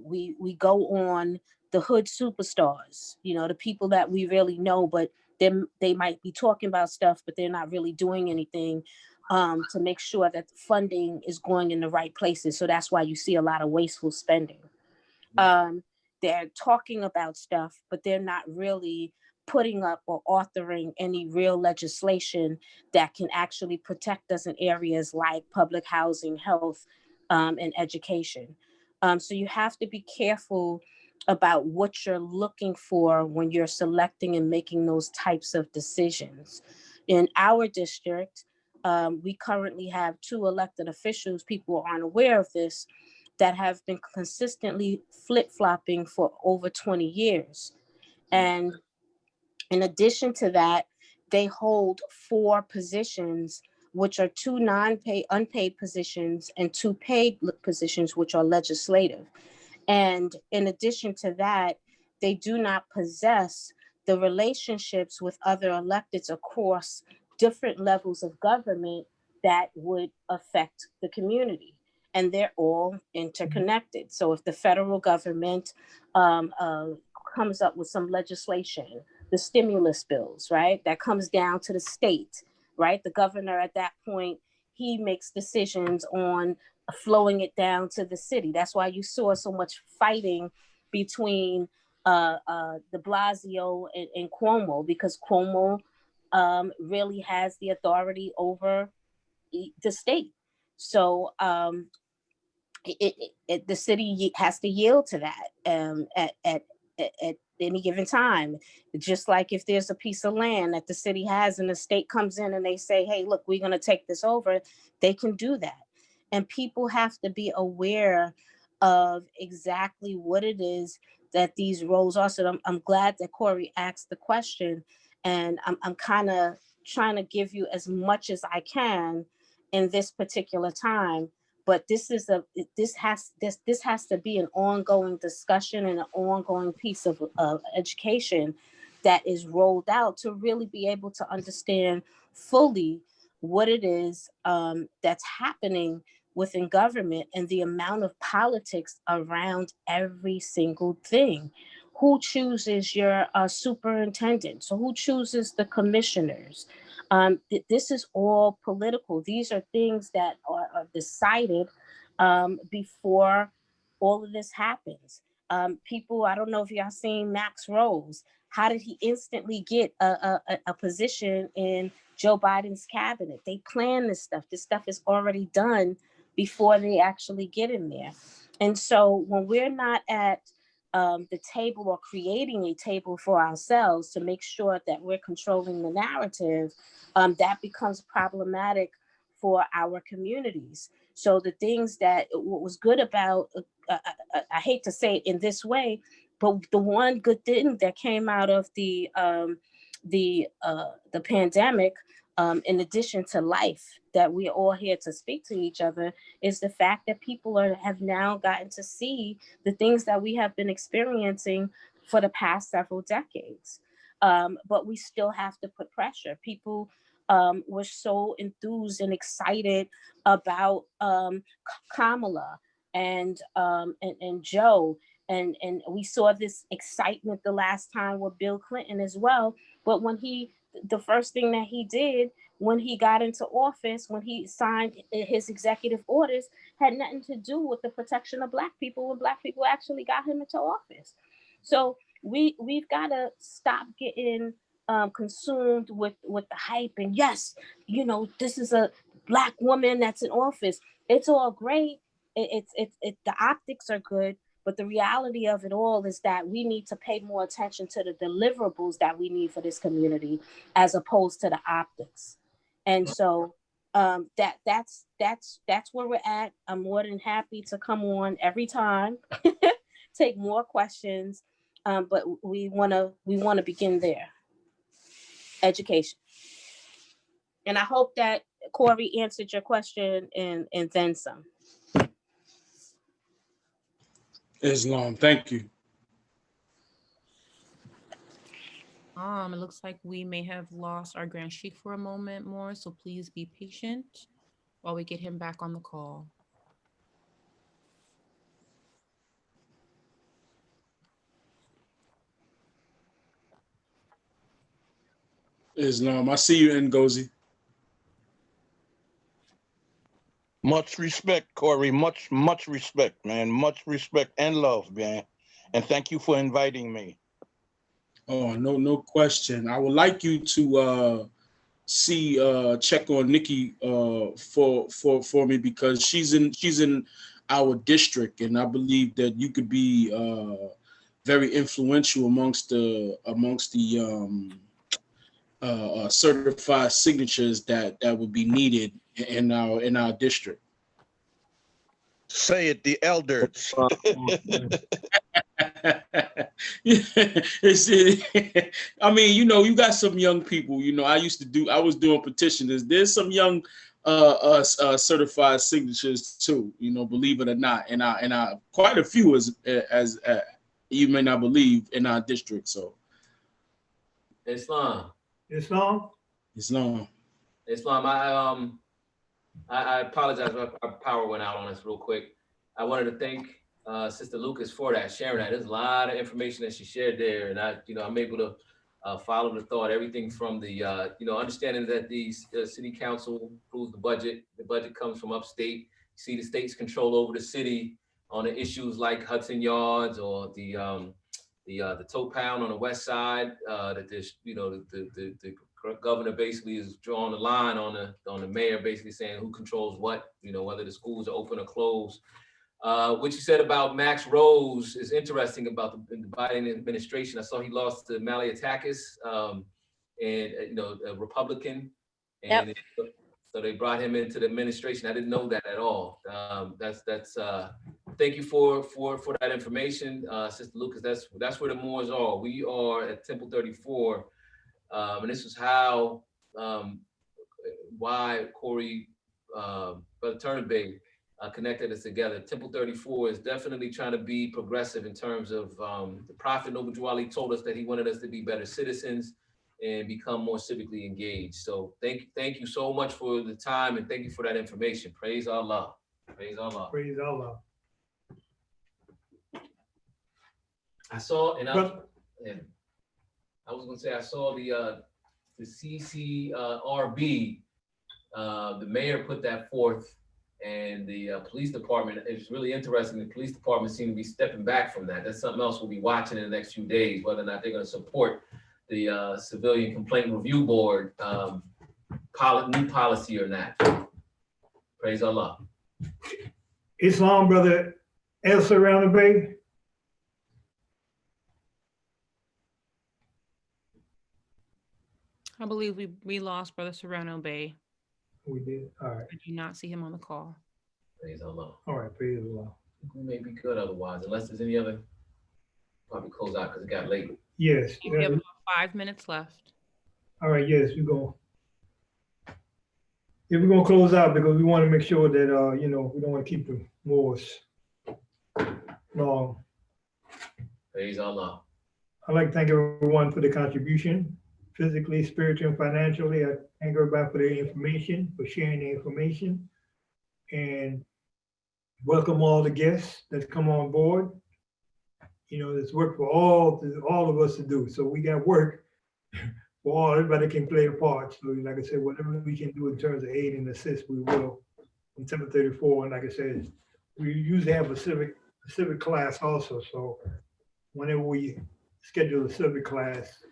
We go on the hood superstars, the people that we really know, but they might be talking about stuff, but they're not really doing anything to make sure that the funding is going in the right places. So that's why you see a lot of wasteful spending. They're talking about stuff, but they're not really putting up or authoring any real legislation that can actually protect us in areas like public housing, health, and education. So you have to be careful about what you're looking for when you're selecting and making those types of decisions. In our district, we currently have 2 elected officials, people aren't aware of this, that have been consistently flip-flopping for over 20 years. And in addition to that, they hold 4 positions, which are 2 unpaid positions, and 2 paid positions, which are legislative. And in addition to that, they do not possess the relationships with other electeds across different levels of government that would affect the community. And they're all interconnected. So if the federal government comes up with some legislation, the stimulus bills, right, that comes down to the state, right? The governor at that point, he makes decisions on flowing it down to the city. That's why you saw so much fighting between de Blasio and Cuomo, because Cuomo really has the authority over the state. So the city has to yield to that at any given time. Just like if there's a piece of land that the city has and the state comes in and they say, hey, look, we're going to take this over, they can do that. And people have to be aware of exactly what it is that these roles are. So I'm glad that Corey asked the question, and I'm kind of trying to give you as much as I can in this particular time. But this has to be an ongoing discussion and an ongoing piece of education that is rolled out to really be able to understand fully what it is that's happening within government and the amount of politics around every single thing. Who chooses your superintendent? So who chooses the commissioners? This is all political. These are things that are decided before all of this happens. People, I don't know if y'all seen Max Rose. How did he instantly get a position in Joe Biden's cabinet? They plan this stuff. This stuff is already done before they actually get in there. And so when we're not at the table or creating a table for ourselves to make sure that we're controlling the narrative, that becomes problematic for our communities. So the things that what was good about, I hate to say it in this way, but the one good thing that came out of the pandemic, in addition to life, that we're all here to speak to each other, is the fact that people have now gotten to see the things that we have been experiencing for the past several decades. But we still have to put pressure. People were so enthused and excited about Kamala and Joe. And we saw this excitement the last time with Bill Clinton as well. But when the first thing that he did when he got into office, when he signed his executive orders, had nothing to do with the protection of Black people when Black people actually got him into office. So we've got to stop getting consumed with the hype. And yes, you know, this is a Black woman that's in office. It's all great. It's the optics are good. But the reality of it all is that we need to pay more attention to the deliverables that we need for this community, as opposed to the optics. And so that's where we're at. I'm more than happy to come on every time, take more questions, but we want to begin there. Education. And I hope that Corey answered your question and then some. Islam, thank you. It looks like we may have lost our Grand Sheik for a moment more, so please be patient while we get him back on the call. Islam, I see you, Ngozi. Much respect, Corey. Much respect, man. Much respect and love, man. And thank you for inviting me. Oh, no question. I would like you to check on Nikki for me, because she's in our district, and I believe that you could be very influential amongst the certified signatures that would be needed in our district. Say it, the elders. I mean, you know, you got some young people. You know, I was doing petitions. There's some young certified signatures too. You know, believe it or not, and I quite a few as you may not believe in our district. So, Islam. I apologize. Our power went out on us real quick. I wanted to thank Sister Lucas for that, sharing that. There's a lot of information that she shared there, and I'm able to follow the thought. Everything from the understanding that the city council approves the budget. The budget comes from upstate. You see the state's control over the city on the issues like Hudson Yards or the tow pound on the west side. That there's the governor basically is drawing the line on the mayor, basically saying who controls what. Whether the schools are open or closed. What you said about Max Rose is interesting about the Biden administration. I saw he lost to Malliotakis, and a Republican, and Yep. So they brought him into the administration. I didn't know that at all. Thank you for that information, Sister Lucas. That's where the Moors are. We are at Temple 34, and this is how why Corey, Brother Turnabay, connected us together. Temple 34 is definitely trying to be progressive in terms of the Prophet Noble Drew Ali told us that he wanted us to be better citizens and become more civically engaged. So thank you so much for the time, and thank you for that information. Praise Allah. Praise Allah. Praise Allah. I saw, and I was gonna say I saw the CCRB, the mayor put that forth. And the police department, it's really interesting. The police department seem to be stepping back from that. That's something else we'll be watching in the next few days, whether or not they're going to support the Civilian Complaint Review Board new policy or not. Praise Allah. Islam, Brother El Serrano Bay. I believe we lost Brother Serrano Bay. We did. All right. I do not see him on the call. Praise Allah. All right. Praise Allah. We may be good otherwise, unless there's any other. Probably close out because it got late. Yes. We have about 5 minutes left. All right. Yes, we're going. Yeah, we're gonna close out because we want to make sure that you know, we don't want to keep the Moors long. Praise Allah. I'd like to thank everyone for the contribution, physically, spiritually, and financially. I thank everybody for their information, for sharing the information, and welcome all the guests that come on board. You know, there's work for all of us to do. So we got work for all. Everybody can play a part. So like I said, whatever we can do in terms of aid and assist, we will. In 734, and like I said, we usually have a civic class also. So whenever we schedule a civic class,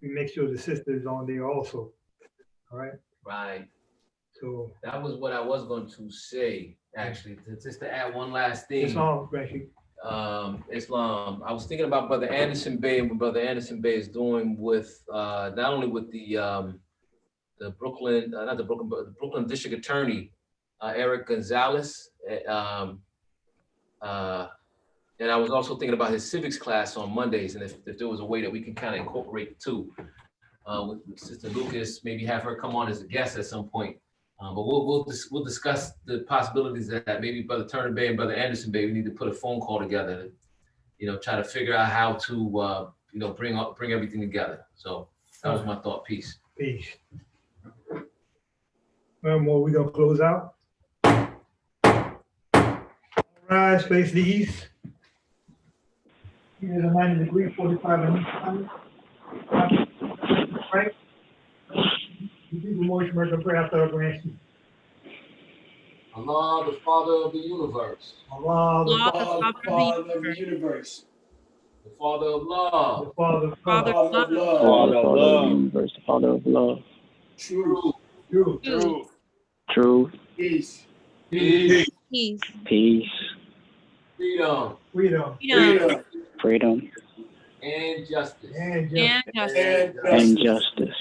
we make sure the sister is on there also. All right. Right. So that was what I was going to say, actually, just to add one last thing. Islam, Rashid. Islam. I was thinking about Brother Anderson Bay and what Brother Anderson Bay is doing with not only with the Brooklyn, not the Brooklyn, but the Brooklyn District Attorney, Eric Gonzalez. And I was also thinking about his civics class on Mondays, and if there was a way that we can kind of incorporate the two with Sister Lucas, maybe have her come on as a guest at some point. But we'll discuss the possibilities that maybe Brother Turner Bay and Brother Anderson Bay, we need to put a phone call together, you know, try to figure out how to you know, bring everything together. So that was my thought. Peace. Peace. Well, more, we're gonna close out. Rise, face the east. Here's a 90 degree, 45 in each time. Right? The people Moorish murder prayer after our branch. Allah, the Father of the universe. Allah, the Father of the universe. The Father of love. The Father of love. Father of the universe, the Father of love. Truth. Truth. Peace. Peace. Peace. Freedom. Freedom. And justice. And justice.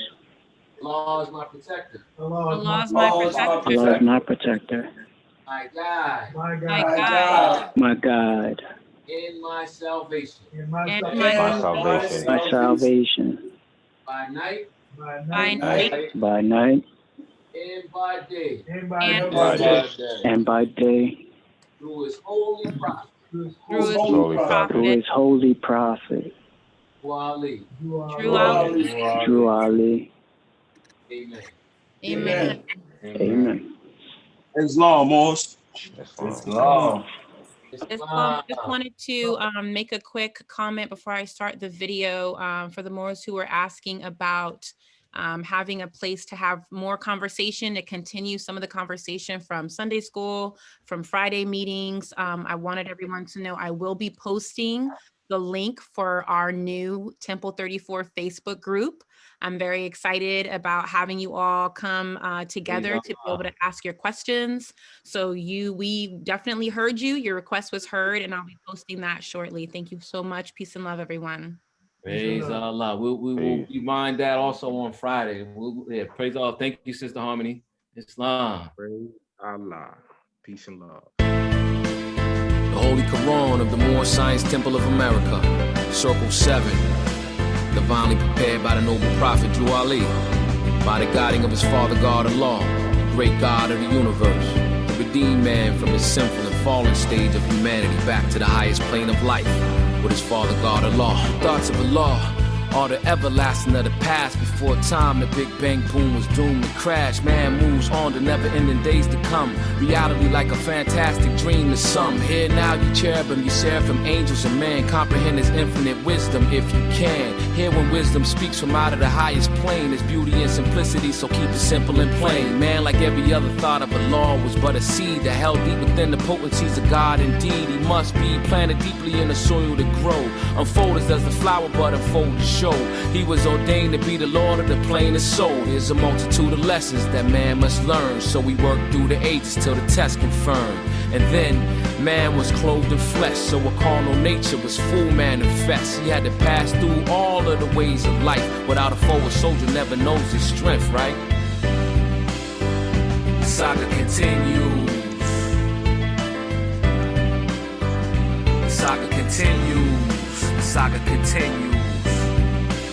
Allah is my protector. Allah is my protector. Allah is my protector. My guide. My God. In my salvation. My salvation. By night. By night. And by day. And by day. Through his holy prophet. Through his holy prophet. True Ali. True Ali. Amen. Amen. Amen. Islam, Moors. Islam. Just wanted to make a quick comment before I start the video for the Moors who were asking about having a place to have more conversation, to continue some of the conversation from Sunday school, from Friday meetings. I wanted everyone to know I will be posting the link for our new Temple 34 Facebook group. I'm very excited about having you all come together to be able to ask your questions. So we definitely heard you. Your request was heard, and I'll be posting that shortly. Thank you so much. Peace and love, everyone. Praise Allah. We will remind that also on Friday. Praise Allah. Thank you, Sister Harmony. Islam. Praise Allah. Peace and love. The Holy Quran of the Moorish Science Temple of America, Circle 7, divinely prepared by the noble prophet Drew Ali, by the guiding of his father God Allah, the great God of the universe, to redeem man from his sinful and fallen stage of humanity back to the highest plane of life with his father God Allah. The thoughts of Allah are the everlasting of the past. Before time, the Big Bang boom was doomed to crash. Man moves on to never-ending days to come. Reality like a fantastic dream to some. Here now, you cherubim, you seraphim, angels, and man. Comprehend his infinite wisdom if you can. Hear when wisdom speaks from out of the highest plane. There's beauty and simplicity, so keep it simple and plain. Man, like every other thought of Allah, was but a seed that held deep within the potencies of God. Indeed, he must be planted deeply in the soil to grow. Unfold as does the flower bud unfold to show. show. He was ordained to be the Lord of the plainest soul. There's a multitude of lessons that man must learn, so we work through the ages till the test confirmed. And then man was clothed in flesh, so a carnal nature was full manifest. He had to pass through all of the ways of life. Without a foe, a soldier never knows his strength, right? The saga continues. The saga continues. The saga continues.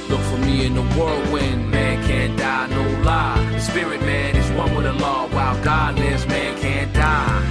Look for me in the whirlwind, man can't die, no lie. The spirit man is one with the law, while God lives, man can't die.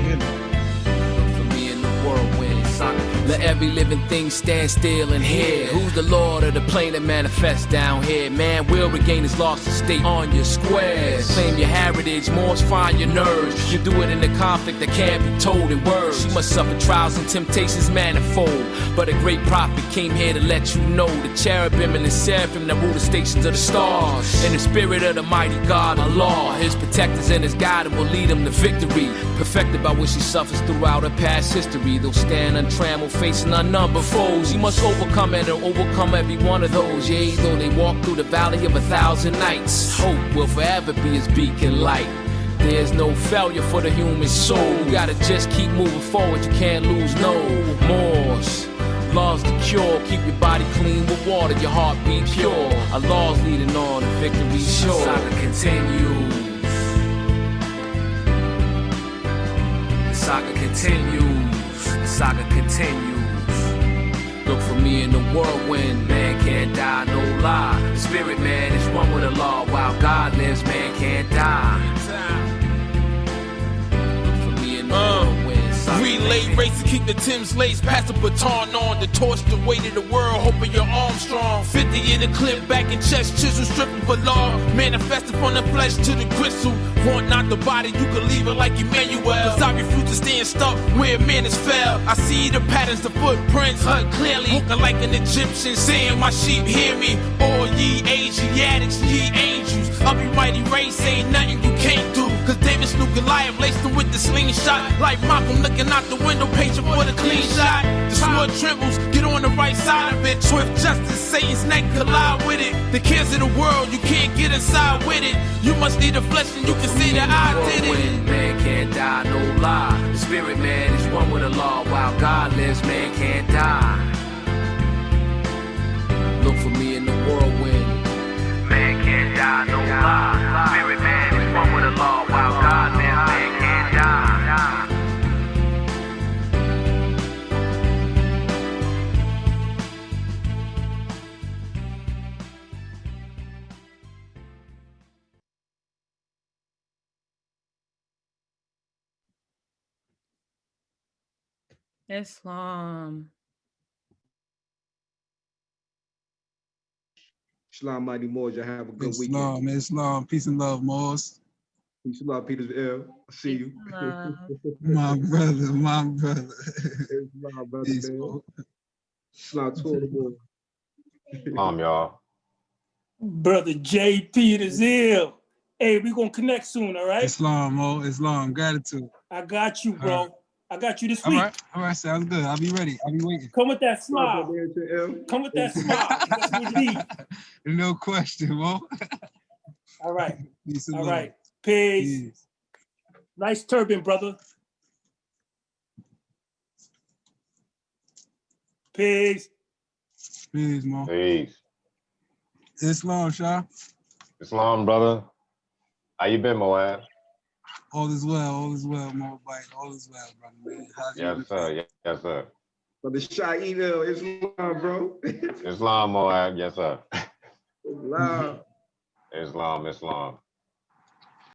Look for me in the whirlwind, saga. Let every living thing stand still and hear. Who's the Lord of the plane that manifests down here? Man will regain his lost estate on your squares. Claim your heritage, Moors find your nerves. You do it in a conflict that can't be told in words. You must suffer trials and temptations manifold. But a great prophet came here to let you know the cherubim and the seraphim that rule the stations of the stars. In the spirit of the mighty God, Allah, his protectors and his guide will lead him to victory. Perfected by which he suffers throughout her past history. They'll stand untrammeled, facing unnumbered foes. You must overcome and overcome every one of those. Yea, though they walk through the valley of 1,000 nights, hope will forever be his beacon light. There's no failure for the human soul. You gotta just keep moving forward, you can't lose no Moors. Love's the cure, keep your body clean with water, your heart be pure. Allah's leading on, the victory's sure. The saga continues. The saga continues. The saga continues. Look for me in the whirlwind, man can't die, no lie. The spirit man is one with the law, while God lives, man can't die. Look for me in the whirlwind. Relay race to keep the Tim's lace, pass the baton on, the torch, the weight of the world, hoping your arm strong. 50 in the clip, back in chest, chisel stripping for law. Manifested from the flesh to the gristle. Want not the body, you can leave it like Emmanuel. Cause I refuse to stand stuck where man is fell. I see the patterns, the footprints, clearly. Walking like an Egyptian, saying my sheep hear me. All ye Asiatics, ye angels. I'll be mighty race, ain't nothing you can't do. Cause David slew Goliath, laced him with the slingshot. Like Malcolm looking out the window, patient for the clean shot. The sword trembles, get on the right side of it. Swift justice, Satan's neck collide with it. The cares of the world, you can't get inside with it. You must need the flesh and you can see that I did it. Man can't die, no lie. The spirit man is one with the law, while God lives, man can't die. Look for me in the whirlwind. Man can't die, no lie. The spirit man is one with the law, while God lives, man can't die. Islam. Shalom, mighty Moors. Y'all have a good Islam, weekend. Islam, peace and love, Moors. Peace and love, Peter's L. I see you. My brother, my brother. Islam, brother, Peace, man. Shalom to all the Moors. Y'all. Brother J. Peters Ill. Hey, we gonna connect soon, all right? Islam, Mo, Islam, gratitude. I got you, bro. All right. I got you this All week. right, sounds good. I'll be ready. I'll be waiting. Come with that smile. Come with that smile. That's what we need. No question, Mo. All right. Peace and All love. right. Peace. Nice turban, brother. Peace. Peace, Mo. Peace. Islam, Shah. Islam, brother. How you been, Moab? All is well, Moabite. All is well, brother, man. How's Yes, sir. Yes, sir. Brother Shy email, Islam, bro. Islam, Moab. Yes, sir. Islam. Islam.